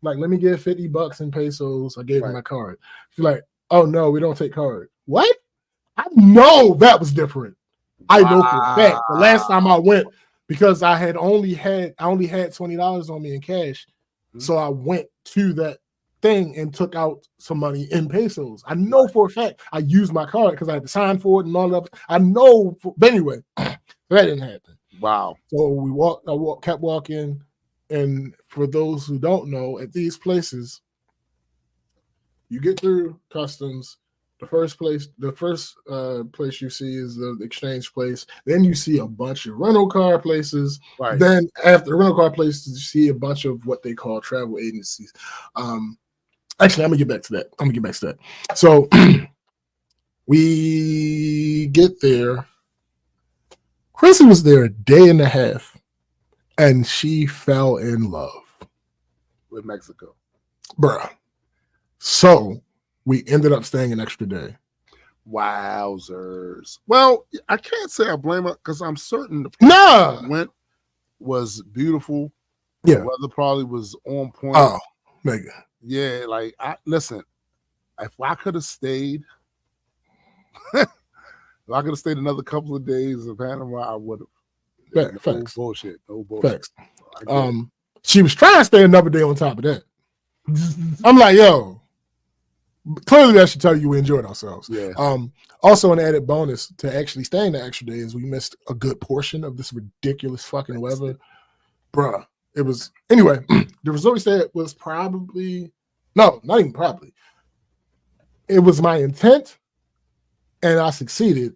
S2: like, let me get $50 in pesos. I gave her my card. She's like, oh no, we don't take card. What? I know that was different. I know for a fact. The last time I went, because I only had $20 on me in cash. So I went to that thing and took out some money in pesos. I know for a fact I used my card because I had to sign for it and all that. I know, but anyway, that didn't happen.
S1: Wow.
S2: So I kept walking. And for those who don't know, at these places, you get through customs. The first place you see is the exchange place. Then you see a bunch of rental car places.
S1: Right.
S2: Then after the rental car places, you see a bunch of what they call travel agencies. Actually, I'm gonna get back to that. So we get there. Chrissy was there a day and a half. And she fell in love
S1: with Mexico,
S2: bruh. So we ended up staying an extra day.
S1: Wowzers! Well, I can't say I blame her, because I'm certain the place I went was beautiful.
S2: Yeah,
S1: the weather probably was on point.
S2: Oh, mega.
S1: Yeah, like listen, if I could have stayed, another couple of days in Panama, I would have. No bullshit.
S2: Facts. She was trying to stay another day on top of that. I'm like, yo, clearly that should tell you we enjoyed ourselves.
S1: Yeah.
S2: Also, an added bonus to actually staying the extra day is we missed a good portion of this ridiculous fucking weather. Bruh. It was, anyway, the resort we stayed at was not even probably. It was my intent, and I succeeded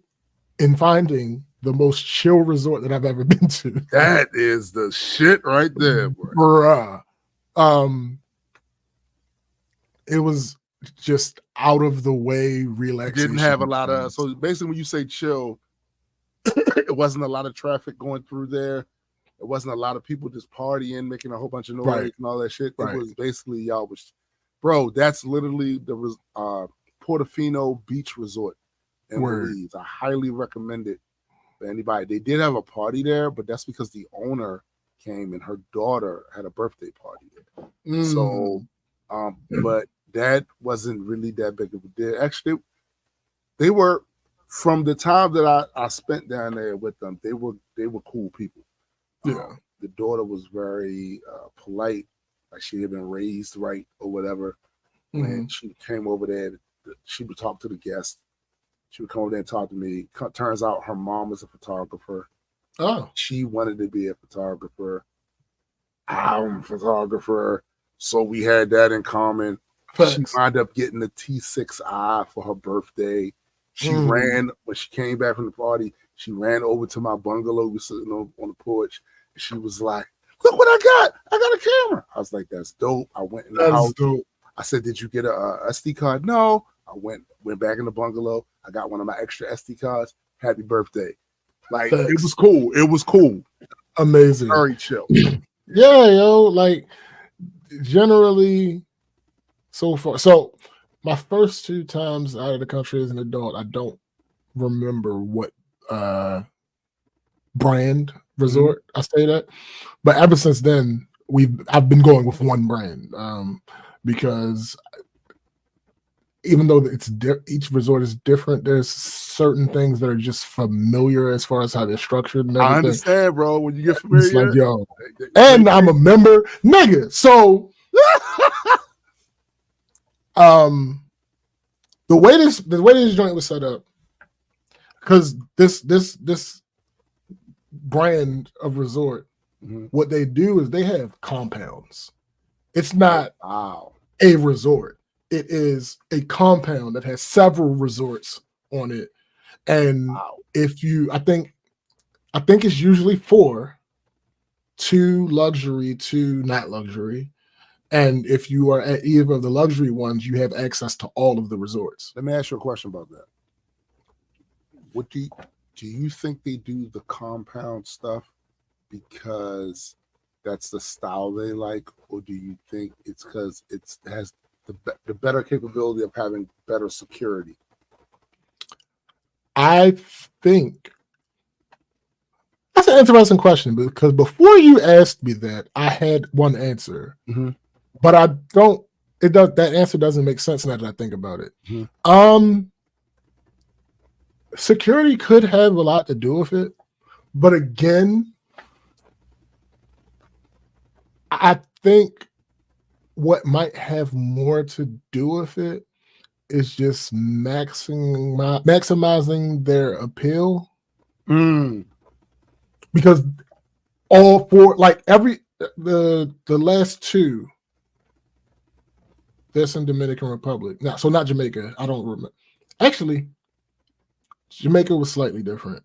S2: in finding the most chill resort that I've ever been to.
S1: That is the shit right there,
S2: bruh. It was just out of the way relaxation.
S1: Didn't have a lot of, so basically when you say chill, it wasn't a lot of traffic going through there. It wasn't a lot of people just partying, making a whole bunch of noise and all that shit. It was basically y'all was, bro, that's literally the Portofino Beach Resort in Belize. I highly recommend it. Anybody. They did have a party there, but that's because the owner came and her daughter had a birthday party there. So, but that wasn't really that big of a deal. Actually, they were from the time that I spent down there with them, they were cool people.
S2: Yeah.
S1: The daughter was very polite, like she had been raised right or whatever. When she came over there, she would talk to the guests. She would come over there and talk to me. Turns out her mom is a photographer.
S2: Oh.
S1: She wanted to be a photographer. I'm a photographer. So we had that in common.
S2: Facts.
S1: She wound up getting a T6i for her birthday. She ran, when she came back from the party, she ran over to my bungalow. We were sitting on the porch. And she was like, look what I got. I got a camera. I was like, that's dope. I went in the house. Dope. I said, did you get a SD card? No. I went back in the bungalow. I got one of my extra SD cards. Happy birthday. Like, Thanks. It was cool. It was cool.
S2: Amazing.
S1: Very chill.
S2: Yeah, yo, like generally so far. So my first 2 times out of the country as an adult, I don't remember what brand resort I stayed at. But ever since then, I've been going with one brand because even though each resort is different, there's certain things that are just familiar as far as how they're structured and everything.
S1: I understand, bro. When you get familiar,
S2: it's like, yo, and I'm a member, nigga. So, the way this joint was set up, because this brand of resort, what they do is they have compounds. It's not a resort. It is a compound that has several resorts on it. And if you, I think it's usually 4, 2 luxury, 2 not luxury. And if you are at either of the luxury ones, you have access to all of the resorts.
S1: Let me ask you a question about that. What do you think they do the compound stuff because that's the style they like, or do you think it's because it has the better capability of having better security?
S2: I think that's an interesting question, because before you asked me that, I had one answer, but I don't. That answer doesn't make sense now that I think about it. Security could have a lot to do with it, but again, I think what might have more to do with it is just maximizing their appeal. Because all 4, like the last 2, there's in Dominican Republic. Now, so not Jamaica. I don't remember. Actually, Jamaica was slightly different.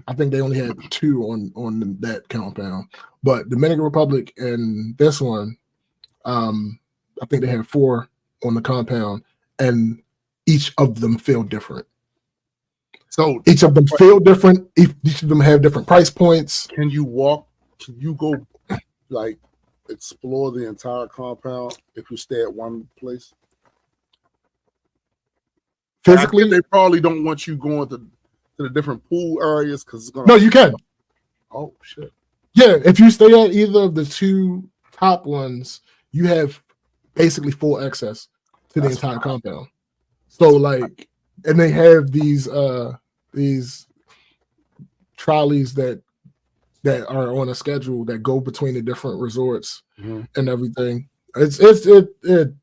S2: I think they only had 2 on that compound, but Dominican Republic and this one, I think they had 4 on the compound, and each of them feel different.
S1: So
S2: each of them feel different. Each of them have different price points.
S1: Can you go like explore the entire compound if you stay at one place?
S2: Physically,
S1: they probably don't want you going to the different pool areas because it's gonna.
S2: No, you can.
S1: Oh shit!
S2: Yeah, if you stay at either of the 2 top ones, you have basically full access to the entire compound. So like, and they have these trolleys that are on a schedule that go between the different resorts and everything. It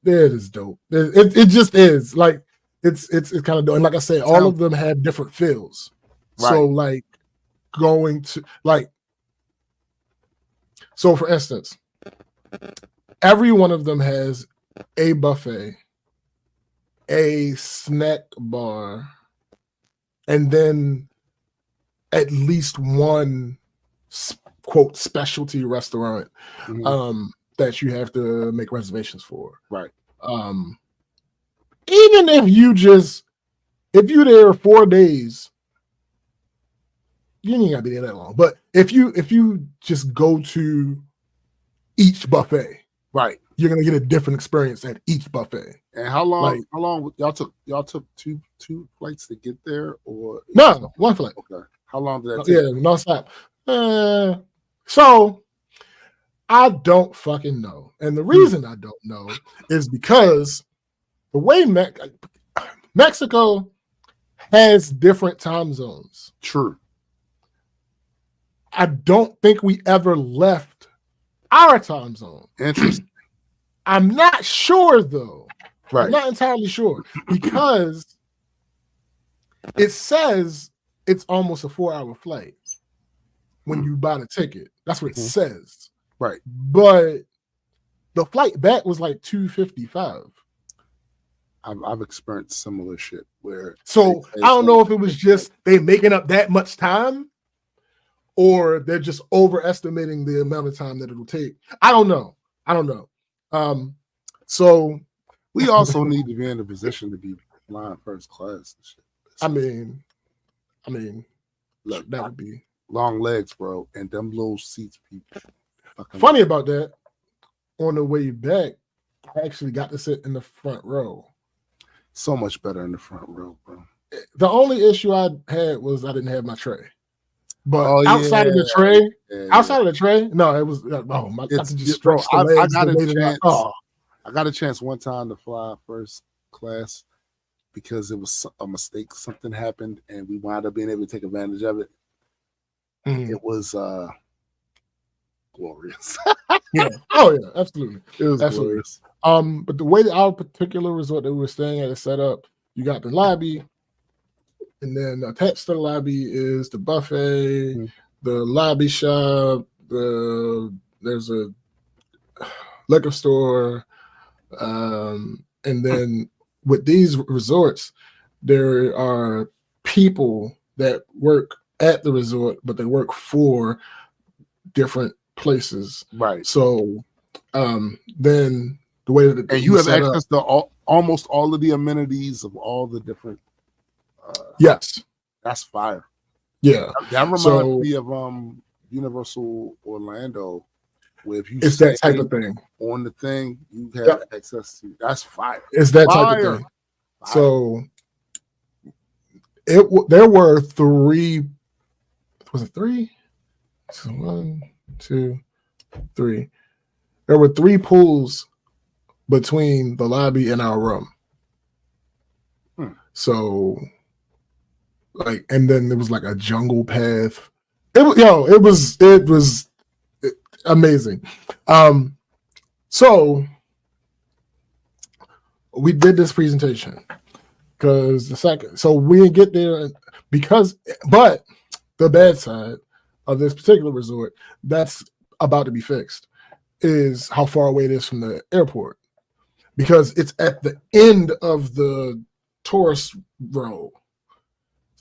S2: is dope. It just is like it's kind of dope. And like I said, all of them have different feels. Right. So like going to like, so for instance, every one of them has a buffet, a snack bar, and then at least one quote specialty restaurant that you have to make reservations for.
S1: Right.
S2: Even if you're there 4 days, you ain't gotta be there that long. But if you just go to each buffet,
S1: right,
S2: you're gonna get a different experience at each buffet.
S1: And how long y'all took two flights to get there, or
S2: no, one flight?
S1: Okay. How long did that take?
S2: Yeah, no stop. So I don't fucking know. And the reason I don't know is because the way Mexico has different time zones.
S1: True.
S2: I don't think we ever left our time zone.
S1: Interesting.
S2: I'm not sure though.
S1: Right.
S2: I'm not entirely sure because it says it's almost a 4-hour flight when you buy the ticket. That's what it says.
S1: Right.
S2: But the flight back was like 2:55.
S1: I've experienced similar shit where.
S2: So I don't know if it was just they making up that much time, or they're just overestimating the amount of time that it'll take. I don't know. So
S1: we also need to be in a position to be flying first class and shit.
S2: I mean, look, that would be
S1: long legs, bro, and them little seats.
S2: Funny about that. On the way back, I actually got to sit in the front row.
S1: So much better in the front row, bro.
S2: The only issue I had was I didn't have my tray. But outside of the tray, no, it was I
S1: got a chance one time to fly first class because it was a mistake. Something happened, and we wound up being able to take advantage of it.
S2: Mm-hmm.
S1: It was glorious.
S2: Yeah. Oh yeah, absolutely.
S1: It was glorious.
S2: But the way that our particular resort that we were staying at is set up, you got the lobby, and then attached to the lobby is the buffet, the lobby shop, there's a liquor store, and then with these resorts, there are people that work at the resort, but they work for different places.
S1: Right.
S2: So then the way that
S1: and you have access to almost all of the amenities of all the different.
S2: Yes,
S1: that's fire.
S2: Yeah,
S1: that reminds me of Universal Orlando, where if you
S2: it's that type of thing
S1: on the thing, you have access to. That's fire.
S2: It's that type of thing. Fire. So there were 3. Was it 3? So 1, 2, 3. There were 3 pools between the lobby and our room. So, like, and then there was like a jungle path. It was amazing. So we did this presentation because we didn't get there but the bad side of this particular resort that's about to be fixed is how far away it is from the airport, because it's at the end of the tourist row.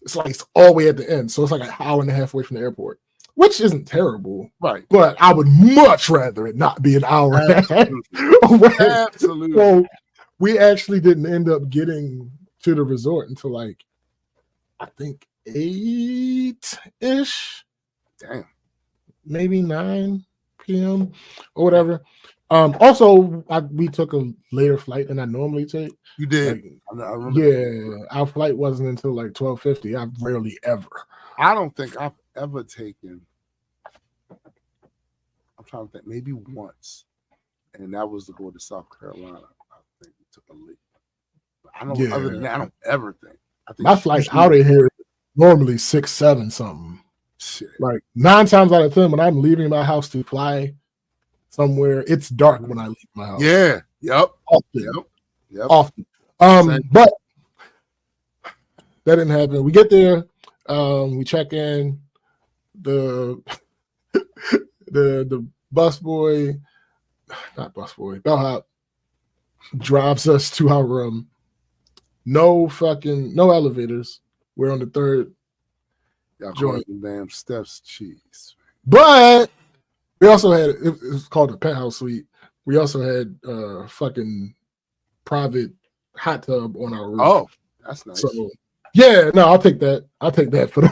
S2: It's like it's all the way at the end, so it's like an hour and a half away from the airport, which isn't terrible,
S1: right?
S2: But I would much rather it not be an hour and a half away.
S1: Absolutely.
S2: So we actually didn't end up getting to the resort until like I think 8-ish.
S1: Damn.
S2: Maybe 9 p.m. or whatever. Also, we took a later flight than I normally take.
S1: You did.
S2: Like, I remember. Yeah, our flight wasn't until like 12:50. I rarely ever.
S1: I don't think I've ever taken. I'm trying to think. Maybe once, and that was to go to South Carolina. I think we took a late. But I don't. Other than that, I don't ever think. I think
S2: my flight out of here normally 6, 7 something.
S1: Shit.
S2: Like 9 times out of 10, when I'm leaving my house to fly somewhere, it's dark when I leave my house.
S1: Yeah. Yep.
S2: Often.
S1: Yep.
S2: Often. But that didn't happen. We get there, we check in. The bellhop drives us to our room. No elevators. We're on the 3rd
S1: joint. Damn steps, cheese.
S2: But we also had it was called the penthouse suite. We also had fucking private hot tub on our roof.
S1: Oh, that's nice.
S2: So yeah, no, I'll take that. I'll take that for the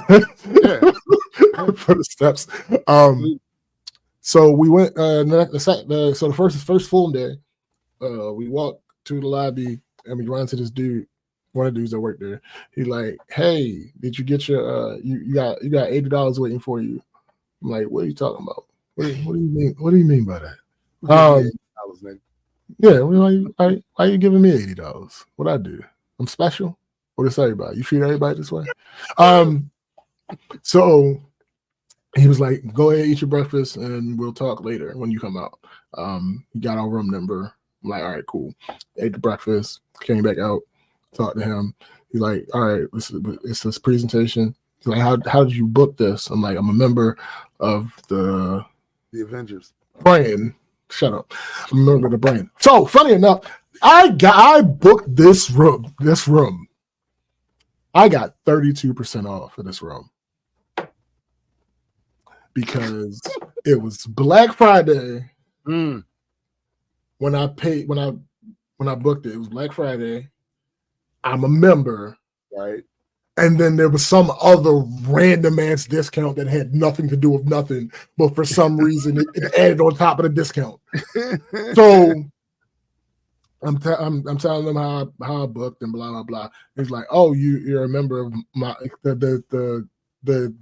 S2: for the steps. So we went the first full day. We walked to the lobby and we run into this dude. One of the dudes that worked there. He like, hey, did you get your you got $80 waiting for you? I'm like, what are you talking about? What do you mean? What do you mean by that? Yeah, why are you giving me $80? What I do? I'm special. What does everybody? You treat everybody this way? So he was like, go ahead, eat your breakfast, and we'll talk later when you come out. He got our room number. I'm like, all right, cool. Ate the breakfast, came back out, talked to him. He's like, all right, it's this presentation. He's like, how did you book this? I'm like, I'm a member of the
S1: Avengers.
S2: Brand. Shut up. I'm a member of the Brand. So funny enough, I booked this room. I got 32% off for this room because it was Black Friday. When I booked it, it was Black Friday. I'm a member,
S1: right? And
S2: then there was some other random ass discount that had nothing to do with nothing, but for some reason it added on top of the discount. So I'm telling them how I booked and blah blah blah. He's like, "Oh, you're a member of my the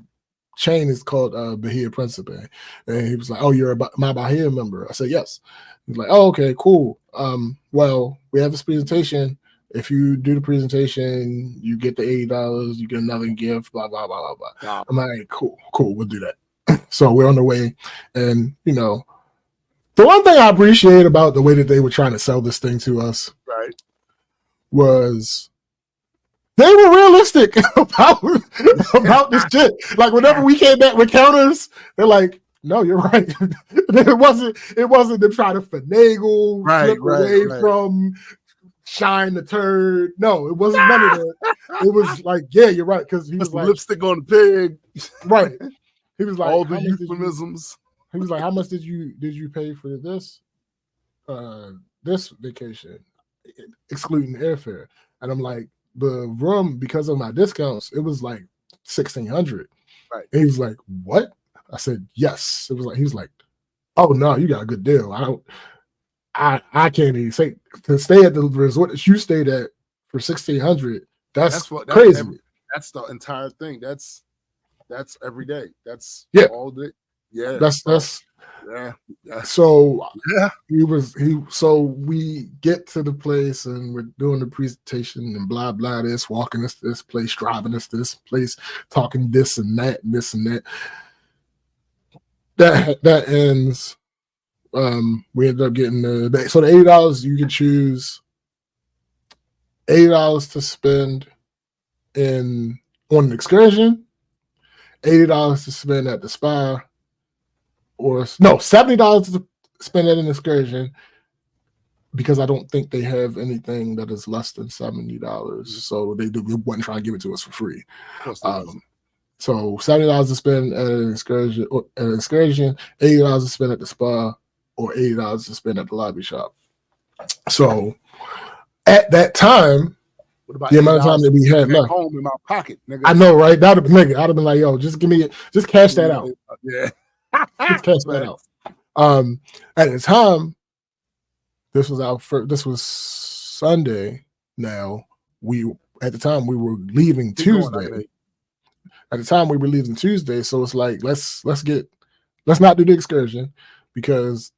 S2: chain is called Bahia Principe," and he was like, "Oh, you're my Bahia member." I said, "Yes." He's like, "Oh, okay, cool. Well, we have this presentation. If you do the presentation, you get the $80. You get another gift. Blah blah blah blah blah." I'm like, "Cool, we'll do that." So we're on the way, and the one thing I appreciate about the way that they were trying to sell this thing to us,
S1: right,
S2: was they were realistic about this shit. Like whenever we came back with counters, they're like, "No, you're right." It wasn't them trying to finagle, flip away from shine the turd. No, it wasn't none of that. It was like, yeah, you're right, because he was like
S1: lipstick on the pig,
S2: right? He was like
S1: all the euphemisms.
S2: He was like, "How much did you pay for this this vacation, excluding airfare?" And I'm like, "The room, because of my discounts, it was like $1,600."
S1: Right.
S2: And he was like, "What?" I said, "Yes." It was like, he was like, "Oh no, you got a good deal. I can't even say to stay at the resort that you stayed at for $1,600. That's crazy."
S1: That's the entire thing. That's every day. That's all day. Yeah,
S2: that's
S1: yeah.
S2: So so we get to the place and we're doing the presentation and blah blah, this walking us to this place, driving us to this place, talking this and that and this and that. That ends. We ended up getting the $80. You can choose $80 to spend on an excursion, $80 to spend at the spa, or no, $70 to spend at an excursion, because I don't think they have anything that is less than $70. So they wasn't trying to give it to us for free. So $70 to spend at an excursion, $80 to spend at the spa, or $80 to spend at the lobby shop. So at that time, the amount of time that we had left,
S1: home in my pocket, nigga.
S2: I know, right? I'd have been like, "Yo, just cash that out."
S1: Yeah.
S2: Just cash that out. At the time, this was Sunday. Now at the time we were leaving Tuesday. At the time we were leaving Tuesday, so it's like let's not do the excursion because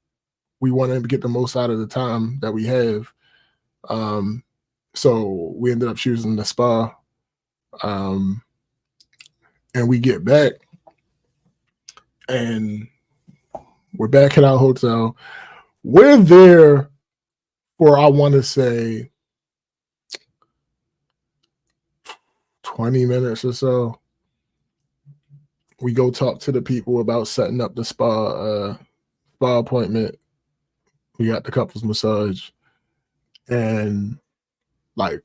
S2: we wanted to get the most out of the time that we have. So we ended up choosing the spa. And we get back and we're back at our hotel. We're there for, I want to say, 20 minutes or so. We go talk to the people about setting up the spa appointment. We got the couples massage. And like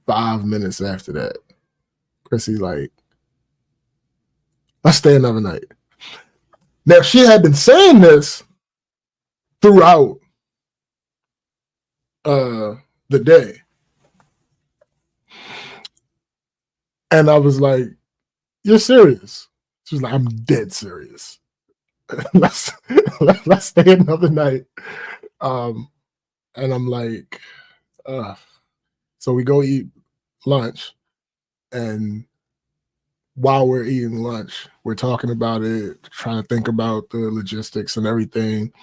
S2: 5 minutes after that, Chrissy like, "Let's stay another night." Now, she had been saying this throughout the day. And I was like, "You're serious?" She was like, "I'm dead serious. let's stay another night." And I'm like, so we go eat lunch, and while we're eating lunch, we're talking about it, trying to think about the logistics and everything.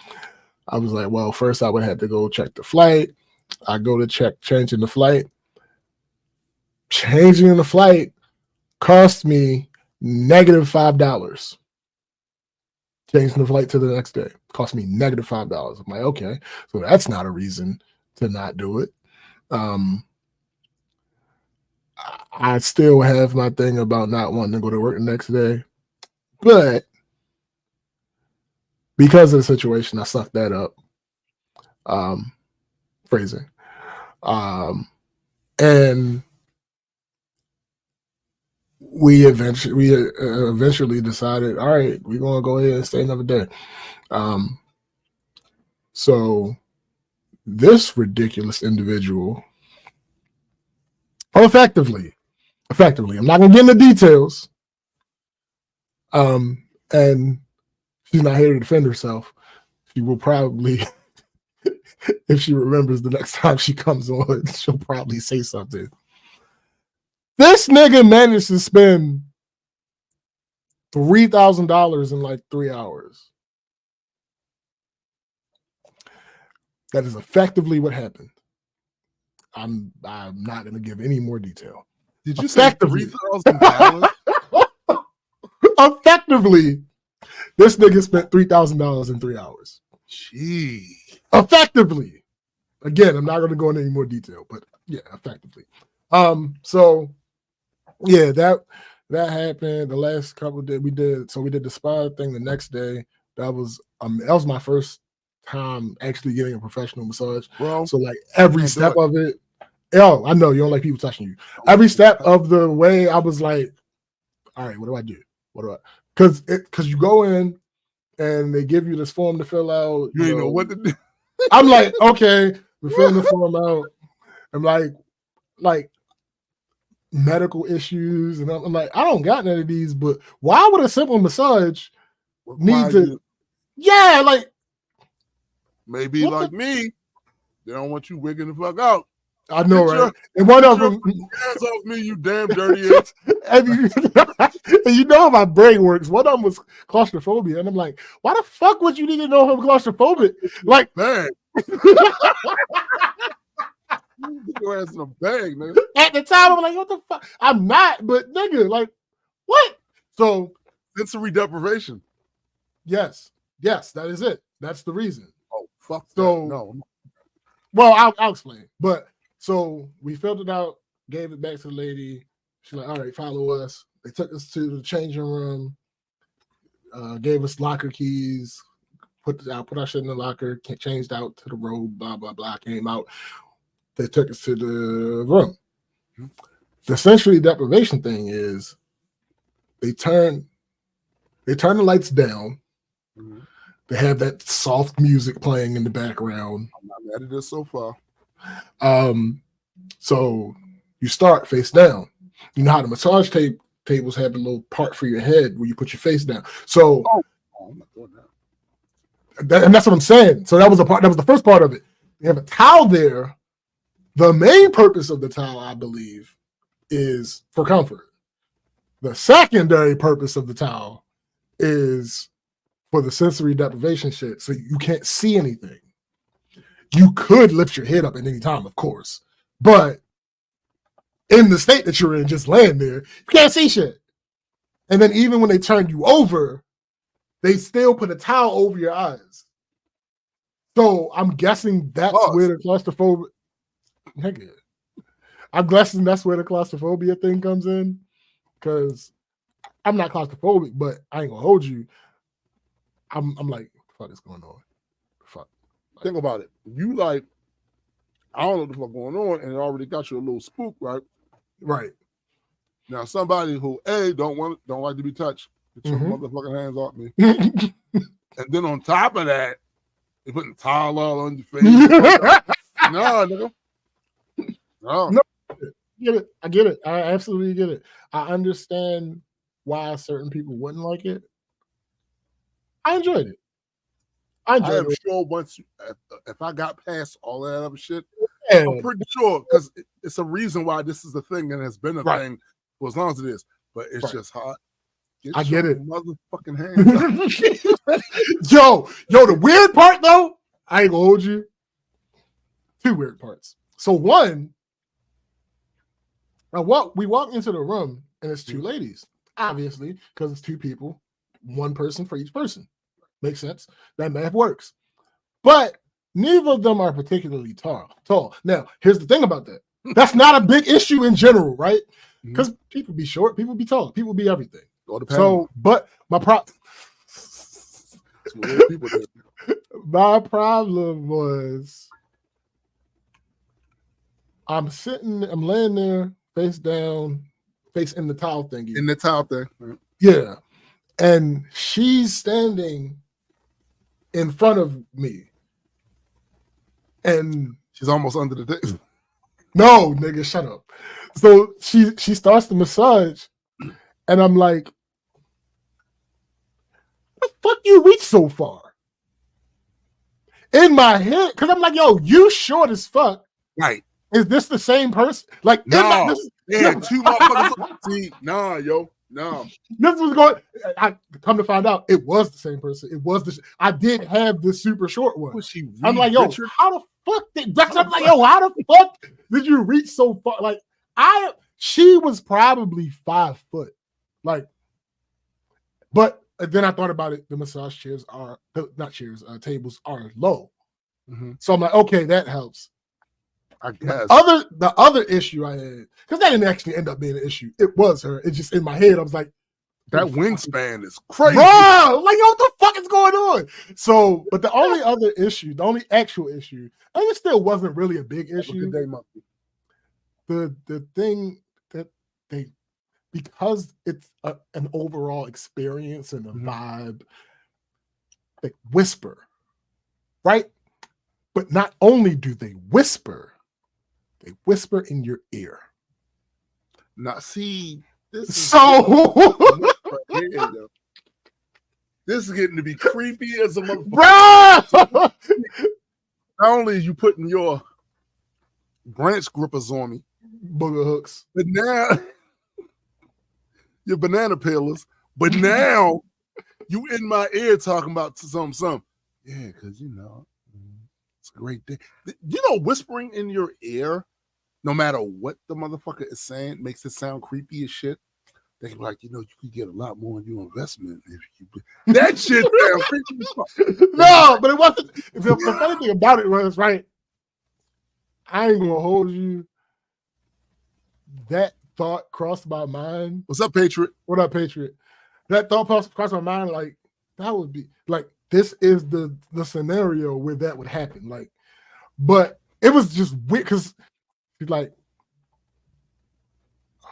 S2: I was like, well, first I would have to go check the flight. I go to changing the flight. changing the flight cost me -$5. Changing the flight to the next day cost me -$5. I'm like, okay, so that's not a reason to not do it. I still have my thing about not wanting to go to work the next day, but because of the situation, I sucked that up. Phrasing. And we eventually decided, all right, we're gonna go ahead and stay another day. So this ridiculous individual, effectively, I'm not gonna get into details. And she's not here to defend herself. She will probably, if she remembers the next time she comes on, she'll probably say something. This nigga managed to spend $3,000 in like 3 hours. That is effectively what happened. I'm not going to give any more detail.
S1: Did you say $3,000?
S2: Effectively, this nigga spent $3,000 in 3 hours.
S1: Gee.
S2: Effectively. Again, I'm not going to go into any more detail, but yeah, effectively. So yeah, that happened. The last couple that we did, so we did the spa thing the next day. That was my first time actually getting a professional massage.
S1: Bro,
S2: so like every step of it, I know you don't like people touching you. Every step of the way, I was like, all right, what do I do? Because you go in and they give you this form to fill out.
S1: You ain't know what to do.
S2: I'm like, okay, we're filling the form out. I'm like medical issues, and I'm like, I don't got none of these, but why would a simple massage need to? Yeah, like
S1: maybe like me, they don't want you wigging the fuck out.
S2: I know, right? And one of them,
S1: hands off me, you damn dirty ass.
S2: and you know how my brain works. One of them was claustrophobia, and I'm like, why the fuck would you need to know I'm claustrophobic? Like,
S1: man. Your ass in a bag, man.
S2: At the time, I'm like, what the fuck? I'm not, but nigga, like, what? So
S1: sensory deprivation.
S2: Yes, that is it. That's the reason.
S1: Oh, fuck.
S2: So
S1: no.
S2: Well, I'll explain. But so we filled it out, gave it back to the lady. She's like, all right, follow us. They took us to the changing room, gave us locker keys, put our shit in the locker, changed out to the robe, blah, blah, blah, came out. They took us to the room. The sensory deprivation thing is they turn the lights down. Mm-hmm. They have that soft music playing in the background.
S1: I'm not mad at this so far.
S2: So you start face down. You know how the massage tables have a little part for your head where you put your face down. So
S1: I'm not doing that.
S2: And that's what I'm saying. So that was the first part of it. You have a towel there. The main purpose of the towel, I believe, is for comfort. The secondary purpose of the towel is for the sensory deprivation shit, so you can't see anything. You could lift your head up at any time, of course, but in the state that you're in, just laying there, you can't see shit. And then even when they turn you over, they still put a towel over your eyes. So I'm guessing that's where the claustrophobia. Nigga, I'm guessing that's where the claustrophobia thing comes in, because I'm not claustrophobic, but I ain't gonna hold you. I'm like, what the fuck is going on? Fuck.
S1: Think about it. You like, I don't know what the fuck going on, and it already got you a little spook, right?
S2: Right.
S1: Now somebody who don't like to be touched, get your motherfucking hands off me. And then on top of that, they putting towel all on your face. No, nigga. No.
S2: I get it. I absolutely get it. I understand why certain people wouldn't like it. I enjoyed it.
S1: I am sure once if I got past all that other shit, I'm pretty sure, because it's a reason why this is a thing and has been a thing for as long as it is. But it's just hot.
S2: I get it.
S1: Motherfucking hands.
S2: yo, the weird part though, I ain't gonna hold you. Two weird parts. So one, We walk into the room and it's two ladies, obviously, because it's two people, one person for each person. Makes sense. That math works. But neither of them are particularly tall. Now, here's the thing about that. That's not a big issue in general, right? Because people be short, people be tall, people be everything. So, but my problem was I'm laying there face down, face in the towel thingy.
S1: In the towel thing. Right.
S2: Yeah. And she's standing in front of me. And
S1: she's almost under the thing.
S2: No, nigga, shut up. So she starts the massage, and I'm like, the fuck you reach so far? In my head, because I'm like, yo, you short as fuck.
S1: Right.
S2: Is this the same person? Like,
S1: no. Two motherfuckers. See, nah, yo. No.
S2: This was going. I come to find out it was the same person. It was I did have the super short one. I'm like, yo, how the fuck I'm like, yo, how the fuck did you reach so far? Like, she was probably 5 foot. Like, but then I thought about it. The massage chairs are not chairs, tables are low. Mm-hmm. So I'm like, okay, that helps.
S1: I guess.
S2: The other issue I had, because that didn't actually end up being an issue. It was her. It's just in my head. I was like,
S1: that wingspan is crazy.
S2: Bro, like, yo, what the fuck is going on? So, but the only other issue, the only actual issue, and it still wasn't really a big issue. The thing that because it's an overall experience and a vibe, they whisper, right? But not only do they whisper in your ear.
S1: Now, see, this is this is getting to be creepy as a motherfucker. Bro! Not only are you putting your branch grippers on me,
S2: booger hooks,
S1: but now your banana peelers, but now you in my ear talking about something. Yeah, because you know. It's a great thing. You know, whispering in your ear, no matter what the motherfucker is saying, makes it sound creepy as shit. They can be like, you know, you could get a lot more in your investment if you. That shit sounds creepy.
S2: No, but it wasn't. The funny thing about it was, right, I ain't gonna hold you. That thought crossed my mind.
S1: What's up, Patriot?
S2: What up, Patriot? That thought crossed my mind, like, that would be, like, this is the scenario where that would happen. Like, but it was just weird because she's like,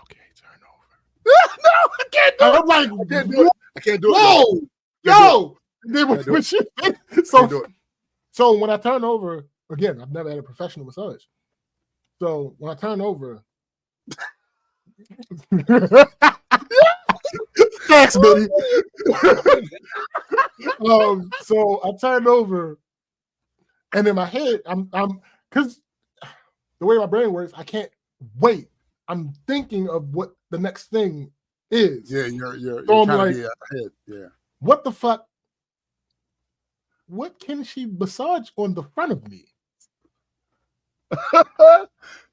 S2: okay, turn over.
S1: No, I can't do it.
S2: I'm like,
S1: I can't do it. I can't do it.
S2: No. When she, so when I turn over, again, I've never had a professional massage. So when I turn over, thanks, baby. So I turned over, and in my head, I'm because the way my brain works, I can't wait. I'm thinking of what the next thing is.
S1: Yeah, you're
S2: so I'm
S1: trying
S2: like,
S1: to be ahead. Yeah.
S2: What the fuck? What can she massage on the front of me?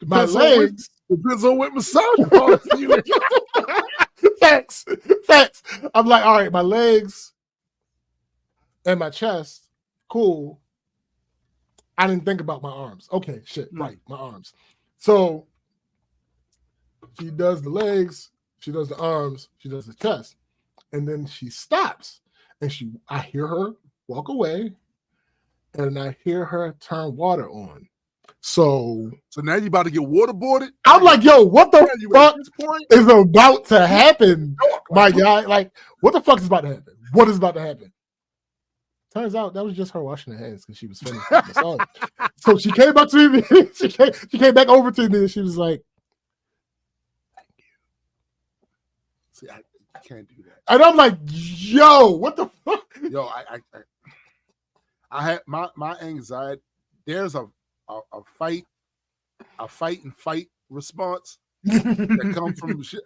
S2: My legs.
S1: Depends on what massage parts you.
S2: Facts. I'm like, all right, my legs and my chest, cool. I didn't think about my arms. Okay, shit, right, my arms. So she does the legs, she does the arms, she does the chest, and then she stops, and I hear her walk away, and I hear her turn water on. So
S1: now you about to get waterboarded?
S2: I'm like, yo, what the fuck is about to happen, my guy? Like, what the fuck is about to happen? What is about to happen? Turns out that was just her washing her hands because she was finished with the massage. So she came up to me. She came back over to me and she was like, "Thank you."
S1: See, I can't do that.
S2: And I'm like, yo, what the fuck?
S1: Yo, I had my anxiety. There's a fight and fight response that comes from shit.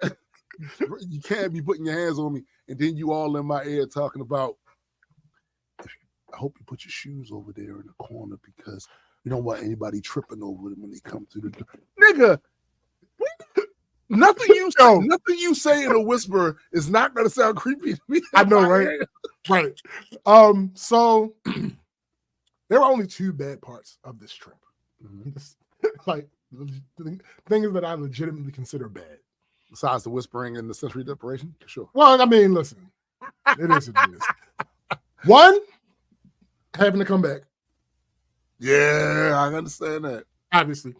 S1: You can't be putting your hands on me and then you all in my ear talking about, I hope you put your shoes over there in the corner because we don't want anybody tripping over them when they come through the door. Nigga, Nothing you say in a whisper is not going to sound creepy to me.
S2: I know, right? Right. So there were only two bad parts of this trip. Like things that I legitimately consider bad.
S1: Besides the whispering and the sensory deprivation? Sure.
S2: Well, I mean, listen, it is what it is. One, having to come back.
S1: Yeah, I understand that.
S2: Obviously.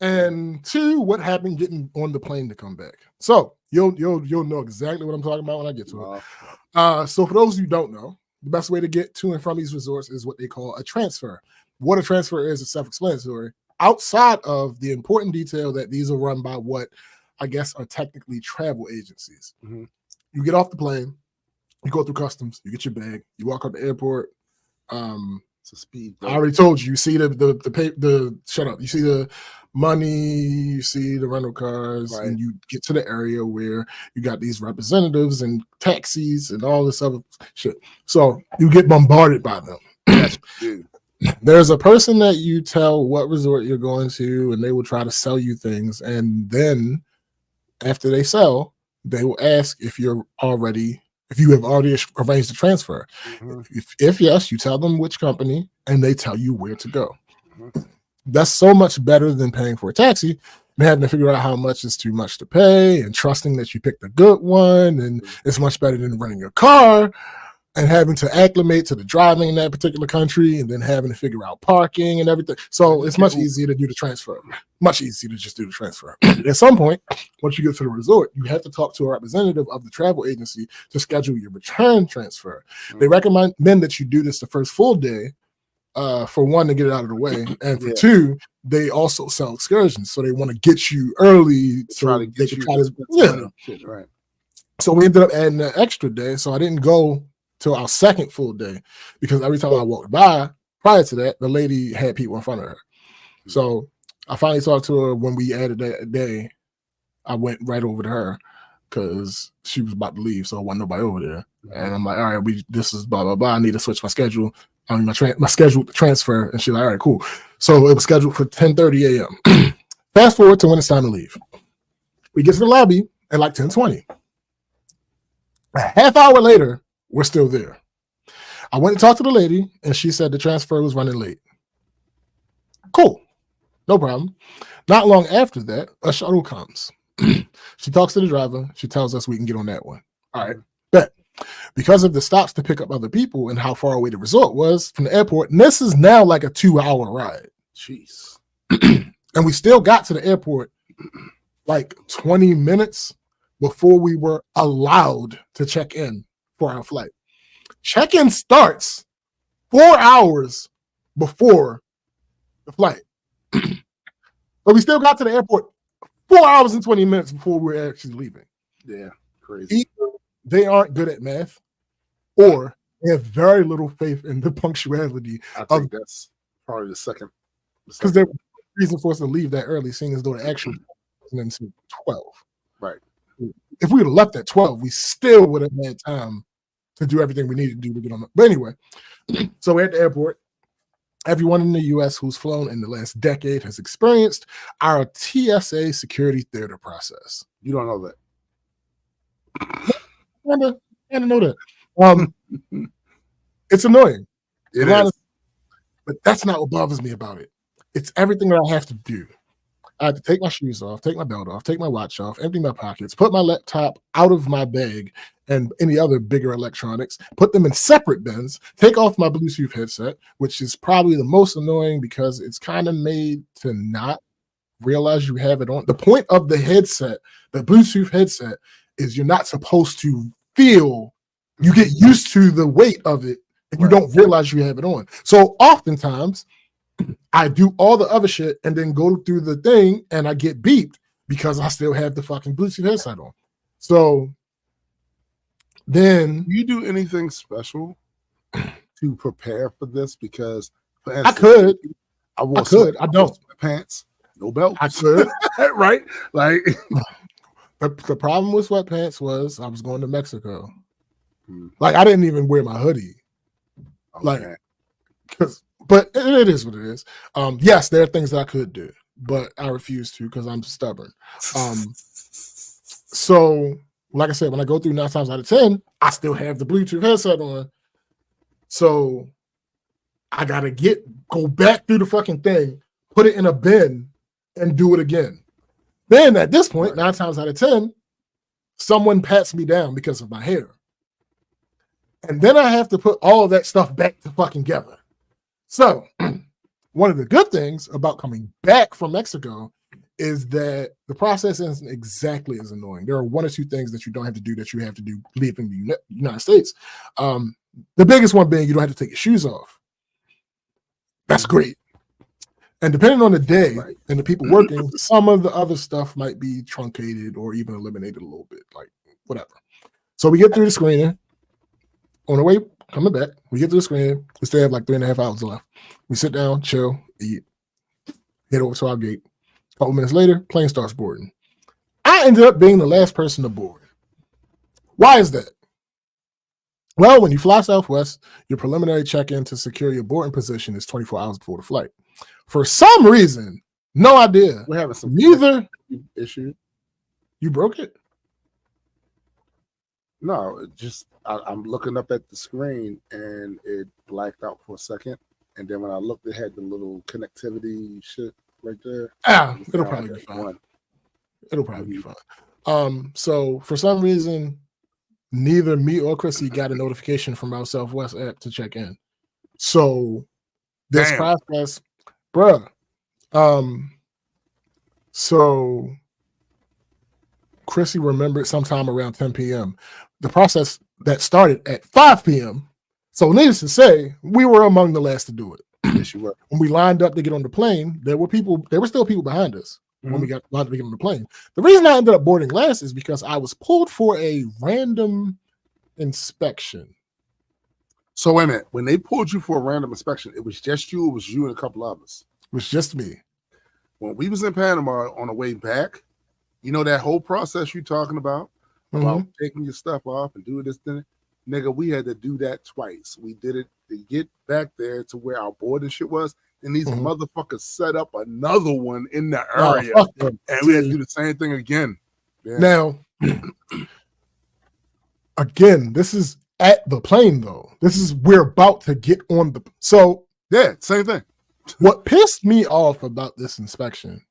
S2: And two, what happened getting on the plane to come back. So you'll know exactly what I'm talking about when I get to it. So for those who don't know, the best way to get to and from these resorts is what they call a transfer. What a transfer is self-explanatory. Outside of the important detail that these are run by what I guess are technically travel agencies.
S1: Mm-hmm.
S2: You get off the plane, you go through customs, you get your bag, you walk out the airport.
S1: It's a speed.
S2: I already told you. You see the shut up. You see the money. You see the rental cars,
S1: right.
S2: And you get to the area where you got these representatives and taxis and all this other shit. So you get bombarded by them.
S1: Yes, dude.
S2: There's a person that you tell what resort you're going to, and they will try to sell you things. And then after they sell, they will ask if you have already arranged the transfer.
S1: Mm-hmm.
S2: If yes, you tell them which company, and they tell you where to go.
S1: Mm-hmm.
S2: That's so much better than paying for a taxi and having to figure out how much is too much to pay and trusting that you picked a good one. And it's much better than renting a car and having to acclimate to the driving in that particular country and then having to figure out parking and everything. So it's much easier to do the transfer. Much easier to just do the transfer. At some point, once you get to the resort, you have to talk to a representative of the travel agency to schedule your return transfer. Mm-hmm. They recommend that you do this the first full day, for one, to get it out of the way, and for two, they also sell excursions, so they want to get you early so they can try to
S1: right.
S2: So we ended up adding an extra day, so I didn't go till our second full day because every time I walked by prior to that, the lady had people in front of her. So I finally talked to her when we added that day. I went right over to her because she was about to leave, so there wasn't nobody over there. And I'm like, all right, this is blah blah blah. I need to switch my schedule. I mean, my scheduled transfer. And she's like, all right, cool. So it was scheduled for 10:30 a.m. Fast forward to when it's time to leave. We get to the lobby at like 10:20. A half hour later, we're still there. I went to talk to the lady, and she said the transfer was running late. Cool. No problem. Not long after that, a shuttle comes. She talks to the driver. She tells us we can get on that one. All right, bet. Because of the stops to pick up other people and how far away the resort was from the airport, and this is now like a 2-hour ride.
S1: Jeez.
S2: And we still got to the airport like 20 minutes before we were allowed to check in for our flight. Check-in starts 4 hours before the flight. But we still got to the airport 4 hours and 20 minutes before we were actually leaving.
S1: Yeah, crazy.
S2: Either they aren't good at math, or they have very little faith in the punctuality.
S1: I think that's probably the second.
S2: Because there was no reason for us to leave that early, seeing as though the actual wasn't until 12.
S1: Right.
S2: If we would have left at 12, we still would have had time to do everything we needed to do to get on. But anyway, so we're at the airport. Everyone in the U.S. who's flown in the last decade has experienced our TSA security theater process.
S1: You don't know that.
S2: I know that. It's annoying.
S1: It is.
S2: But that's not what bothers me about it. It's everything that I have to do. I have to take my shoes off, take my belt off, take my watch off, empty my pockets, put my laptop out of my bag and any other bigger electronics, put them in separate bins, take off my Bluetooth headset, which is probably the most annoying because it's kind of made to not realize you have it on. The point of the headset, the Bluetooth headset, is you're not supposed to feel, you get used to the weight of it and you don't realize you have it on. So oftentimes I do all the other shit and then go through the thing and I get beeped because I still have the fucking Bluetooth headset on. So then
S1: you do anything special to prepare for this? Because for instance,
S2: I could. I don't.
S1: Pants, no belt.
S2: I could.
S1: Right? Like
S2: the problem with sweatpants was I was going to Mexico. Like I didn't even wear my hoodie.
S1: Okay.
S2: Like, but it is what it is. Yes, there are things that I could do. but I refuse to because I'm stubborn. So, like I said, when I go through 9 times out of 10, I still have the Bluetooth headset on. So I gotta go back through the fucking thing, put it in a bin, and do it again. Then at this point, 9 times out of 10, someone pats me down because of my hair. And then I have to put all of that stuff back together. So one of the good things about coming back from Mexico is that the process isn't exactly as annoying. There are 1 or 2 things that you don't have to do that you have to do leaving the United States. The biggest one being you don't have to take your shoes off. That's great. And depending on the day and the people working, some of the other stuff might be truncated or even eliminated a little bit, like whatever. So we get through the screening. On the way coming back, we get through the screening. We still have like 3.5 hours left. We sit down, chill, eat, head over to our gate. A couple minutes later, plane starts boarding. I ended up being the last person to board. Why is that? Well, when you fly Southwest, your preliminary check-in to secure your boarding position is 24 hours before the flight. For some reason, no idea.
S1: We're having some issue.
S2: You broke it?
S1: No, it just I'm looking up at the screen and it blacked out for a second, and then when I looked, it had the little connectivity shit right there.
S2: It'll probably be fine. It'll probably be fine. So for some reason, neither me or Chrissy got a notification from our Southwest app to check in. So this process, bruh. So Chrissy remembered sometime around 10 p.m. The process that started at 5 p.m. So needless to say, we were among the last to do it.
S1: Yes, you were.
S2: When we lined up to get on the plane, there were still people behind us when we got lined up to get on the plane. The reason I ended up boarding last is because I was pulled for a random inspection.
S1: So wait a minute. When they pulled you for a random inspection, it was just you, it was you and a couple others.
S2: It was just me.
S1: When we was in Panama on the way back, you know that whole process you talking about taking your stuff off and doing this thing? Nigga, we had to do that twice. We did it to get back there to where our boarding shit was. And these motherfuckers set up another one in the area. And we had to do the same thing again. Yeah.
S2: Now, again, this is at the plane, though. We're about to get on the... So,
S1: yeah, same thing.
S2: What pissed me off about this inspection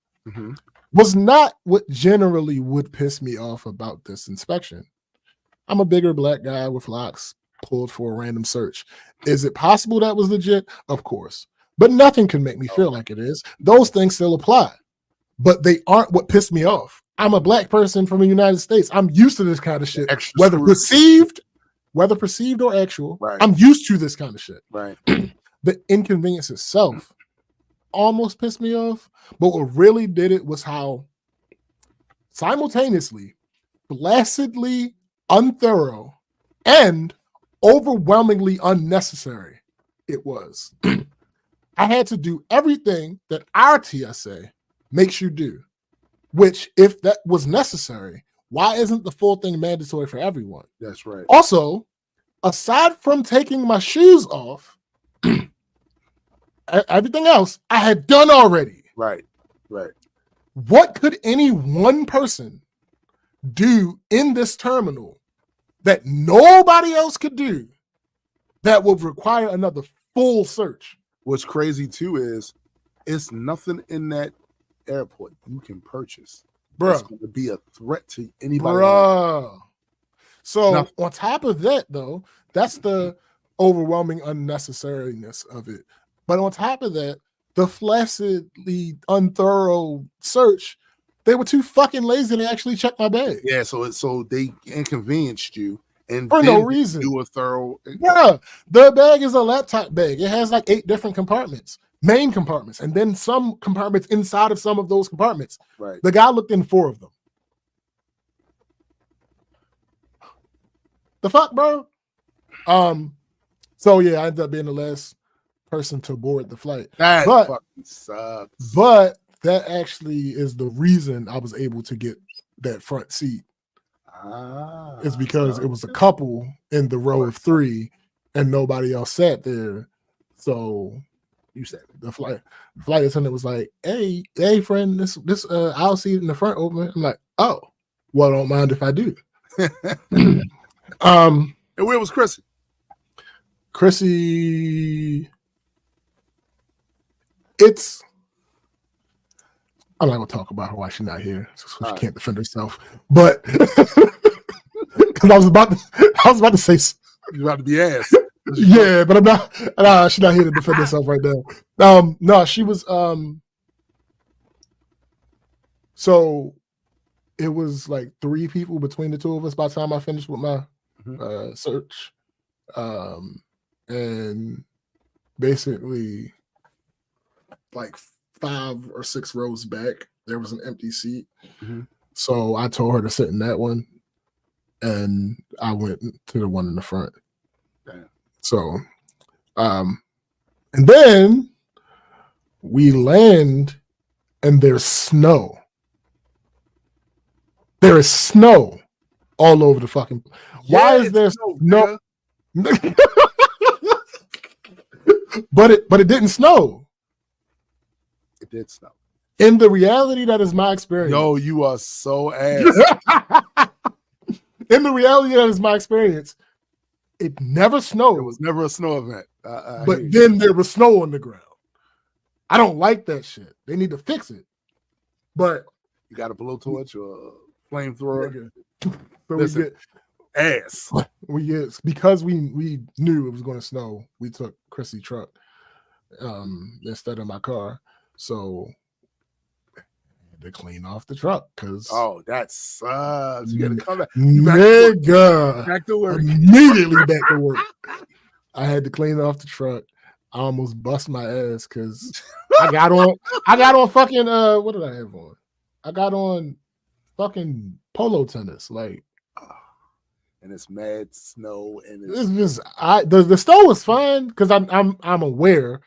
S2: was not what generally would piss me off about this inspection. I'm a bigger black guy with locks pulled for a random search. Is it possible that was legit? Of course. But nothing can make me feel like it is. Those things still apply. But they aren't what pissed me off. I'm a black person from the United States. I'm used to this kind of shit. Whether perceived or actual, I'm used to this kind of shit.
S1: Right.
S2: The inconvenience itself almost pissed me off. But what really did it was how simultaneously, blessedly unthorough and overwhelmingly unnecessary it was. I had to do everything that our TSA makes you do, which if that was necessary, why isn't the full thing mandatory for everyone?
S1: That's right.
S2: Also, aside from taking my shoes off, everything else I had done already.
S1: Right.
S2: What could any one person do in this terminal that nobody else could do that would require another full search?
S1: What's crazy too is it's nothing in that airport you can purchase.
S2: Bruh.
S1: It's going to be a threat to anybody.
S2: Bruh. So on top of that, though, that's the overwhelming unnecessariness of it. But on top of that, the flaccidly unthorough search, they were too fucking lazy to actually check my bag.
S1: Yeah, so they inconvenienced you and
S2: for no reason.
S1: Do a thorough.
S2: Yeah, the bag is a laptop bag. It has like 8 different compartments, main compartments, and then some compartments inside of some of those compartments.
S1: Right.
S2: The guy looked in 4 of them. The fuck, bro? So yeah, I ended up being the last person to board the flight.
S1: That fucking sucks.
S2: But that actually is the reason I was able to get that front seat. It's because it was a couple in the row of 3 and nobody else sat there. So
S1: You said it.
S2: The flight attendant was like, hey, friend, this aisle seat in the front open. I'm like, oh, well, don't mind if I do.
S1: And where was Chrissy?
S2: Chrissy, I'm not gonna talk about her why she's not here, so she can't defend herself. But because I was about to say
S1: you about to be ass.
S2: Yeah, but I'm not. Nah, she's not here to defend herself right now. No, she was. So it was like 3 people between the 2 of us by the time I finished with my search, and basically, like 5 or 6 rows back, there was an empty seat. So I told her to sit in that one, and I went to the one in the front.
S1: Damn.
S2: So, and then we land, and there's snow. There is snow all over the fucking. Why is there snow? But it didn't snow.
S1: It did snow.
S2: In the reality that is my experience.
S1: Yo, you are so ass.
S2: In the reality that is my experience, it never snowed.
S1: It was never a snow event.
S2: But then there was snow on the ground. I don't like that shit. They need to fix it. But
S1: you got a blowtorch or a flamethrower.
S2: So
S1: listen, ass.
S2: Because we knew it was going to snow, we took Chrissy's truck instead of my car. So they clean off the truck because
S1: that sucks. You gotta come back.
S2: Back
S1: to work.
S2: Immediately back to work. I had to clean off the truck. I almost bust my ass because I got on fucking what did I have on? I got on fucking polo tennis, like,
S1: and it's mad snow, and
S2: it's just the snow was fine because I'm aware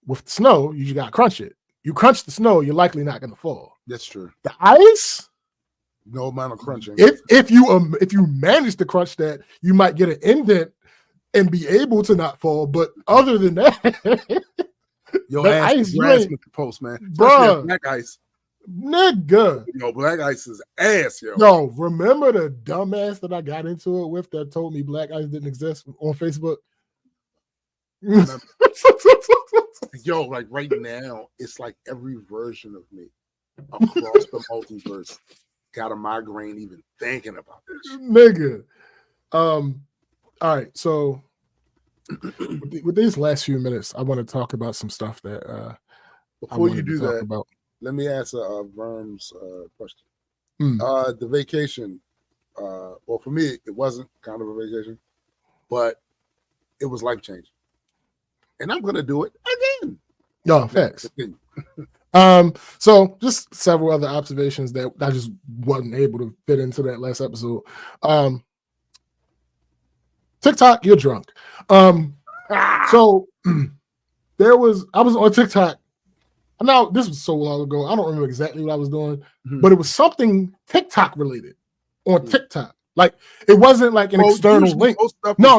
S2: with snow you just gotta crunch it. You crunch the snow, you're likely not gonna fall.
S1: That's true.
S2: The ice,
S1: no amount of crunching.
S2: If you manage to crunch that, you might get an indent and be able to not fall. But other than that,
S1: your ass is grass with the post, man.
S2: Bro,
S1: black ice,
S2: nigga.
S1: Yo, black ice is ass, yo.
S2: Yo, remember the dumbass that I got into it with that told me black ice didn't exist on Facebook?
S1: Yo, like right now, it's like every version of me across the multiverse got a migraine even thinking about this.
S2: Nigga. All right, so with these last few minutes, I want to talk about some stuff that
S1: before you do that, let me answer Verm's question. The vacation, well, for me, it wasn't kind of a vacation, but it was life-changing. And I'm gonna do it again.
S2: No, facts. So just several other observations that I just wasn't able to fit into that last episode. TikTok, you're drunk. So I was on TikTok. Now this was so long ago. I don't remember exactly what I was doing, but it was something TikTok related on TikTok. Like it wasn't like an external link. No.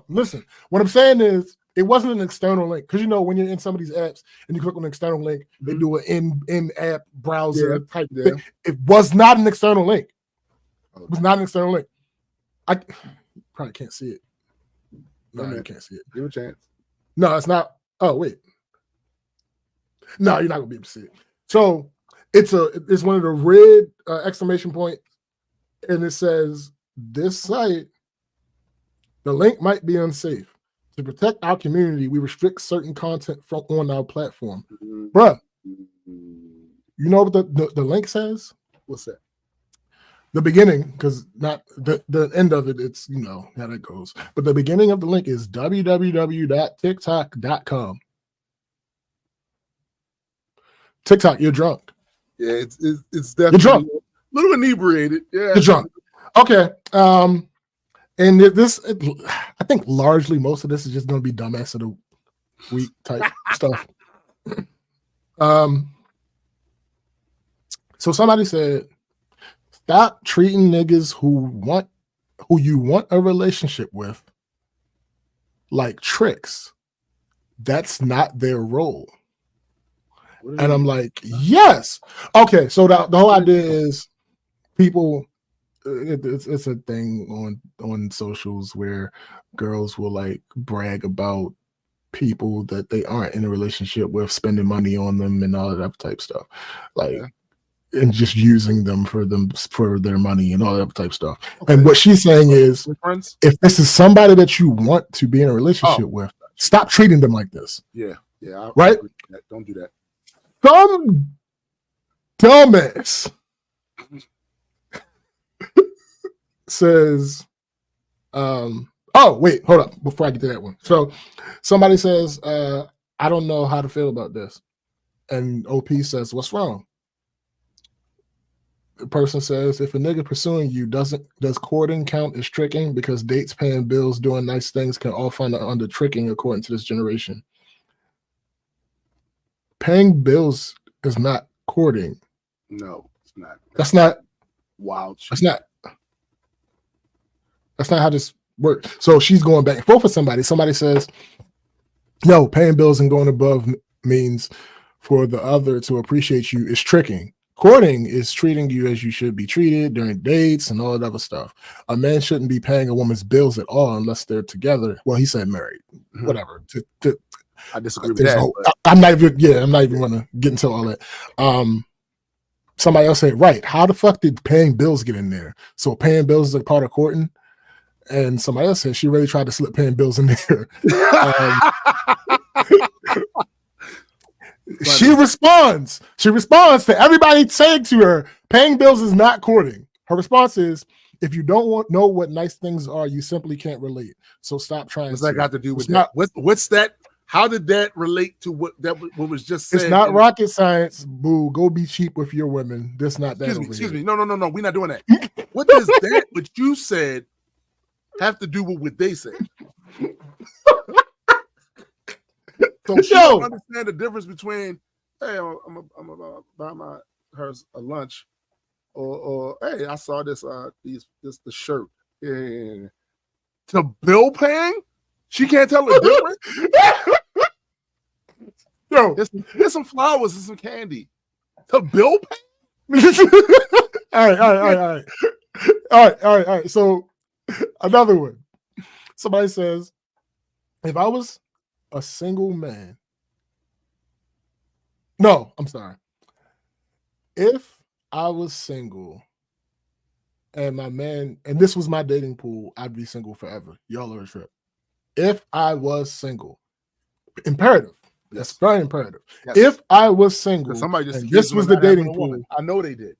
S2: Listen, what I'm saying is it wasn't an external link because when you're in some of these apps and you click on an external link, they do an in-app browser type thing. It was not an external link. It was not an external link. I probably can't see it. No, you can't see it.
S1: Give it a chance.
S2: No, it's not. Oh, wait. No, you're not gonna be able to see it. So it's one of the red exclamation point, and it says this site, the link might be unsafe. To protect our community, we restrict certain content from on our platform. Bruh, you know what the link says?
S1: What's that?
S2: The beginning, because not the end of it, it's how that goes. But the beginning of the link is www.tiktok.com. TikTok, you're drunk.
S1: Yeah, it's definitely
S2: you're drunk.
S1: A little inebriated. Yeah,
S2: you're drunk. Okay. And I think largely most of this is just going to be dumbass of the week type stuff. So somebody said, stop treating niggas who you want a relationship with like tricks. that's not their role. And I'm like, yes. Okay, so the whole idea is people. It's a thing on socials where girls will like brag about people that they aren't in a relationship with, spending money on them and all of that type stuff, like, and just using them for their money and all that type stuff. Okay. And what she's saying is, if this is somebody that you want to be in a relationship with, stop treating them like this.
S1: Yeah,
S2: right.
S1: Don't do that.
S2: Some dumbass says, oh wait, hold up before I get to that one. So somebody says, I don't know how to feel about this, and OP says, what's wrong? The person says, if a nigga pursuing you does courting count as tricking? Because dates, paying bills, doing nice things can all fall under tricking according to this generation. Paying bills is not courting.
S1: No, it's not.
S2: That's not
S1: wild.
S2: That's not how this works. So she's going back and forth with somebody. Somebody says, no, paying bills and going above means for the other to appreciate you is tricking. Courting is treating you as you should be treated during dates and all that other stuff. A man shouldn't be paying a woman's bills at all unless they're together. Well, he said married, whatever.
S1: I disagree with that.
S2: I'm not even going to get into all that. Somebody else said, right, how the fuck did paying bills get in there? So paying bills is a part of courting? And somebody else said she really tried to slip paying bills in there. She responds to everybody saying to her, paying bills is not courting. Her response is, if you don't know what nice things are, you simply can't relate. So stop trying.
S1: What's that got to do with that? What's that? How did that relate to what was just said?
S2: It's not rocket science, boo. Go be cheap with your women. This not that.
S1: Excuse me. No. We're not doing that. What does that, what you said, have to do with what they said? So she don't understand the difference between, hey, I'm gonna buy her a lunch, or hey, I saw this the shirt. Yeah. To bill paying, she can't tell the difference. Yo, there's some flowers and some candy. To bill paying. All right. So another one. Somebody says, if I was a single man. No, I'm sorry. If I was single and my man, and this was my dating pool, I'd be single forever. Y'all are a trip. If I was single, imperative. That's very imperative. Yes. If I was single, somebody just, and this was the dating pool. I know they did.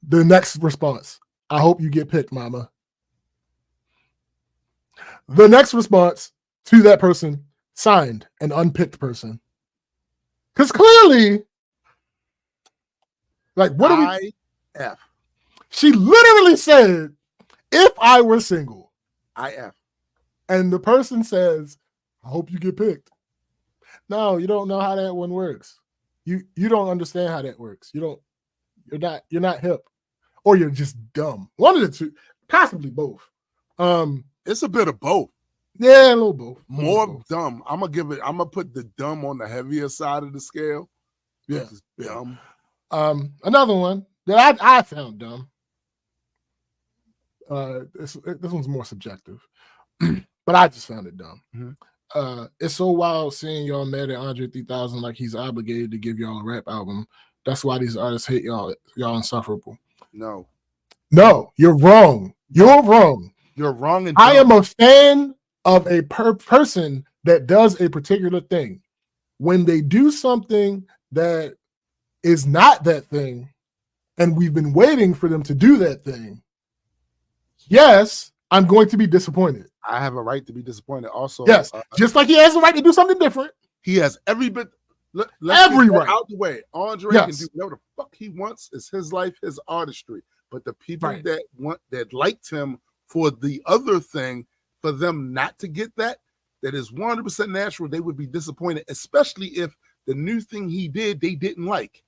S2: The next response, I hope you get picked, mama. The next response to that person, signed an unpicked person. Because clearly, like, what do we?
S1: IF.
S2: She literally said, if I were single.
S1: IF. And
S2: the person says, I hope you get picked. No, you don't know how that one works. You don't understand how that works. You're not hip. Or you're just dumb. One of the two, possibly both.
S1: It's a bit of both.
S2: Yeah, a little both.
S1: More dumb. I'm gonna put the dumb on the heavier side of the scale.
S2: Yeah.
S1: Dumb.
S2: Another one that I found dumb. This one's more subjective, but I just found it dumb.
S1: Mm-hmm.
S2: It's so wild seeing y'all mad at Andre 3000 like he's obligated to give y'all a rap album. That's why these artists hate y'all. Y'all insufferable.
S1: No,
S2: you're wrong. You're wrong.
S1: You're wrong. And
S2: I am a fan of a person that does a particular thing. When they do something that is not that thing, and we've been waiting for them to do that thing, yes, I'm going to be disappointed.
S1: I have a right to be disappointed also.
S2: Yes, just like he has a right to do something different.
S1: He has every bit.
S2: Every right
S1: out the way. Andre can do whatever the fuck he wants. It's his life, his artistry. But the people that liked him for the other thing, for them not to get that is 100% natural. They would be disappointed, especially if the new thing he did they didn't like.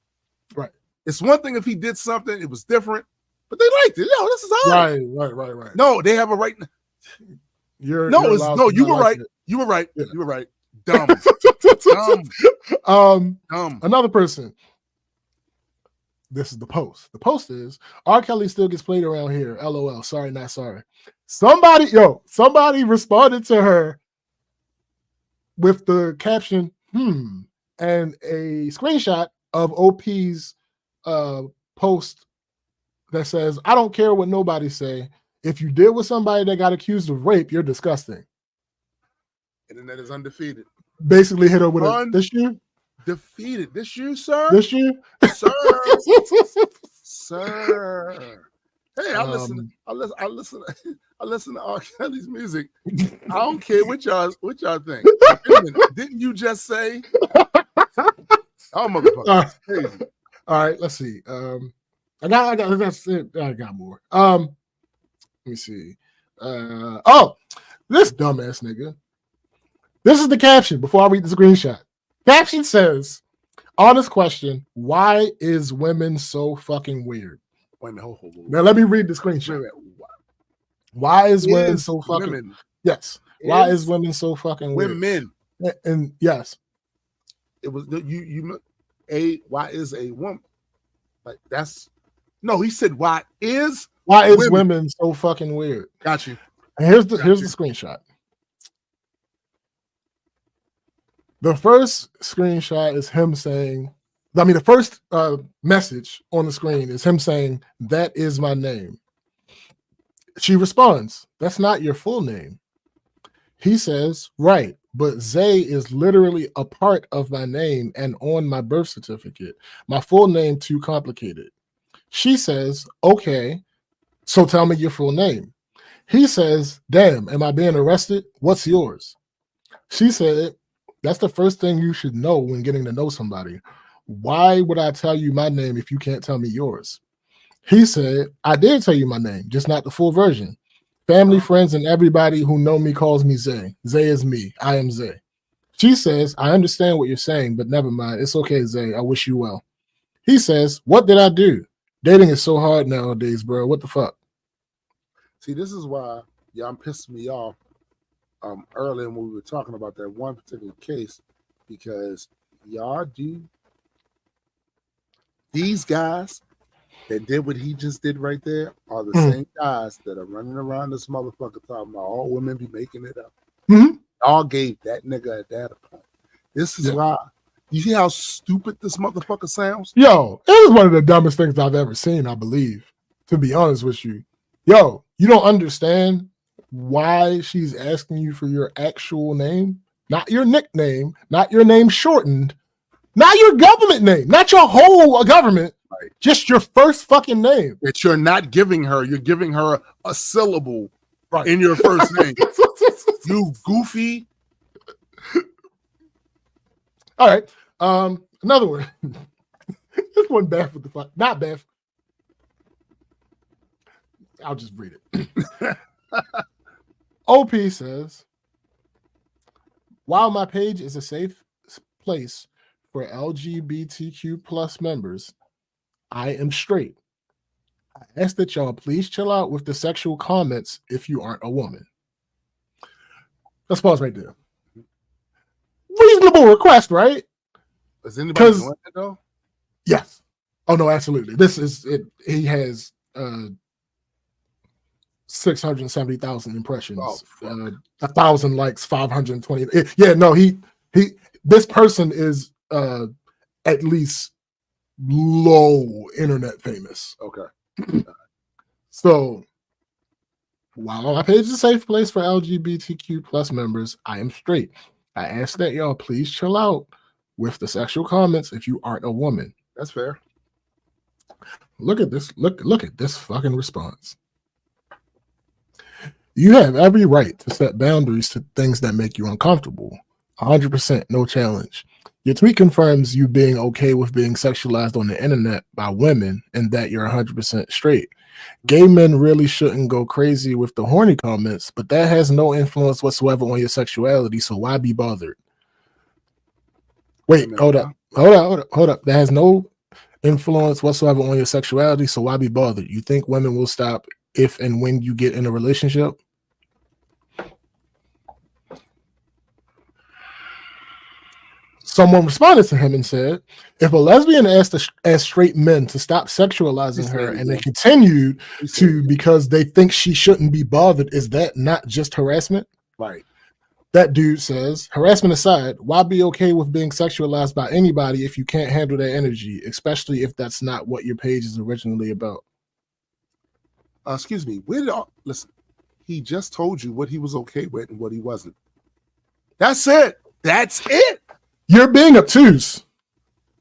S2: Right.
S1: It's one thing if he did something, it was different, but they liked it. Yo, this is hard.
S2: Right.
S1: No, they have a right. You were right. You were right. Dumb. Dumb.
S2: Another person. This is the post. The post is R. Kelly still gets played around here. LOL. Sorry, not sorry. Somebody responded to her with the caption, and a screenshot of OP's post that says, I don't care what nobody say. If you deal with somebody that got accused of rape, you're disgusting.
S1: Internet is undefeated.
S2: Basically hit her with this year.
S1: Defeated. This you, sir?
S2: This year?
S1: Sir. Sir. Hey, I listen to R. Kelly's music. I don't care what y'all think. Didn't you just say? Oh, motherfucker. Crazy.
S2: All right, let's see. I got more. Let me see. This dumbass nigga. This is the caption before I read the screenshot. Caption says, honest question, why is women so fucking weird?
S1: Wait a minute, hold.
S2: Now let me read the screenshot. Why is women so fucking
S1: women?
S2: Yes. Why is women so fucking weird?
S1: Women.
S2: And yes.
S1: It was why is a woman? Like that's no, he said why is
S2: women so fucking weird?
S1: Got you.
S2: And here's the screenshot. The first screenshot is him saying, the first message on the screen is him saying, that is my name. She responds, that's not your full name. He says, right, but Zay is literally a part of my name and on my birth certificate. My full name too complicated. She says, okay, so tell me your full name. He says, damn, am I being arrested? What's yours? She said, that's the first thing you should know when getting to know somebody. Why would I tell you my name if you can't tell me yours? He said, I did tell you my name, just not the full version. Family, friends, and everybody who know me calls me Zay. Zay is me. I am Zay. She says, I understand what you're saying, but never mind. It's okay, Zay. I wish you well. He says, what did I do? Dating is so hard nowadays, bro. What the fuck?
S1: See, this is why y'all pissed me off earlier when we were talking about that one particular case, because y'all do these guys that did what he just did right there are the same guys that are running around this motherfucker talking about all women be making it up. Y'all gave that nigga a data point. This is why. You see how stupid this motherfucker sounds?
S2: Yo, it was one of the dumbest things I've ever seen, I believe, to be honest with you. Yo, you don't understand why she's asking you for your actual name, not your nickname, not your name shortened, not your government name, not your whole government, right? Just your first fucking name.
S1: That you're not giving her, you're giving her a syllable in your first name. You goofy.
S2: All right. Another one. This one Beth with the fuck. Not Beth. I'll just read it. OP says, while my page is a safe place for LGBTQ plus members, I am straight. I ask that y'all please chill out with the sexual comments if you aren't a woman. Let's pause right there. Reasonable request, right?
S1: Is anybody doing it though?
S2: Yes. Oh no, absolutely. This is it. He has 670,000 impressions, 1,000 likes, 520. Yeah, no, he. This person is at least low internet famous.
S1: Okay.
S2: So while my page is a safe place for LGBTQ plus members, I am straight. I ask that y'all please chill out with the sexual comments if you aren't a woman.
S1: That's fair.
S2: Look at this. Look at this fucking response. You have every right to set boundaries to things that make you uncomfortable. 100%, no challenge. Your tweet confirms you being okay with being sexualized on the internet by women and that you're 100% straight. Gay men really shouldn't go crazy with the horny comments, but that has no influence whatsoever on your sexuality, so why be bothered? Wait, hold up. That has no influence whatsoever on your sexuality, so why be bothered? You think women will stop if and when you get in a relationship? someone responded to him and said, if a lesbian asked straight men to stop sexualizing her and they continued to because they think she shouldn't be bothered, is that not just harassment?
S1: Right.
S2: That dude says, harassment aside, why be okay with being sexualized by anybody if you can't handle their energy, especially if that's not what your page is originally about?
S1: Excuse me. Listen, he just told you what he was okay with and what he wasn't. That's it. That's it.
S2: You're being obtuse.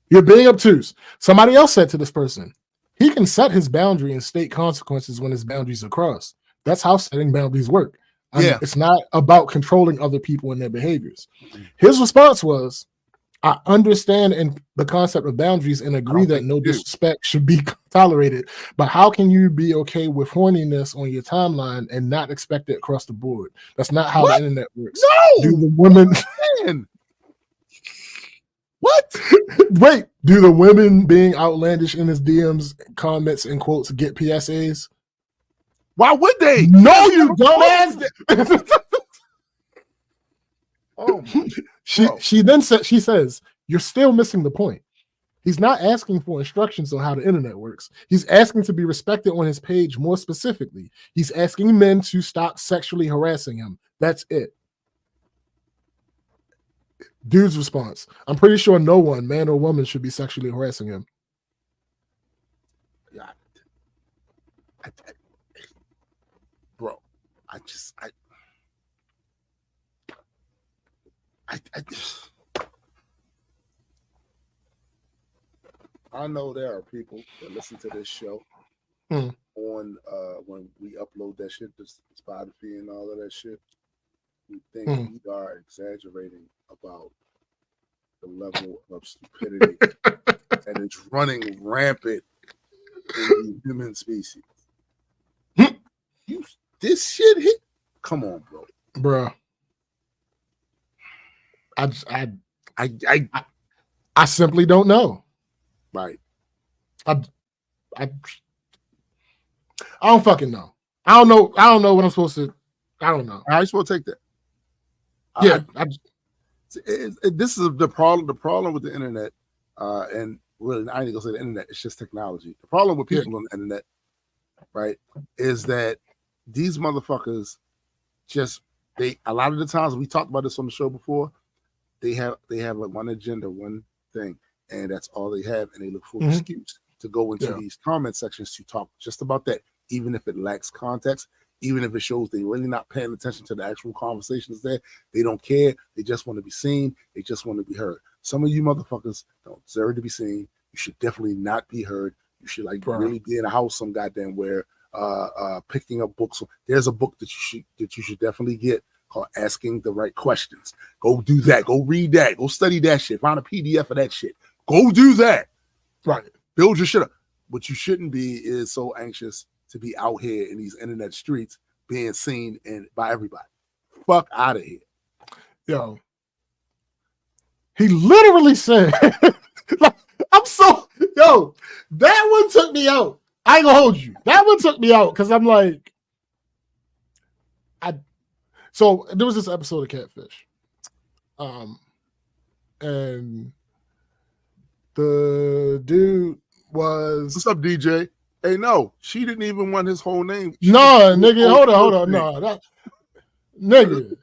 S2: You're being obtuse. Somebody else said to this person, he can set his boundary and state consequences when his boundaries are crossed. That's how setting boundaries work. It's not about controlling other people and their behaviors. His response was, I understand in the concept of boundaries and agree that no disrespect should be tolerated, but how can you be okay with horniness on your timeline and not expect it across the board? That's not how the internet works.
S1: No!
S2: Do the women...
S1: What?
S2: Wait, do the women being outlandish in his DMs, comments, and quotes get PSAs?
S1: Why would they?
S2: No, you dumbass.
S1: Oh,
S2: she says, you're still missing the point. He's not asking for instructions on how the internet works. He's asking to be respected on his page more specifically. He's asking men to stop sexually harassing him. That's it. Dude's response, I'm pretty sure no one, man or woman, should be sexually harassing him.
S1: Yeah. Bro, I know there are people that listen to this show on when we upload that shit to Spotify and all of that shit. We think we are exaggerating about the level of stupidity that is running rampant in the human species. This shit hit. Come on,
S2: bro. I simply don't know.
S1: Right.
S2: I don't fucking know. I don't know what I'm supposed to. I don't know.
S1: How are you supposed to take that?
S2: Yeah,
S1: this is the problem. The problem with the internet, and really, I ain't gonna say the internet. It's just technology. The problem with people on the internet, right, is that these motherfuckers a lot of the times we talked about this on the show before. They have like one agenda, one thing, and that's all they have, and they look for an excuse to go into these comment sections to talk just about that, even if it lacks context. Even if it shows they're really not paying attention to the actual conversations there, they don't care. They just want to be seen. They just want to be heard. Some of you motherfuckers don't deserve to be seen. You should definitely not be heard. You should really be in a house some goddamn where picking up books. There's a book that you should definitely get called Asking the Right Questions. Go do that. Go read that. Go study that shit. Find a PDF of that shit. Go do that.
S2: Right.
S1: Build your shit up. What you shouldn't be is so anxious to be out here in these internet streets being seen by everybody. Fuck out of here.
S2: Yo. He literally said, that one took me out. I ain't gonna hold you. That one took me out because I'm like, so there was this episode of Catfish. And the dude was,
S1: what's up, DJ? Hey, no, she didn't even want his whole name.
S2: No, nigga, hold on. No, nigga,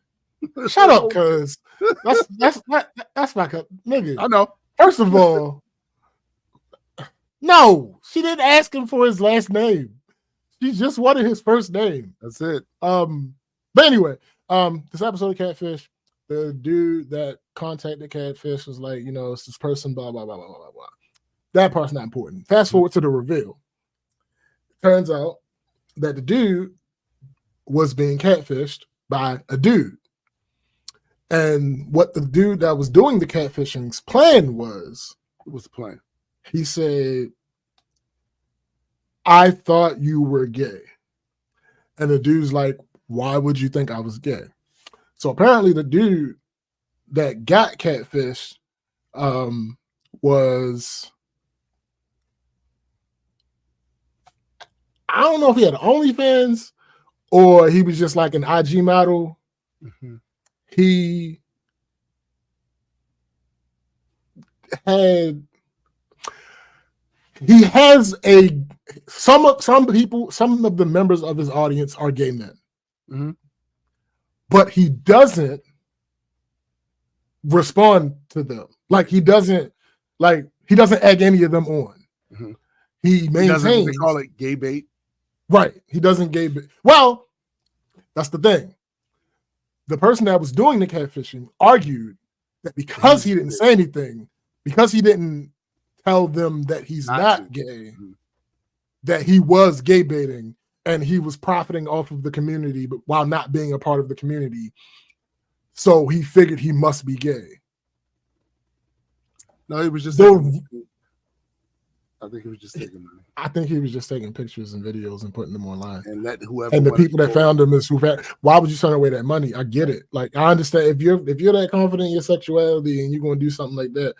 S2: shut up, cuz that's not nigga.
S1: I know.
S2: First of all, no, she didn't ask him for his last name. She just wanted his first name.
S1: That's it.
S2: But anyway, this episode of Catfish, the dude that contacted Catfish was like, it's this person, blah blah blah blah blah blah. That part's not important. Fast forward to the reveal. Turns out that the dude was being catfished by a dude. And what the dude that was doing the catfishing's plan was...
S1: What was the plan?
S2: He said, I thought you were gay. And the dude's like, why would you think I was gay? So apparently the dude that got catfished was... I don't know if he had OnlyFans or he was just like an IG model. Mm-hmm. He has some of the members of his audience are gay men, but he doesn't respond to them. Like he doesn't egg any of them on. He maintains.
S1: They call it gay bait.
S2: Right. He doesn't gay bait. Well, that's the thing. The person that was doing the catfishing argued that because he didn't say anything, because he didn't tell them that he's not gay, that he was gay baiting and he was profiting off of the community, but while not being a part of the community. So he figured he must be gay.
S1: No, he was just. I think he was just taking money.
S2: I think he was just taking pictures and videos and putting them online.
S1: And let whoever.
S2: And the people that found him is why would you turn away that money? I get it. Like I understand if you're that confident in your sexuality and you're going to do something like that,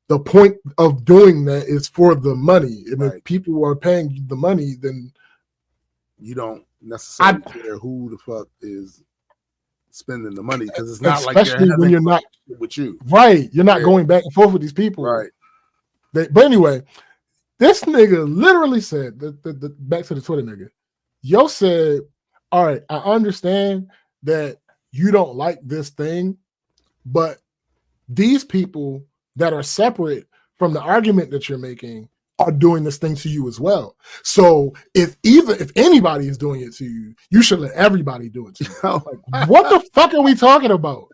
S2: the point of doing that is for the money. And if people are paying you the money, then
S1: you don't necessarily care who the fuck is spending the money because it's not
S2: especially
S1: like
S2: when you're not
S1: with you.
S2: Right. You're not going back and forth with these people.
S1: Right.
S2: But anyway. This nigga literally said, the back to the Twitter nigga, yo said, all right, I understand that you don't like this thing, but these people that are separate from the argument that you're making are doing this thing to you as well. So if anybody is doing it to you, you should let everybody do it to you. Like, what the fuck are we talking about?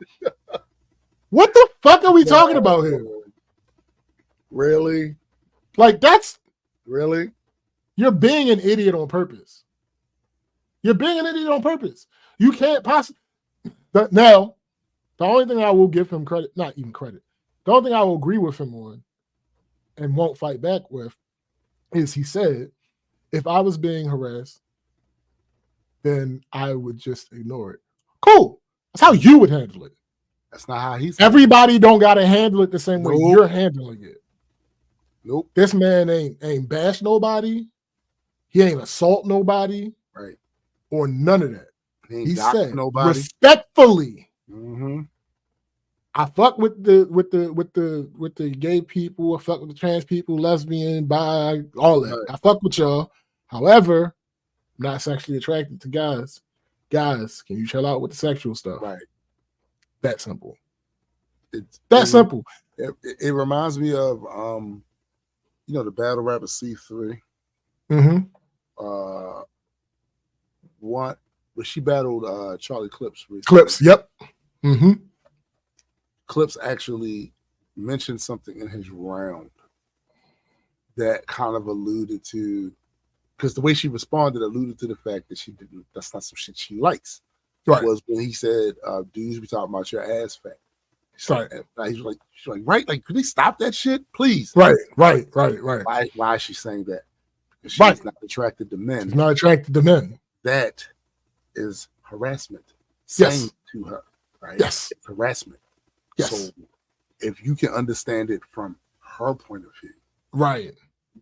S2: What the fuck are we talking about here?
S1: Really?
S2: Like that's
S1: really,
S2: you're being an idiot on purpose. You're being an idiot on purpose. You can't possibly. Now, the only thing I will give him credit, not even credit, the only thing I will agree with him on and won't fight back with is he said, if I was being harassed, then I would just ignore it. Cool. That's how you would handle it.
S1: That's not how he's.
S2: Everybody don't got to handle it the same way you're handling it.
S1: Nope.
S2: This man ain't bash nobody. He ain't assault nobody.
S1: Right.
S2: Or none of that.
S1: He
S2: said
S1: nobody.
S2: Respectfully.
S1: Mm-hmm.
S2: I fuck with the gay people. I fuck with the trans people, lesbian, bi, all that. Right. I fuck with y'all. However, I'm not sexually attracted to guys. Guys, can you chill out with the sexual stuff?
S1: Right.
S2: That simple.
S1: It's
S2: simple.
S1: It reminds me of the battle rapper C3.
S2: Mm-hmm.
S1: What? But she battled Charlie Clips recently.
S2: Clips, yep. Mm-hmm.
S1: Clips actually mentioned something in his round that kind of alluded to, because the way she responded alluded to the fact that that's not some shit she likes.
S2: Right.
S1: Was when he said, dudes be talking about your ass fat.
S2: Right.
S1: He's like, right? Like, could they stop that shit, please?
S2: Right.
S1: Why is she saying that? Because she's not attracted to men.
S2: She's not attracted to men.
S1: That is harassment. Saying to her, right?
S2: Yes.
S1: It's harassment.
S2: Yes.
S1: So if you can understand it from her point of view,
S2: right?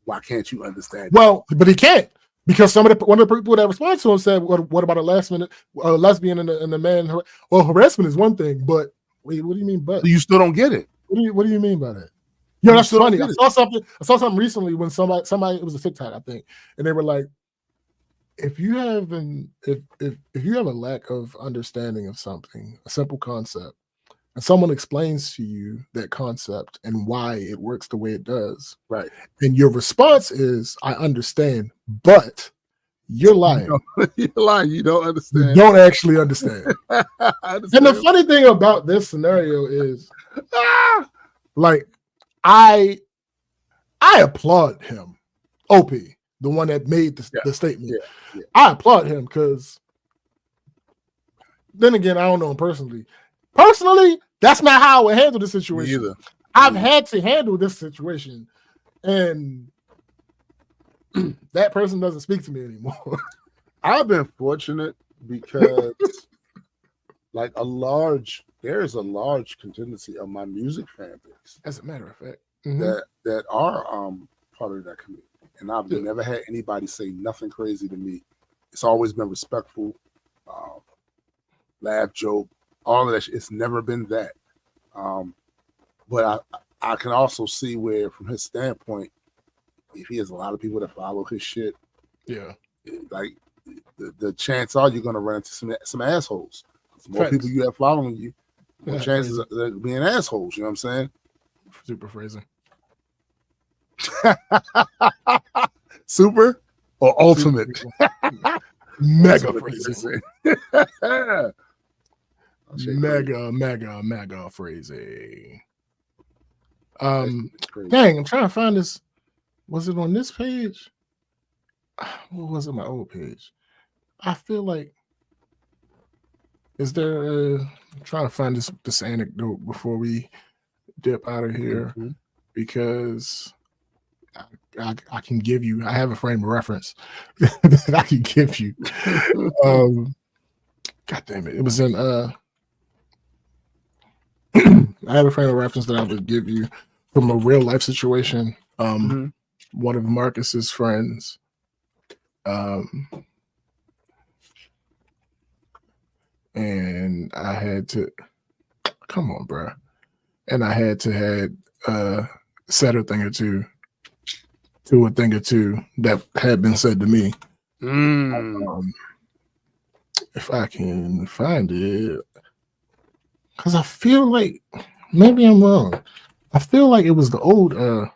S1: Why can't you understand?
S2: Well, but he can't. Because one of the people that responded to him said, "What about a lesbian and a man?" Well, harassment is one thing, but wait, what do you mean? But
S1: you still don't get it.
S2: What do you mean by that? Yo, that's funny. I saw something recently when somebody it was a TikTok, I think, and they were like, if you have if you have a lack of understanding of something, a simple concept, and someone explains to you that concept and why it works the way it does,
S1: right? And
S2: your response is, I understand, but you're lying.
S1: You're lying. You don't understand.
S2: You don't actually understand. And the funny thing about this scenario is, like, I applaud him, OP, the one that made the statement.
S1: Yeah.
S2: I applaud him because, then again, I don't know him personally. Personally, that's not how I would handle this situation.
S1: Me either.
S2: I've had to handle this situation, and that person doesn't speak to me anymore.
S1: I've been fortunate because, like, there's a large contingency of my music fan base,
S2: as a matter of fact,
S1: that are part of that community, and I've never had anybody say nothing crazy to me. It's always been respectful, laugh, joke, all of that shit. It's never been that. But I can also see where, from his standpoint, if he has a lot of people that follow his shit, like the chance are you're gonna run into some assholes. The more people you have following you, more chances of being assholes. You know what I'm saying?
S2: Super phrasing.
S1: Super or ultimate?
S2: Mega phrasing. Mega phrasing. Dang, I'm trying to find this. Was it on this page? What was it? My old page. I feel like. Is there? I'm trying to find this anecdote before we dip out of here, because I can give you. I have a frame of reference that I can give you. God damn it! It was in. I have a frame of reference that I would give you from a real life situation. One of Marcus's friends. And I had to come on, bro. And I had to had said a thing or two to a thing or two that had been said to me. If I can find it, because I feel like maybe I'm wrong. I feel like it was the old.
S1: It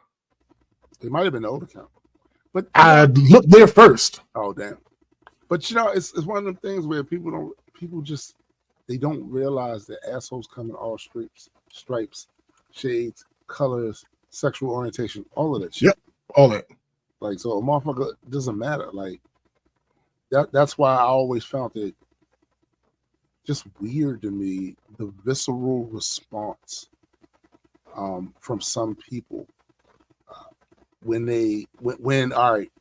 S1: might have been the old account, but
S2: I looked there first.
S1: Oh damn! But you know, it's one of them things where people just they don't realize that assholes come in all stripes, shades, colors, sexual orientation, all of that shit.
S2: Yep, all that.
S1: Like, so a motherfucker doesn't matter. Like that's why I always found it just weird to me, the visceral response from some people when all right,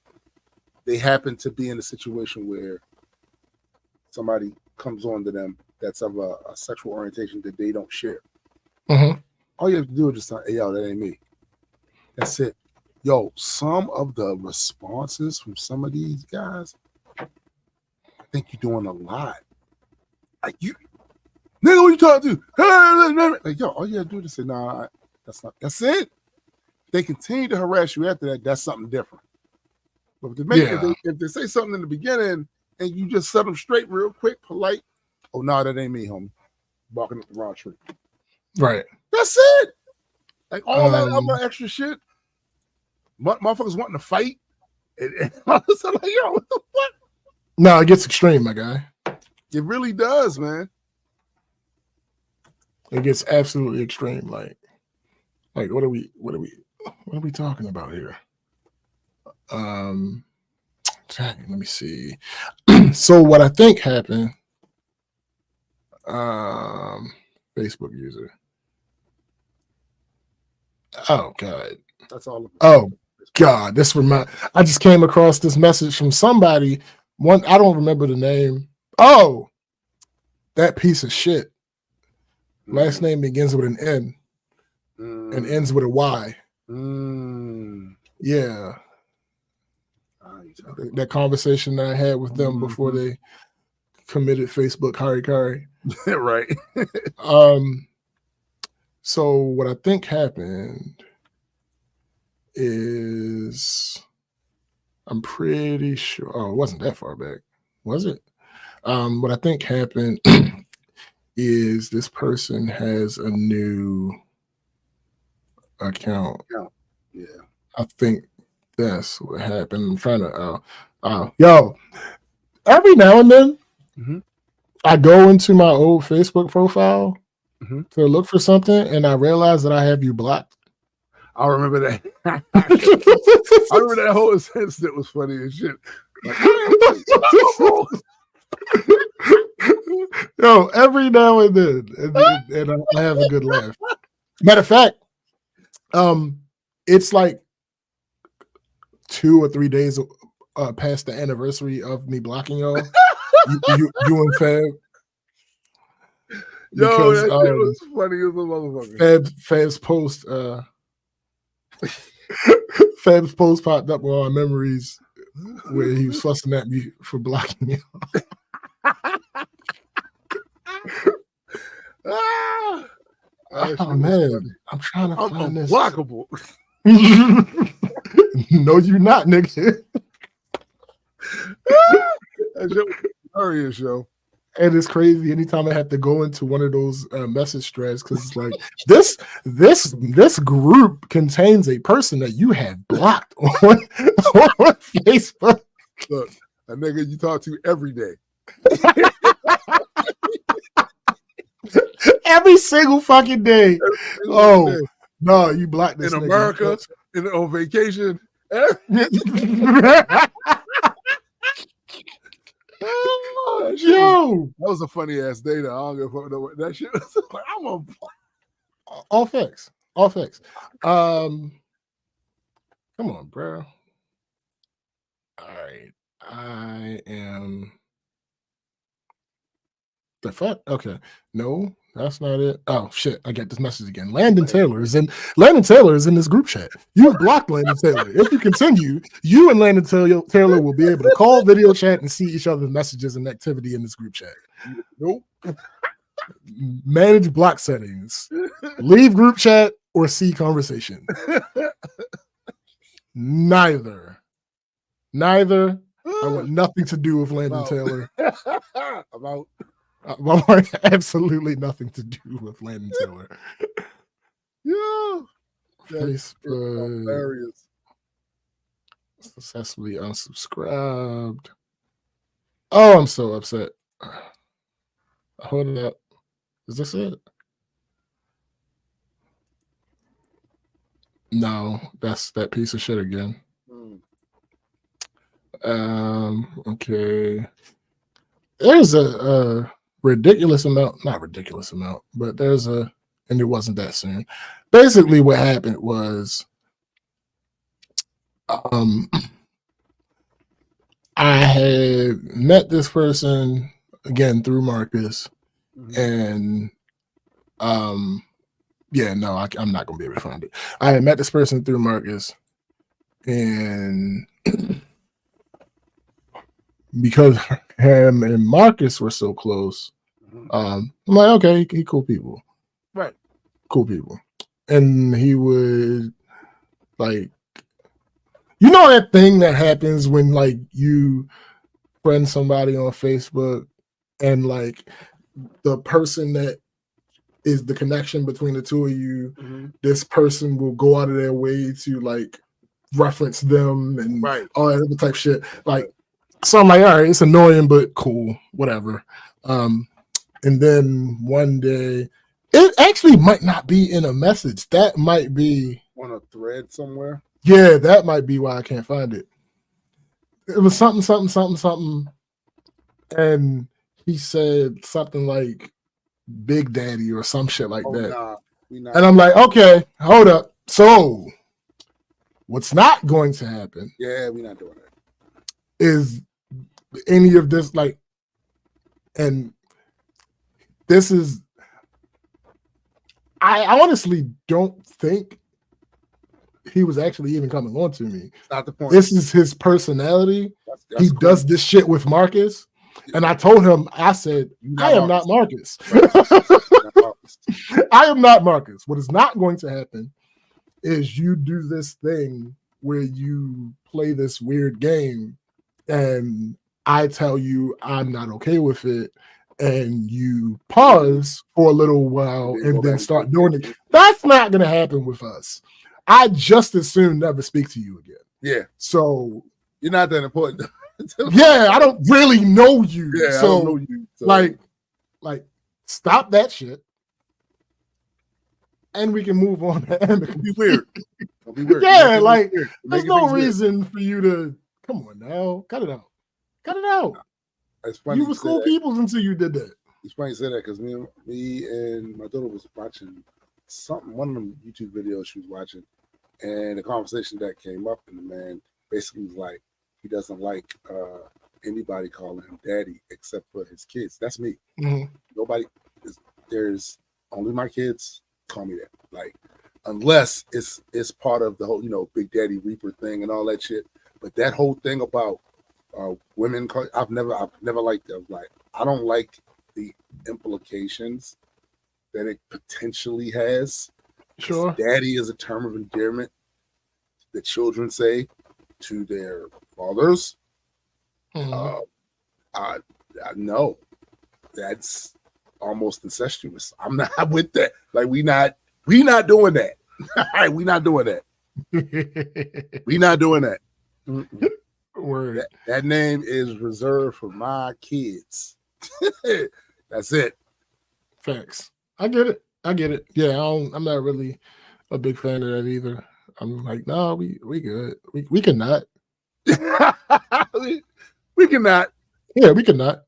S1: they happen to be in a situation where somebody comes on to them that's of a sexual orientation that they don't share. All you have to do is just say, hey, yo, that ain't me. That's it. Yo, some of the responses from some of these guys, I think you're doing a lot. Like, you, nigga, what you talking to? Like, yo, all you gotta do is say, nah, that's it. If they continue to harass you after that, that's something different. But if they say something in the beginning and you just set them straight real quick, polite, oh, no, that ain't me, homie. Barking up the wrong tree.
S2: Right.
S1: That's it. Like, all that other extra shit, motherfuckers wanting to fight. And all of a sudden, like, yo, what the fuck?
S2: No, it gets extreme, my guy.
S1: It really does, man.
S2: It gets absolutely extreme. Like what are we talking about here? Let me see. So what I think happened, Facebook user. Oh God.
S1: That's all.
S2: Oh God. I just came across this message from somebody. I don't remember the name. Oh, that piece of shit. Last name begins with an N and ends with a Y. Yeah. That conversation that I had with them before they committed Facebook Harikari.
S1: Right.
S2: So what I think happened is, I'm pretty sure, it wasn't that far back, was it? What I think happened is this person has a new account.
S1: Yeah.
S2: I think that's what happened. I'm trying to, yo, every now and then, I go into my old Facebook profile to look for something, and I realize that I have you blocked.
S1: I remember that. I remember that whole incident was funny as shit. Like,
S2: yo, every now and then, and I have a good laugh. Matter of fact, it's like 2 or 3 days past the anniversary of me blocking y'all. you and Fab.
S1: Because, yo, that shit was funny as a motherfucker.
S2: Fab's post, Fab's post popped up on our memories where he was fussing at me for blocking you. Oh man, I'm trying to find this.
S1: Unblockable.
S2: No, you're not, nigga.
S1: That's hilarious, yo.
S2: And it's crazy anytime I have to go into one of those message threads because it's like this group contains a person that you have blocked on Facebook.
S1: Look, a nigga you talk to every day.
S2: Every single fucking day. Day. No, you blocked this
S1: in
S2: nigga.
S1: America, on vacation.
S2: Yo,
S1: that was a funny ass day. Though. I don't give a fuck no, that shit was like
S2: all facts. Come on, bro. All right, I am. The fuck? Okay, no, that's not it. Oh shit! I get this message again. Landon Taylor is in this group chat. You've blocked Landon Taylor. If you continue, you and Landon Taylor will be able to call, video chat, and see each other's messages and activity in this group chat.
S1: Nope.
S2: Manage block settings. Leave group chat or see conversation. Neither. I want nothing to do with Landon Taylor.
S1: About.
S2: Absolutely nothing to do with Landon Taylor.
S1: Yeah.
S2: Facebook.
S1: Hilarious.
S2: Successfully unsubscribed. Oh, I'm so upset. Hold it up. Is this it? No, that's that piece of shit again. Okay. There's a ridiculous amount, not ridiculous amount, but there's and it wasn't that soon. Basically, what happened was I had met this person again through Marcus, and I'm not gonna be able to find it. I had met this person through Marcus, and because him and Marcus were so close, I'm like, okay, he cool people,
S1: right?
S2: Cool people, and he would like. You know that thing that happens when like you friend somebody on Facebook and like the person that is the connection between the two of you, this person will go out of their way to like reference them and all that other type of shit. Like, so I'm like, all right, it's annoying, but cool, whatever. And then one day, it actually might not be in a message. That might be
S1: on a thread somewhere.
S2: Yeah, that might be why I can't find it. It was something. And he said something like Big Daddy or some shit like that.
S1: Nah,
S2: and I'm like, okay, hold up. So what's not going to happen?
S1: Yeah, we're not doing that.
S2: Is any of this like, and this is, I honestly don't think he was actually even coming on to me.
S1: Not the point.
S2: This is his personality.
S1: That's
S2: he
S1: cool.
S2: does this shit with Marcus. And I told him, I said, I am not Marcus. I am not Marcus. What is not going to happen is you do this thing where you play this weird game and I tell you I'm not okay with it. And you pause for a little while and then start doing it. That's not going to happen with us. I just as soon never speak to you again.
S1: Yeah.
S2: So
S1: you're not that important.
S2: Yeah, I don't really know you.
S1: Yeah,
S2: so,
S1: I don't know you. So.
S2: Like, stop that shit, and we can move on.
S1: Don't be weird. Don't be weird.
S2: Yeah, like there's no reason for you to come on now. Cut it out. Cut it out.
S1: It's funny
S2: you were cool peoples until you did that.
S1: It's funny you say that because me and my daughter was watching one of them YouTube videos she was watching, and the conversation that came up, and the man basically was like, he doesn't like anybody calling him daddy except for his kids. That's me. Nobody. There's only my kids call me that. Like, unless it's part of the whole, Big Daddy Reaper thing and all that shit. But that whole thing about women, I've never liked that. Like, I don't like the implications that it potentially has.
S2: Sure.
S1: Daddy is a term of endearment that children say to their fathers.
S2: Mhm.
S1: I know that's almost incestuous. I'm not with that. Like we not doing that. All right, we not doing that. We not doing that. Mm-mm.
S2: Word.
S1: That name is reserved for my kids. That's it.
S2: Facts. I get it. Yeah, I'm not really a big fan of that either. I'm like, no, we good. We cannot.
S1: We cannot.
S2: Yeah, we cannot.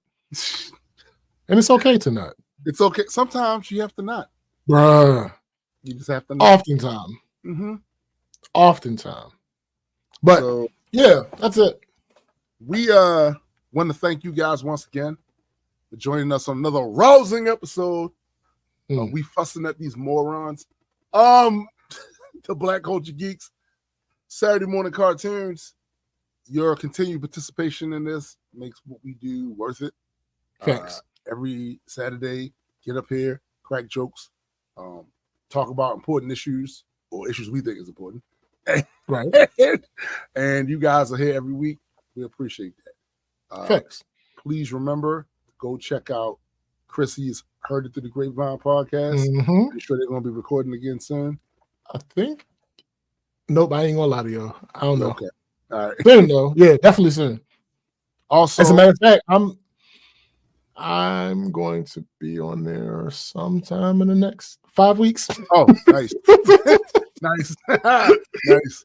S2: And it's okay to not.
S1: It's okay. Sometimes you have to not.
S2: Bruh.
S1: You just have to not.
S2: Oftentimes.
S1: Mm-hmm.
S2: Oftentimes. But
S1: so,
S2: yeah, that's it.
S1: We want to thank you guys once again for joining us on another rousing episode of We Fussing at These Morons. The Black Culture Geeks, Saturday morning cartoons. Your continued participation in this makes what we do worth it.
S2: Thanks.
S1: Every Saturday, get up here, crack jokes, talk about important issues or issues we think is important.
S2: Right.
S1: And you guys are here every week. We appreciate that.
S2: Thanks.
S1: Please remember, go check out Chrissy's Heard It Through the Grapevine podcast.
S2: Mm-hmm.
S1: Pretty sure they're going to be recording again soon.
S2: I think. Nope, I ain't gonna lie to y'all. I don't know.
S1: Okay. All right.
S2: Soon though. Yeah, definitely soon.
S1: Also,
S2: as a matter of fact, I'm going to be on there sometime in the next 5 weeks.
S1: Oh, nice. Nice. Nice.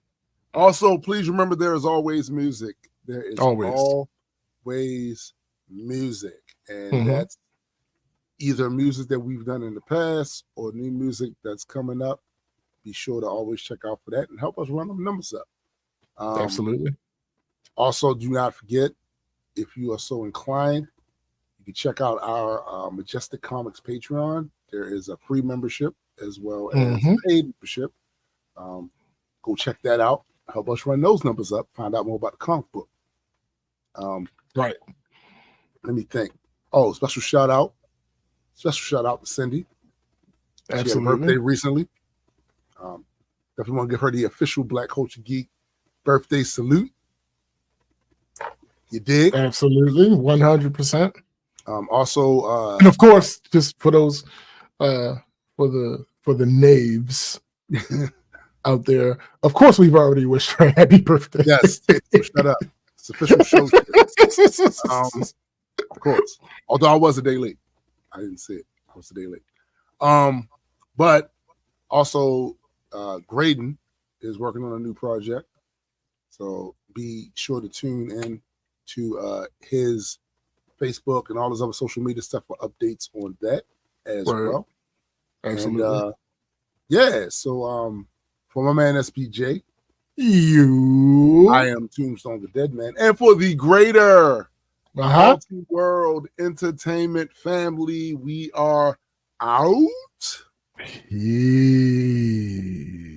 S1: Also, please remember there is always music. There is always music. And that's either music that we've done in the past or new music that's coming up. Be sure to always check out for that and help us run them numbers up.
S2: Absolutely.
S1: Also, do not forget, if you are so inclined, you can check out our Majestic Comics Patreon. There is a free membership as well as paid membership. Go check that out. Help us run those numbers up. Find out more about the comic book.
S2: Right.
S1: Let me think. Oh, special shout out to Cindy.
S2: Absolutely.
S1: She had a birthday recently. Definitely want to give her the official Black Culture Geek birthday salute. You dig?
S2: Absolutely, 100%.
S1: Also,
S2: and of course, just for those for the knaves out there, of course, we've already wished her a happy birthday.
S1: Yes, so shut up. It's official show. Of course. Although I was a day late. I didn't see it. I was a day late. But also Graydon is working on a new project. So be sure to tune in to his Facebook and all his other social media stuff for updates on that as well.
S2: Absolutely.
S1: And so for my man SPJ,
S2: I
S1: am Tombstone the Dead Man. And for the greater multi-world entertainment family, we are out.
S2: Peace.